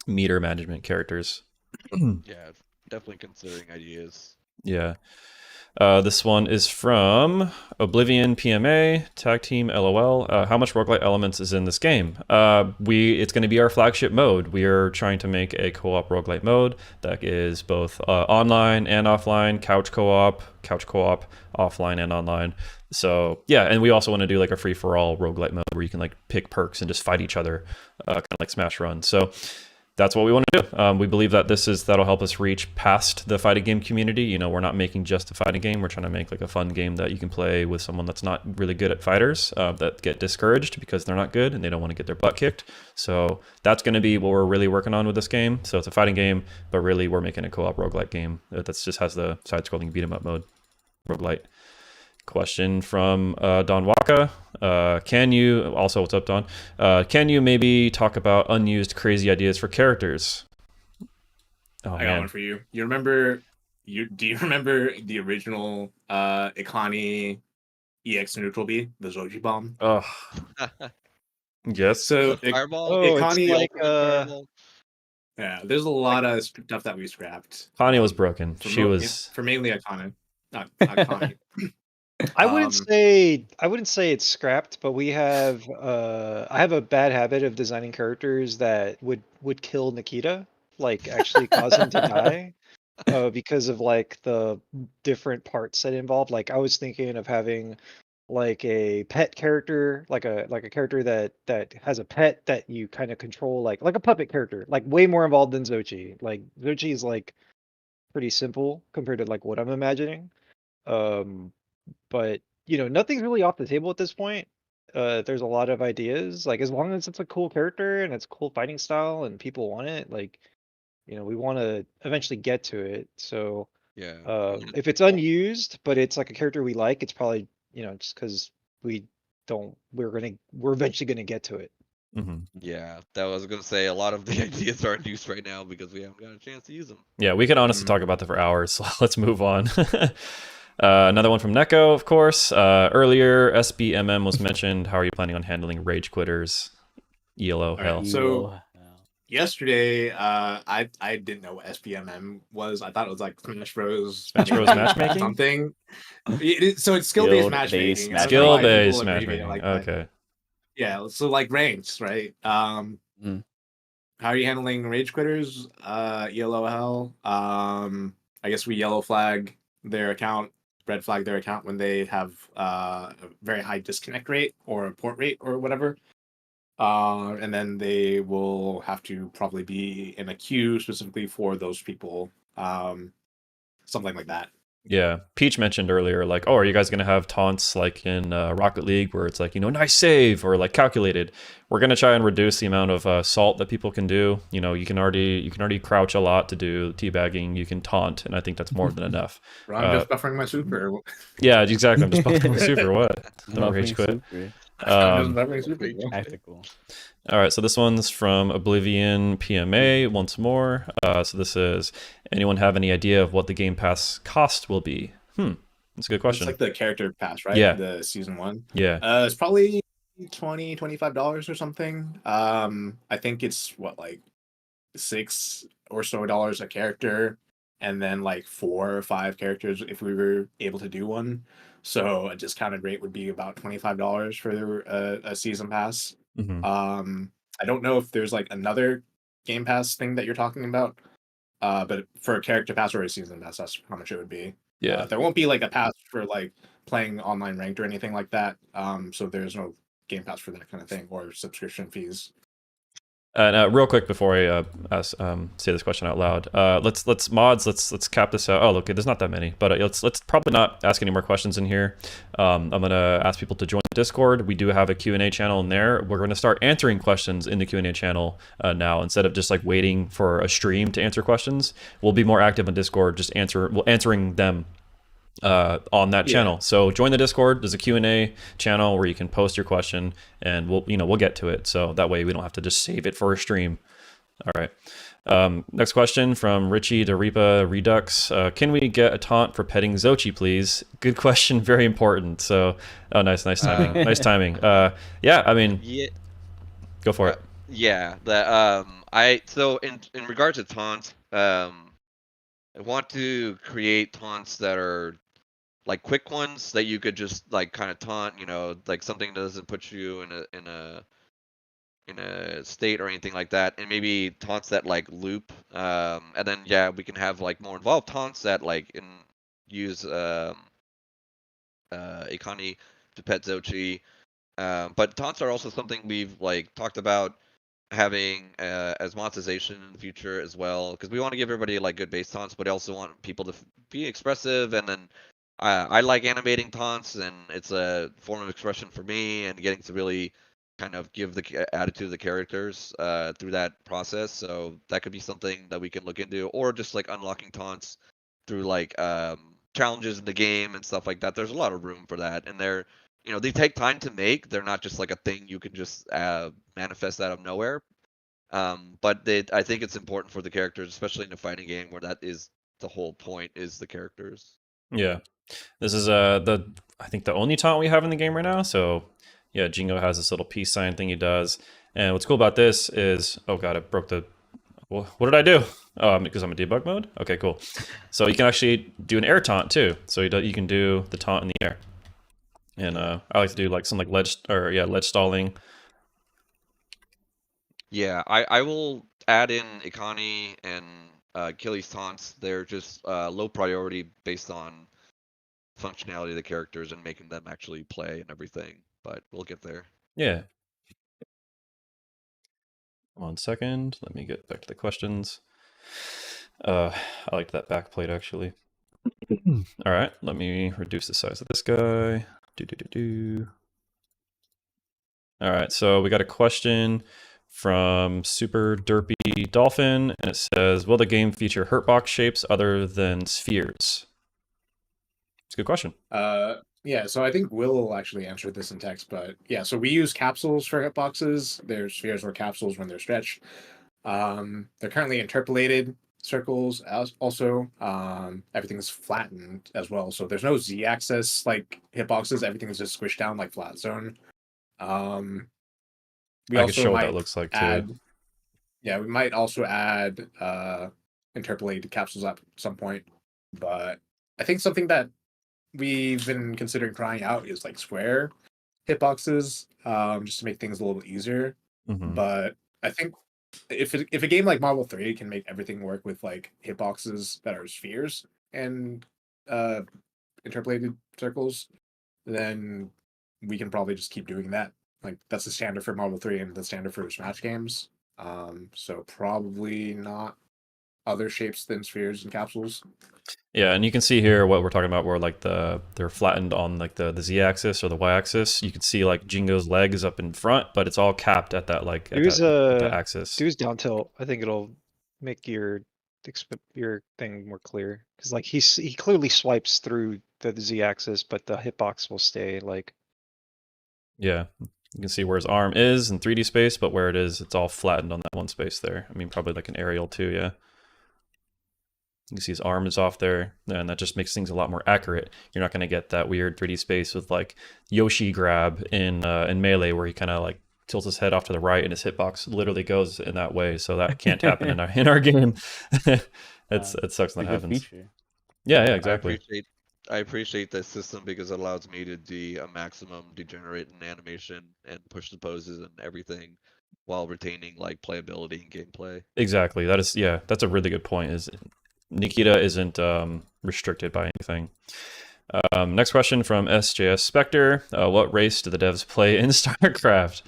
meter management characters. Yeah, definitely considering ideas. Yeah. This one is from Oblivion PMA, Tag Team LOL. How much roguelite elements is in this game? It's going to be our flagship mode. We are trying to make a co-op roguelite mode that is both online and offline, couch co-op, offline and online. So yeah, and we also want to do like a free-for-all roguelite mode where you can like pick perks and just fight each other, kind of like Smash Run. So that's what we want to do. We believe that that'll help us reach past the fighting game community. You know, we're not making just a fighting game. We're trying to make like a fun game that you can play with someone that's not really good at fighters, that get discouraged because they're not good and they don't want to get their butt kicked. So that's going to be what we're really working on with this game. So it's a fighting game, but really we're making a co-op roguelike game that just has the side-scrolling beat-em-up mode, roguelite. Question from Don Waka. Can you, also what's up, Don? Can you maybe talk about unused crazy ideas for characters? Oh, I got one for you. Do you remember the original Ikani EX neutral B, the Zoji bomb? Oh, yes. So Fireball. Oh, it's Ikani, like Fireball. yeah, there's a lot of stuff that we scrapped. Connie was broken. For She was. for mainly Ikani, not Connie. I wouldn't say it's scrapped, but we have I have a bad habit of designing characters that would kill Nikita, like actually cause him to die, because of like the different parts that involve. Like I was thinking of having like a pet character, like a character that has a pet that you kind of control, like a puppet character, like way more involved than Zochi. Like Zochi is like pretty simple compared to like what I'm imagining. But nothing's really off the table at this point. There's a lot of ideas. Like as long as it's a cool character and it's a cool fighting style and people want it, like we want to eventually get to it. So Yeah. if it's unused, but it's like a character we like, it's probably just because we're eventually gonna get to it. Mhm. Yeah, that was gonna say a lot of the ideas aren't used right now because we haven't got a chance to use them. Yeah, we could honestly talk about that for hours. So let's move on. Another one from Neko, of course. Earlier, SBMM was mentioned. How are you planning on handling rage quitters? ELO, right, hell. so yesterday, I didn't know what SPMM was. I thought it was like Smash Bros. Smash Bros. Matchmaking? Something. So it's skill-based Skill-based matchmaking. matchmaking. Skill-based People abbreviate it matchmaking. like that. Okay. Yeah, so like ranks, right? How are you handling rage quitters? ELOL. I guess we yellow flag their account, red flag their account when they have a very high disconnect rate or a port rate or whatever. And then they will have to probably be in a queue specifically for those people. Something like that. Yeah. Peach mentioned earlier, like, oh, are you guys going to have taunts like in Rocket League where it's like, nice save or like calculated? We're going to try and reduce the amount of salt that people can do. You can already crouch a lot to do teabagging. You can taunt, and I think that's more than enough. I'm just buffering my super. Yeah, exactly. I'm just buffering my super. What? Don't rage quit. I'm just buffering super. Tactical. All right, so this one's from Oblivion PMA once more. So this is, anyone have any idea of what the Game Pass cost will be? That's a good question. It's like the character pass, right? Yeah. The season 1. Yeah. It's probably $25 or something. I think it's like $6 or so a character, and then like 4 or 5 characters if we were able to do one. So a discounted rate would be about $25 for a season pass. I don't know if there's like another Game Pass thing that you're talking about, but for a character pass or a season pass, that's how much it would be. Yeah. There won't be like a pass for like playing online ranked or anything like that. So there's no Game Pass for that kind of thing or subscription fees. Real quick before I say this question out loud, let's cap this out. Oh, look, there's not that many, but let's probably not ask any more questions in here. I'm gonna ask people to join the Discord. We do have a Q&A channel in there. We're gonna start answering questions in the Q&A channel now instead of just like waiting for a stream to answer questions. We'll be more active on Discord, just answering them on that channel. So join the Discord. There's a Q&A channel where you can post your question and we'll get to it. So that way we don't have to just save it for a stream. All right. Next question from Richie Daripa Redux. Can we get a taunt for petting Zochi, please? Good question. Very important. So, nice timing. Nice timing. Yeah, I mean, go for it. Yeah, so in regards to taunts, I want to create taunts that are like quick ones that you could just like kind of taunt, like something that doesn't put you in a state or anything like that, and maybe taunts that like loop, and then we can have like more involved taunts that like use Ikani to pet Zochi, but taunts are also something we've like talked about having as monetization in the future as well, because we want to give everybody like good base taunts, but I also want people to be expressive. And then I like animating taunts, and it's a form of expression for me, and getting to really kind of give the attitude of the characters through that process. So that could be something that we can look into, or just like unlocking taunts through like challenges in the game and stuff like that. There's a lot of room for that, and they're they take time to make. They're not just like a thing you can just manifest out of nowhere. But I think it's important for the characters, especially in a fighting game where that is the whole point, is the characters. Yeah, this is I think the only taunt we have in the game right now. So yeah, Jingo has this little peace sign thing he does, and what's cool about this is, oh god, I broke the. Well, what did I do? Oh, because I'm in debug mode. Okay, cool. So you can actually do an air taunt too. So you can do the taunt in the air, and I like to do like some like ledge stalling. Yeah, I will add in Ikani and Achilles taunts. They're just low priority based on functionality of the characters and making them actually play and everything. But we'll get there. Yeah. 1 second. Let me get back to the questions. I liked that back plate actually. All right, let me reduce the size of this guy. All right, so we got a question from Super Derpy Dolphin, and it says, will the game feature hurtbox shapes other than spheres? It's a good question. Yeah, so I think Will actually answered this in text, but yeah, so we use capsules for hitboxes. There's spheres or capsules when they're stretched. They're currently interpolated circles also. Everything's flattened as well, so there's no z-axis like hitboxes. Everything's just squished down like flat zone. We I also can show what might that looks like add, too. yeah, we might also add interpolated capsules at some point, but I think something that we've been considering trying out is like square hitboxes, just to make things a little bit easier. Mhm. But I think if a game like Marvel 3 can make everything work with like hitboxes that are spheres and interpolated circles, then we can probably just keep doing that. Like that's the standard for Marvel 3 and the standard for Smash games. So probably not other shapes than spheres and capsules. Yeah, and you can see here what we're talking about, where like they're flattened on like the z-axis or the y-axis. You can see like Jingo's leg is up in front, but it's all capped at that like at that axis. Do his down tilt. I think it'll make your thing more clear, because like he clearly swipes through the z-axis, but the hitbox will stay like. Yeah, you can see where his arm is in 3D space, but where it is, it's all flattened on that one space there. I mean, probably like an aerial too, yeah. You can see his arm is off there, and that just makes things a lot more accurate. You're not going to get that weird 3D space with like Yoshi grab in Melee, where he kind of like tilts his head off to the right, and his hitbox literally goes in that way. So that can't happen in our game. It sucks when that happens. Feature. Yeah, exactly. I appreciate this system because it allows me to do a maximum degenerate in animation and push the poses and everything while retaining like playability and gameplay. Exactly. That's a really good point. Is Nikita isn't restricted by anything. Next question from SJS Spectre. What race do the devs play in StarCraft?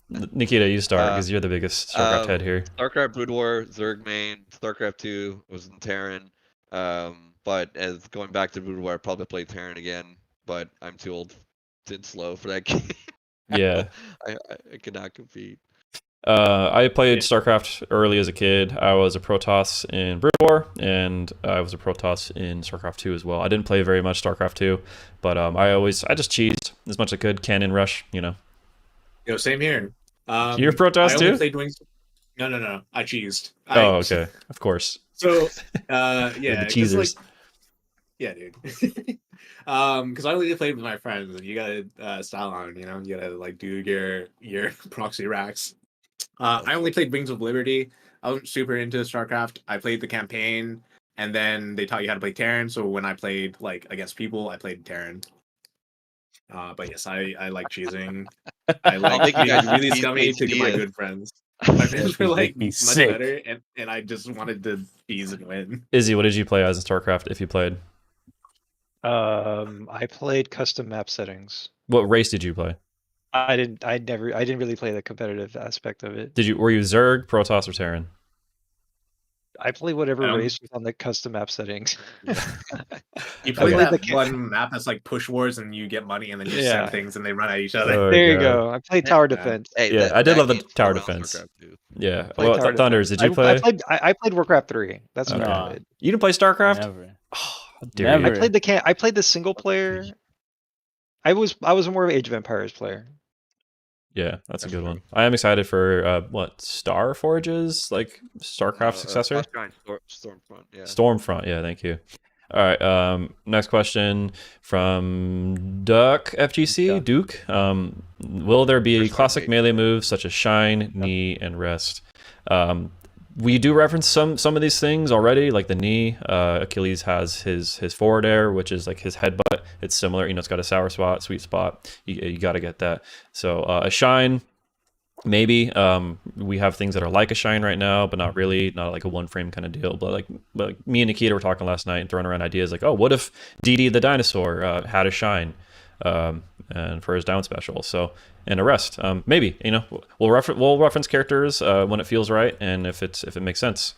Nikita, you start because you're the biggest StarCraft head here. StarCraft Brood War, Zerg main. StarCraft 2 was in Terran. But as going back to Brood War, I probably play Terran again. But I'm too old and slow for that game. Yeah. I cannot compete. I played StarCraft early as a kid. I was a Protoss in Brood War, and I was a Protoss in StarCraft 2 as well. I didn't play very much StarCraft 2, but I just cheesed as much as I could. Cannon rush, Same here. You're Protoss too? Played Wings. No. I cheesed. Oh, okay. Of course. So, the yeah. cheesers. Yeah, dude. Because I only played with my friends, and you gotta style on, you gotta like do your proxy racks. I only played Wings of Liberty. I wasn't super into StarCraft. I played the campaign, and then they taught you how to play Terran. So when I played like against people, I played Terran. But yes, I like cheesing. I like being really scummy to my good friends. My friends were like much better, and I just wanted to cheese and win. Izzy, what did you play as in StarCraft if you played? I played custom map settings. What race did you play? I didn't really play the competitive aspect of it. Were you Zerg, Protoss, or Terran? I play whatever Um, race was on the custom map settings. You I play played that the one map that's like push wars, and you get money, and then you Yeah. send things, and they run at each other. Oh, There you God. go. I played tower Yeah. defense. Hey, Yeah, I did love the game's tower still around defense. Warcraft 2. Yeah. Played Well, tower Thunders, did you defense. play? I played Warcraft 3. That's what Okay. I played. You didn't play StarCraft? Never. Oh, how dare you. Never. I played the single player. I was more of an Age of Empires player. Yeah, that's a good true. one. I am excited for what Star Forge's like StarCraft successor, Stormfront, yeah. Stormfront. Yeah, thank you. All right. Next question from Duck FGC Duke. Will there be First classic round melee moves such as shine, knee, and rest? We do reference some of these things already, like the knee. Achilles has his forward air, which is like his headbutt. It's similar, it's got a sour spot, sweet spot. You got to get that. So a shine, maybe. We have things that are like a shine right now, but not really, not like a one frame kind of deal. But like me and Nikita were talking last night and throwing around ideas like, oh, what if DD the dinosaur had a shine, and for his down special? So. And a rest, maybe we'll reference characters when it feels right and if it makes sense.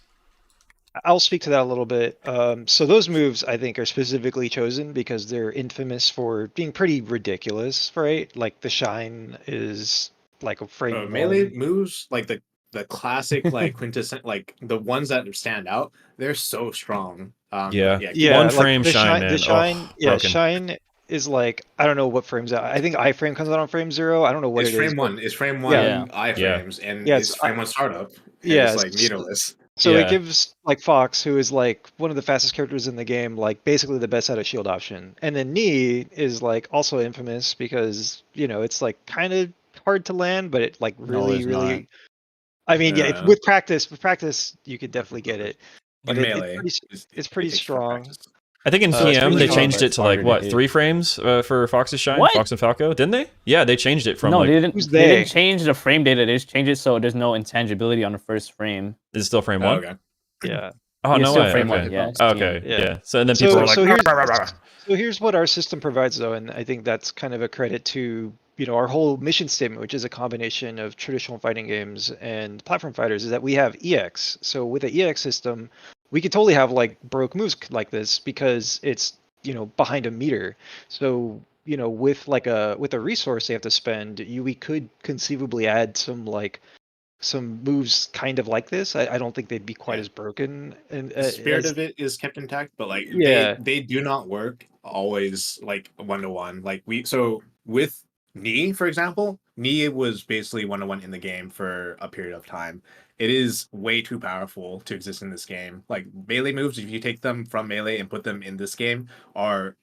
I'll speak to that a little bit. So those moves I think are specifically chosen because they're infamous for being pretty ridiculous, right? Like the shine is like a frame Melee moves, like the classic, like quintessential, like the ones that stand out. They're so strong. Yeah. Yeah, One frame the shine, man. The shine, Oh, yeah, broken. shine is like I don't know what frames out. I think iframe comes out on frame 0. I don't know what It's it frame is. one. It's frame one Yeah. iframes, and Yeah, it's frame one startup. And yeah, it's like meterless. So Yeah. it gives like Fox, who is like one of the fastest characters in the game, like basically the best out of shield option. And then knee is like also infamous because it's like kind of hard to land, but it like really it's not. really. I mean, yeah, with practice, you could definitely get it. But In it's melee, pretty it takes strong. practice. I think in it's TM really they hard, changed but it to it's harder like to what hit. 3 frames for Fox's shine, What? Fox and Falco, didn't they? Yeah, they changed it from No, like. they didn't. Who's They they? didn't change the frame data. They just changed it so there's no intangibility on the first frame. Is it still frame Oh, 1? okay. Yeah. Oh, It's no still way. frame Okay. one, yeah, it's Okay. TM. Yeah. So and then people are like. So here's, "Rah, rah, rah, rah." so here's what our system provides, though, and I think that's kind of a credit to our whole mission statement, which is a combination of traditional fighting games and platform fighters, is that we have EX. So with the EX system, we could totally have like broke moves like this because it's behind a meter. So with a resource they have to spend, we could conceivably add some moves kind of like this. I don't think they'd be quite as broken. And The spirit of it is kept intact, but like Yeah. they do not work always like 1-to-1. Like so with knee, for example, knee was basically 1-to-1 in the game for a period of time. It is way too powerful to exist in this game. Like melee moves, if you take them from melee and put them in this game, are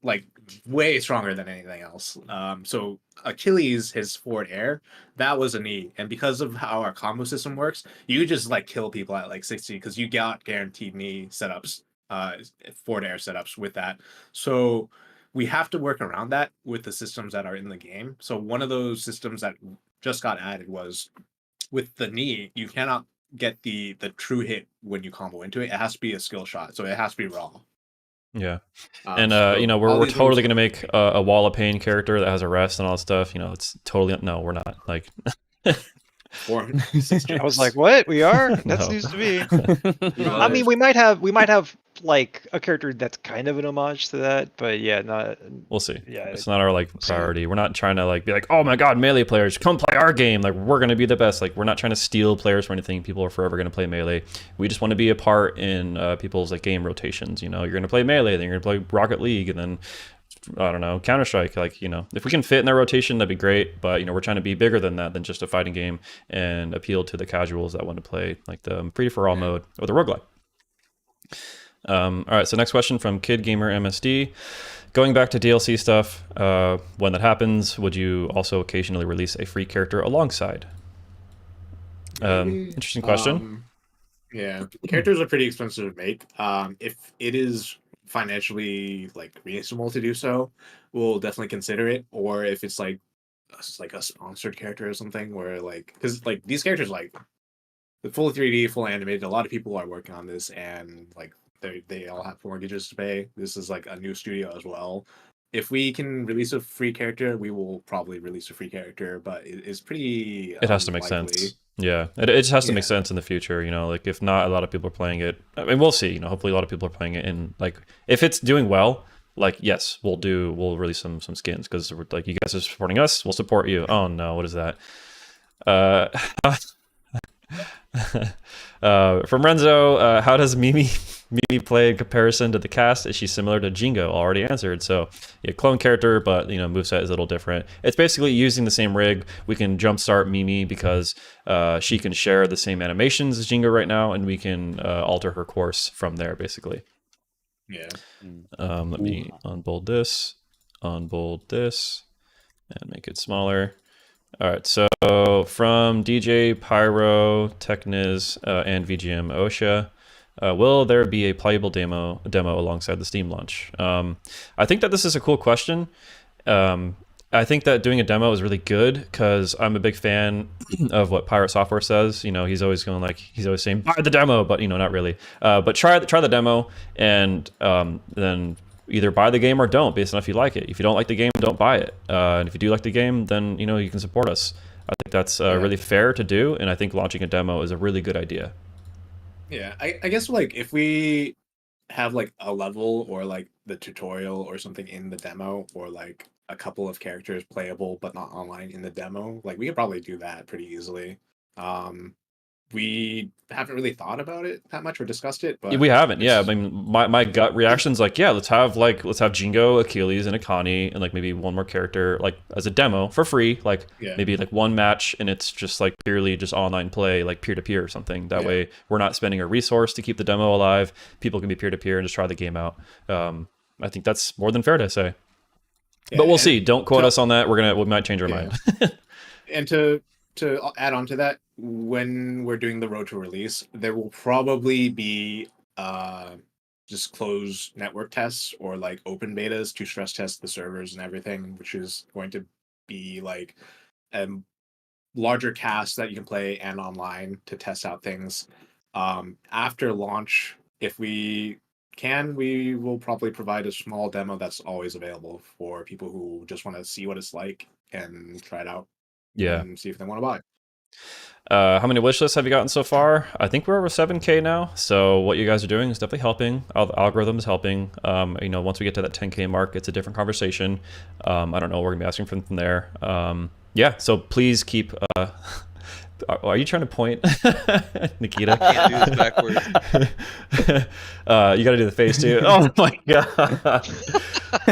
like way stronger than anything else. So Achilles, his forward air, that was a knee, and because of how our combo system works, you just like kill people at like 60 because you got guaranteed knee setups, forward air setups with that. So we have to work around that with the systems that are in the game. So one of those systems that just got added was with the knee, you cannot get the true hit when you combo into it. It has to be a skill shot, so it has to be raw. Yeah. And so we're all these totally moves- going to make a wall of pain character that has a rest and all that stuff. It's totally no, we're not. Like I was like, what? We are? That's No. news to me. Well, I mean, we might have like a character that's kind of an homage to that, but yeah, not. we'll see. Yeah, It's not our like see. priority. We're not trying to like be like, oh my god, melee players, come play our game. Like we're gonna be the best. Like we're not trying to steal players for anything. People are forever gonna play melee. We just want to be a part in people's like game rotations. You're gonna play melee, then you're gonna play Rocket League, and then I don't know, Counter-Strike. Like if we can fit in their rotation, that'd be great. But we're trying to be bigger than that, than just a fighting game, and appeal to the casuals that want to play like the free for all mode or the roguelike. All right, so next question from Kid Gamer MSD. Going back to DLC stuff, when that happens, would you also occasionally release a free character alongside? Interesting question. Yeah, characters are pretty expensive to make. If it is financially like reasonable to do so, we'll definitely consider it. Or if it's like a sponsored character or something, where like because like these characters like the full 3D, full animated, a lot of people are working on this, and like they all have mortgages to pay. This is like a new studio as well. if we can release a free character, we will probably release a free character, but it's pretty It has to make unlikely. sense. Yeah, it just has to make Yeah. sense in the future. You know, like if not, a lot of people are playing it. I mean, we'll see. You know, hopefully a lot of people are playing it. And like, if it's doing well, like yes, we'll release some skins because like you guys are supporting us, we'll support you. Oh no, what is that? From Renzo, how does Mimi play in comparison to the cast? Is she similar to Jingo? Already answered. So yeah, clone character, but you know, moveset is a little different. It's basically using the same rig. We can jumpstart Mimi because she can share the same animations as Jingo right now, and we can alter her course from there, basically. Yeah. Let me unbold this, and make it smaller. All right, so from DJ, Pyro, Techniz, and VGM OSHA, will there be a playable demo alongside the Steam launch? I think that this is a cool question. I think that doing a demo is really good because I'm a big fan of what Pirate Software says. You know, he's always saying buy the demo, but you know, not really. But try the demo, and then either buy the game or don't, based on if you like it. If you don't like the game, don't buy it. And if you do like the game, then you know you can support us. I think that's really fair to do, and I think launching a demo is a really good idea. Yeah, I guess like if we have like a level or like the tutorial or something in the demo, or like a couple of characters playable but not online in the demo, like we could probably do that pretty easily. We haven't really thought about it that much or discussed it, but We haven't. Yeah, I mean, my gut reaction's like, yeah, let's have Jingo, Achilles, and Akani, and like maybe one more character like as a demo for free, like maybe like one match, and it's just like purely just online play, like peer to peer or something. That way, we're not spending a resource to keep the demo alive. People can be peer to peer and just try the game out. I think that's more than fair to say. But we'll see. Don't quote us on that. We might change our mind. And to add on to that, when we're doing the road to release, there will probably be just closed network tests or like open betas to stress test the servers and everything, which is going to be like a larger cast that you can play and online to test out things. After launch, if we can, we will probably provide a small demo that's always available for people who just want to see what it's like and try it out. Yeah. And see if they want to buy. How many wish lists have you gotten so far? I think we're over 7K now. So what you guys are doing is definitely helping. The algorithm is helping. You know, once we get to that 10K mark, it's a different conversation. I don't know. We're gonna be asking from there. Yeah. So please keep. Are you trying to point, Nikita? I can't do this backwards. You got to do the face too. Oh my god!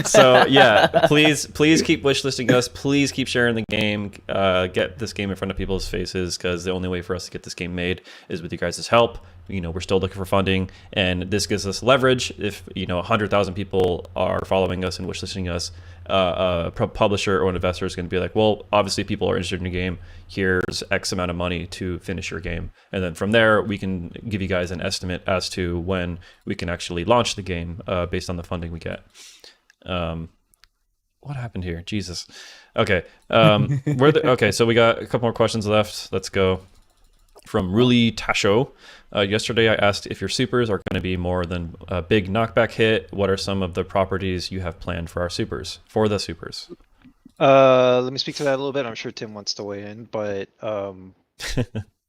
So yeah, please keep wishlisting us. Please keep sharing the game. Get this game in front of people's faces, because the only way for us to get this game made is with you guys' help. You know, we're still looking for funding, and this gives us leverage. If 100,000 people are following us and wishlisting us, a publisher or an investor is going to be like, well, obviously people are interested in your game. Here's X amount of money to finish your game, and then from there we can give you guys an estimate as to when we can actually launch the game based on the funding we get. What happened here? Jesus. Okay. Okay, so we got a couple more questions left. Let's go. From Ruli Tasho. Yesterday I asked if your supers are going to be more than a big knockback hit. What are some of the properties you have planned for our supers? Let me speak to that a little bit. I'm sure Tim wants to weigh in, but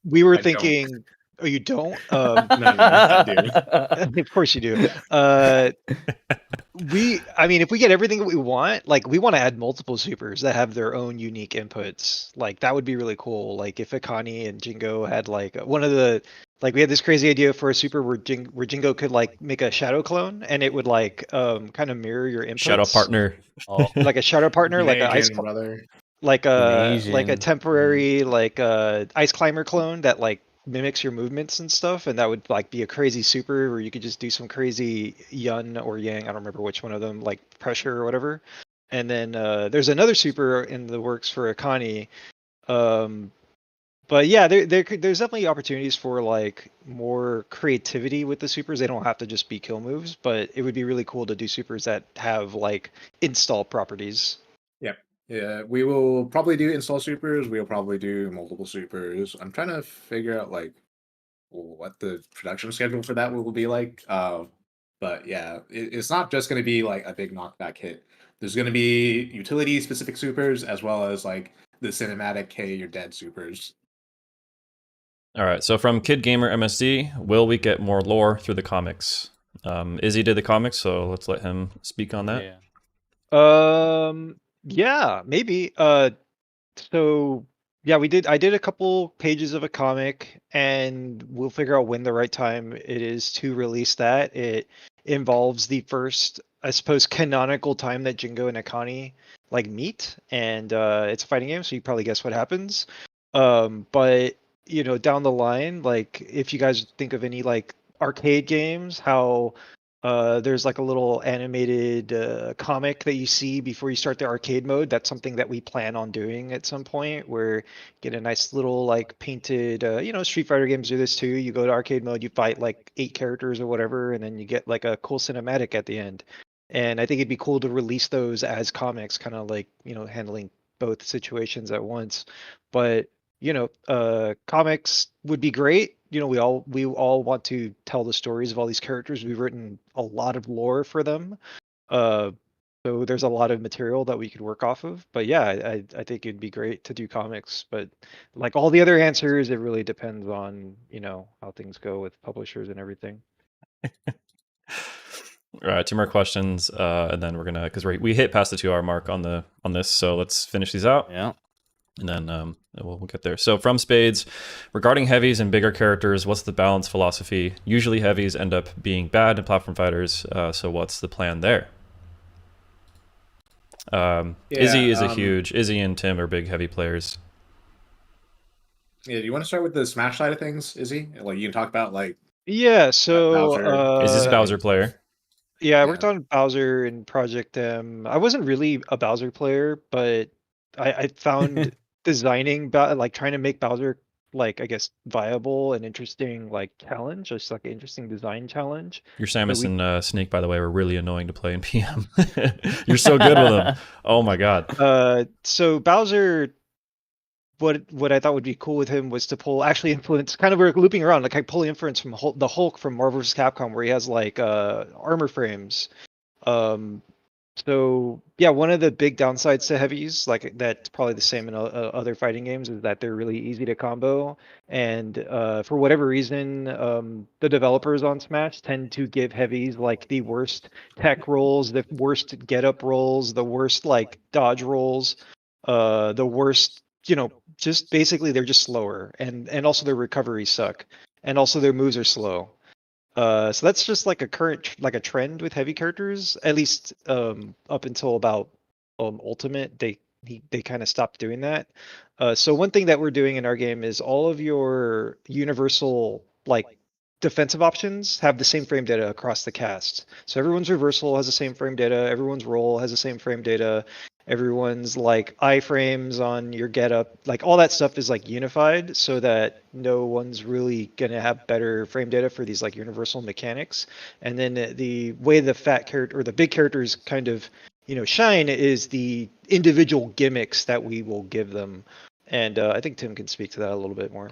we were thinking. Oh, you don't? No, I do. Of course you do. I mean, if we get everything that we want, like we want to add multiple supers that have their own unique inputs. Like that would be really cool. Like if Akani and Jingo had like one of the, like we had this crazy idea for a super where Jingo could like make a shadow clone, and it would like kind of mirror your inputs. Shadow partner. Like a shadow partner, like an ice brother. like a temporary like ice climber clone that like mimics your movements and stuff, and that would like be a crazy super where you could just do some crazy yun or yang, I don't remember which one of them, like pressure or whatever. And then there's another super in the works for Akani. But yeah, there's definitely opportunities for like more creativity with the supers. They don't have to just be kill moves, but it would be really cool to do supers that have like install properties. Yeah, we will probably do install supers. We'll probably do multiple supers. I'm trying to figure out like what the production schedule for that will be like. But yeah, it's not just going to be like a big knockback hit. There's going to be utility specific supers as well as like the cinematic "Hey, you're dead" supers. All right. So from Kid Gamer MSD, will we get more lore through the comics? Izzy did the comics, so let's let him speak on that. Yeah, maybe. So yeah, I did a couple pages of a comic, and we'll figure out when the right time it is to release that. It involves the first, I suppose, canonical time that Jingo and Akane like meet, and it's a fighting game, so you probably guess what happens. But you know, down the line, like if you guys think of any like arcade games, how there's like a little animated comic that you see before you start the arcade mode. That's something that we plan on doing at some point, where you get a nice little like painted, you know, Street Fighter games do this too. You go to arcade mode, you fight like 8 characters or whatever, and then you get like a cool cinematic at the end. And I think it'd be cool to release those as comics, kind of like, you know, handling both situations at once. But you know, comics would be great. You know, we all want to tell the stories of all these characters. We've written a lot of lore for them. Uh, so there's a lot of material that we could work off of. But yeah, I think it'd be great to do comics. But like all the other answers, it really depends on, you know, how things go with publishers and everything. All right, 2 more questions, and then we're gonna, because we hit past the 2-hour mark on this, so let's finish these out. Yeah. And then we'll get there. So from Spades, regarding heavies and bigger characters, what's the balance philosophy? Usually heavies end up being bad in platform fighters, so what's the plan there? Izzy is Izzy and Tim are big heavy players. Yeah, do you want to start with the Smash side of things, Izzy? Like you can talk about like Yeah, so Bowser. Is this Bowser player? Yeah, I Yeah. worked on Bowser in Project M. I wasn't really a Bowser player, but I found designing like trying to make Bowser like I guess viable and interesting like challenge, just like an interesting design challenge. Your So Samus we and Snake, by the way, were really annoying to play in PM. You're so good with them. Oh my god. so Bowser, what I thought would be cool with him was to pull actually influence, kind of we're looping around, like I pull inference from the Hulk from Marvel vs. Capcom, where he has like armor frames. So yeah, one of the big downsides to heavies, like that's probably the same in other fighting games, is that they're really easy to combo. And for whatever reason, the developers on Smash tend to give heavies like the worst tech rolls, the worst get up rolls, the worst like dodge rolls, the worst, you know, just basically they're just slower, and also their recoveries suck, and also their moves are slow. So that's just like a like a trend with heavy characters, at least up until about Ultimate. They kind of stopped doing that. So one thing that we're doing in our game is all of your universal like defensive options have the same frame data across the cast. So everyone's reversal has the same frame data, everyone's roll has the same frame data, everyone's like iframes on your getup, like all that stuff is like unified, so that no one's really gonna have better frame data for these like universal mechanics. And then the way the fat character or the big characters kind of, you know, shine is the individual gimmicks that we will give them. And I think Tim can speak to that a little bit more.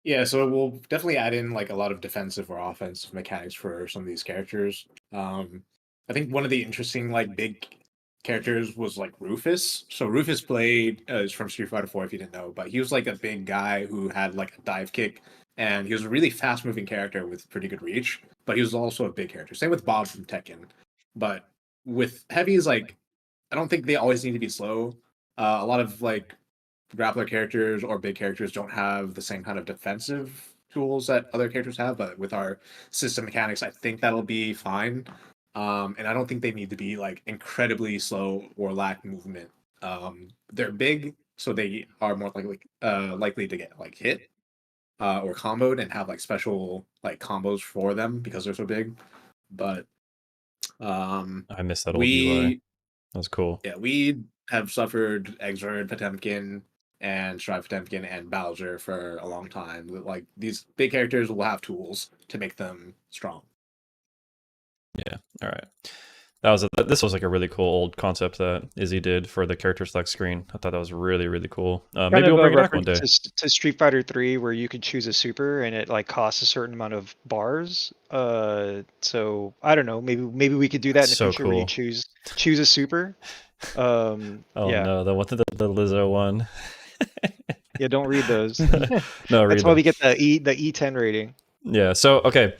Yeah, so we'll definitely add in like a lot of defensive or offensive mechanics for some of these characters. I think one of the interesting like big characters was like Rufus. So Rufus played is from Street Fighter 4 if you didn't know, but he was like a big guy who had like a dive kick, and he was a really fast moving character with pretty good reach, but he was also a big character. Same with Bob from Tekken. But with heavies, like I don't think they always need to be slow. A lot of like grappler characters or big characters don't have the same kind of defensive tools that other characters have, but with our system mechanics, I think that'll be fine. And I don't think they need to be like incredibly slow or lack movement. They're big, so they are more likely to get like hit or comboed and have like special like combos for them because they're so big. But I missed that old UI. That was cool. Yeah, we have suffered Exert, Potemkin, and Strive Potemkin and Bowser for a long time. Like these big characters will have tools to make them strong. Yeah. All right. This was like a really cool old concept that Izzy did for the character select screen. I thought that was really, really cool. Kind Maybe of we'll a bring it back one day. reference to Street Fighter 3 where you could choose a super and it like costs a certain amount of bars. So I don't know, maybe we could do that in the So future where you cool. choose a super. Oh Yeah. no, the Lizzo one. Yeah, don't read those. No, read That's why them. we get the E10 rating. Yeah. So okay.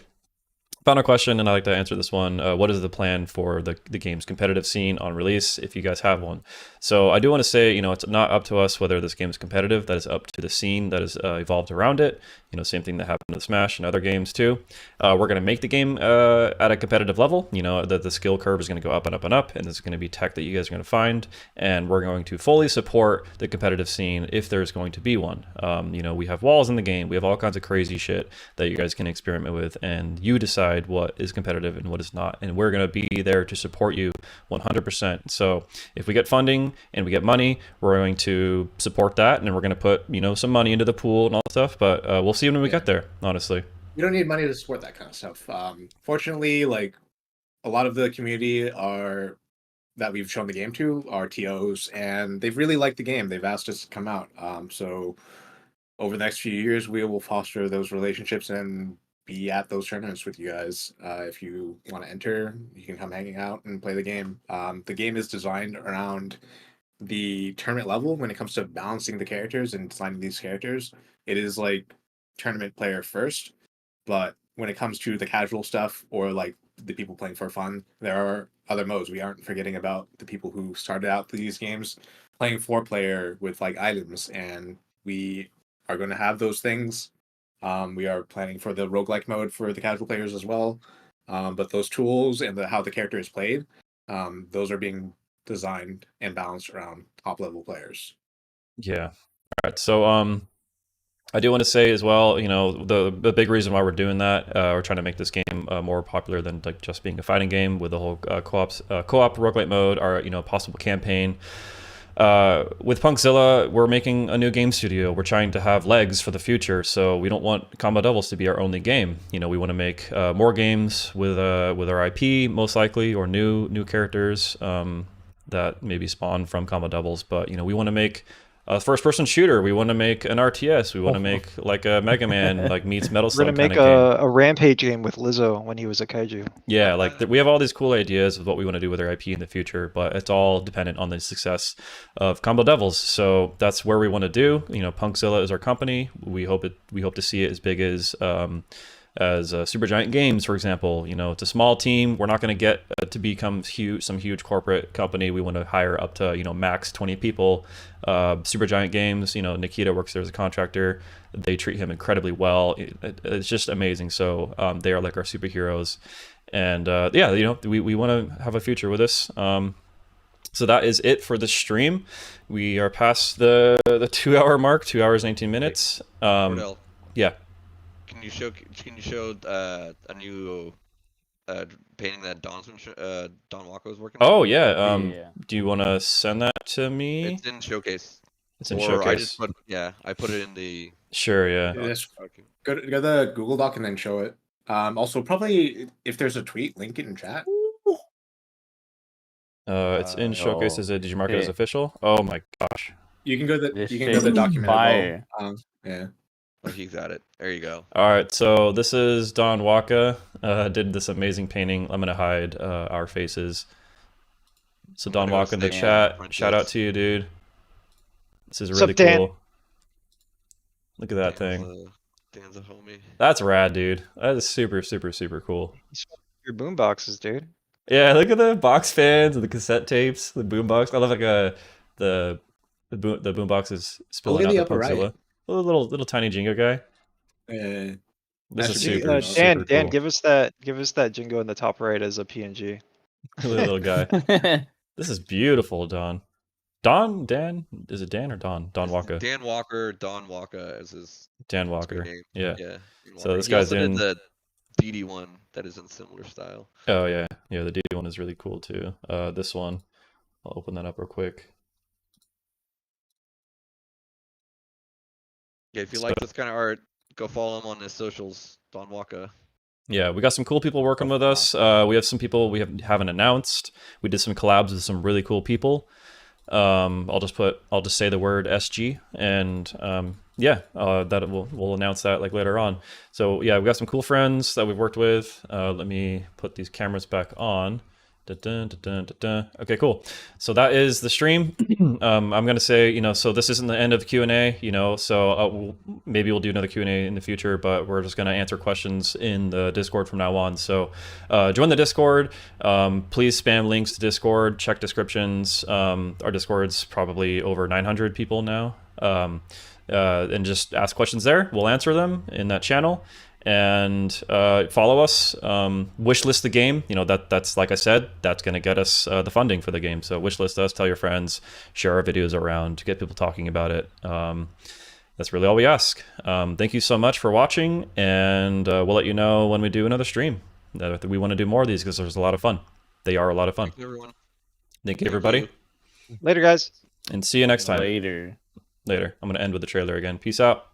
Final question, and I like to answer this one. What is the plan for the game's competitive scene on release, if you guys have one? So I do want to say, you know, it's not up to us whether this game is competitive. That is up to the scene that is evolved around it. You know, same thing that happened to Smash and other games too. We're going to make the game at a competitive level. You know, the skill curve is going to go up and up and up, and there's going to be tech that you guys are going to find, and we're going to fully support the competitive scene if there's going to be one. You know, we have walls in the game. We have all kinds of crazy shit that you guys can experiment with, and you decide what is competitive and what is not, and we're going to be there to support you 100%. So if we get funding and we get money, we're going to support that, and we're going to put, you know, some money into the pool and all that stuff, but we'll see when we get there, honestly. You don't need money to support that kind of stuff. Fortunately, like a lot of the community that we've shown the game to are TOs, and they've really liked the game. They've asked us to come out. So over the next few years, we will foster those relationships and be at those tournaments with you guys. If you want to enter, you can come hanging out and play the game. The game is designed around the tournament level when it comes to balancing the characters and designing these characters. It is like tournament player first, but when it comes to the casual stuff or like the people playing for fun, there are other modes. We aren't forgetting about the people who started out these games playing 4-player with like items, and we are going to have those things. We are planning for the roguelike mode for the casual players as well. But those tools and how the character is played, those are being designed and balanced around top level players. Yeah. All right. So I do want to say as well, you know, the big reason why we're doing that, we're trying to make this game more popular than like just being a fighting game with the whole co-op roguelite mode, or, you know, possible campaign. With Punkzilla, we're making a new game studio. We're trying to have legs for the future, so we don't want Combo Devils to be our only game. You know, we want to make more games with our IP, most likely, or new characters that maybe spawn from Combo Devils. But, you know, we want to make a first-person shooter. We want to make an RTS. We want to make like a Mega Man like meets Metal We're Slug gonna kind make of game. a Rampage game with Lizzo when he was a kaiju. Yeah, like we have all these cool ideas of what we want to do with our IP in the future, but it's all dependent on the success of Combo Devils. So that's where we want to do. You know, Punkzilla is our company. We hope to see it as big as Supergiant Games, for example. You know, it's a small team. We're not going to get to become some huge corporate company. We want to hire up to, you know, max 20 people. Supergiant Games, you know, Nikita works there as a contractor. They treat him incredibly well. It's just amazing. So they are like our superheroes. And yeah, you know, we want to have a future with this. So that is it for the stream. We are past the 2-hour mark, 2 hours and 18 minutes. Cordell, Yeah. can you show a new painting that Don Wacko is working on? Oh yeah. Yeah. Do you want to send that to me? It's in Showcase. It's in Or Showcase. I just I put it in the. Sure. Yeah. Yes. Go to the Google Doc and then show it. Also, probably if there's a tweet, link it in chat. It's in Showcase. Did you mark it as shit. official? Oh my gosh. You can go to This you can go to the shit document fire. as well. Yeah. Oh, he's got it. There you go. All right. So this is Don Waka. Did this amazing painting. I'm gonna hide our faces. So I'm Don gonna go Waka in the say chat. French Shout out is- to you, dude. This is What's really up, Dan? cool. Look at that thing. Dan's a homie. That's rad, dude. That is super, super, super cool. Your boom boxes, dude. Yeah, look at the box fans and the cassette tapes, the boombox. I love like the boombox is spilling Look out at the the upper right. Punkzilla. Little tiny Jingo guy. Yeah. This is Actually, super, Dan, super Dan, cool. give us that Jingo in the top right as a PNG. Little guy. This is beautiful, Don. Dan? Is it Dan or Don? Don Waka. Dan Walker, Don Waka as his Dan screen Walker. name. Yeah. Yeah. So this He guy's also did in. the DD one that is in similar style. Oh yeah, yeah. The D one is really cool too. This one, I'll open that up real quick. Yeah, if you like this kind of art, go follow him on his socials, Don Waka. Yeah, we got some cool people working with us. We have some people we haven't announced. We did some collabs with some really cool people. I'll just say the word SG, and yeah, that we'll announce that like later on. So yeah, we got some cool friends that we've worked with. Let me put these cameras back on. Okay, cool. So that is the stream. I'm gonna say, you know, so this isn't the end of the Q&A, you know, so maybe we'll do another Q&A in the future, but we're just gonna answer questions in the Discord from now on. So join the Discord. Please spam links to Discord, check descriptions. Our Discord's probably over 900 people now. And just ask questions there. We'll answer them in that channel. And follow us. Wishlist the game. You know, that's like I said, that's going to get us the funding for the game. So wishlist us, tell your friends, share our videos around, get people talking about it. That's really all we ask. Thank you so much for watching, and we'll let you know when we do another stream. We want to do more of these because there's a lot of fun. They are a lot of fun. Thank you, everyone. Thank you, everybody. Later, guys. And see you next time. Later. Later. I'm going to end with the trailer again. Peace out.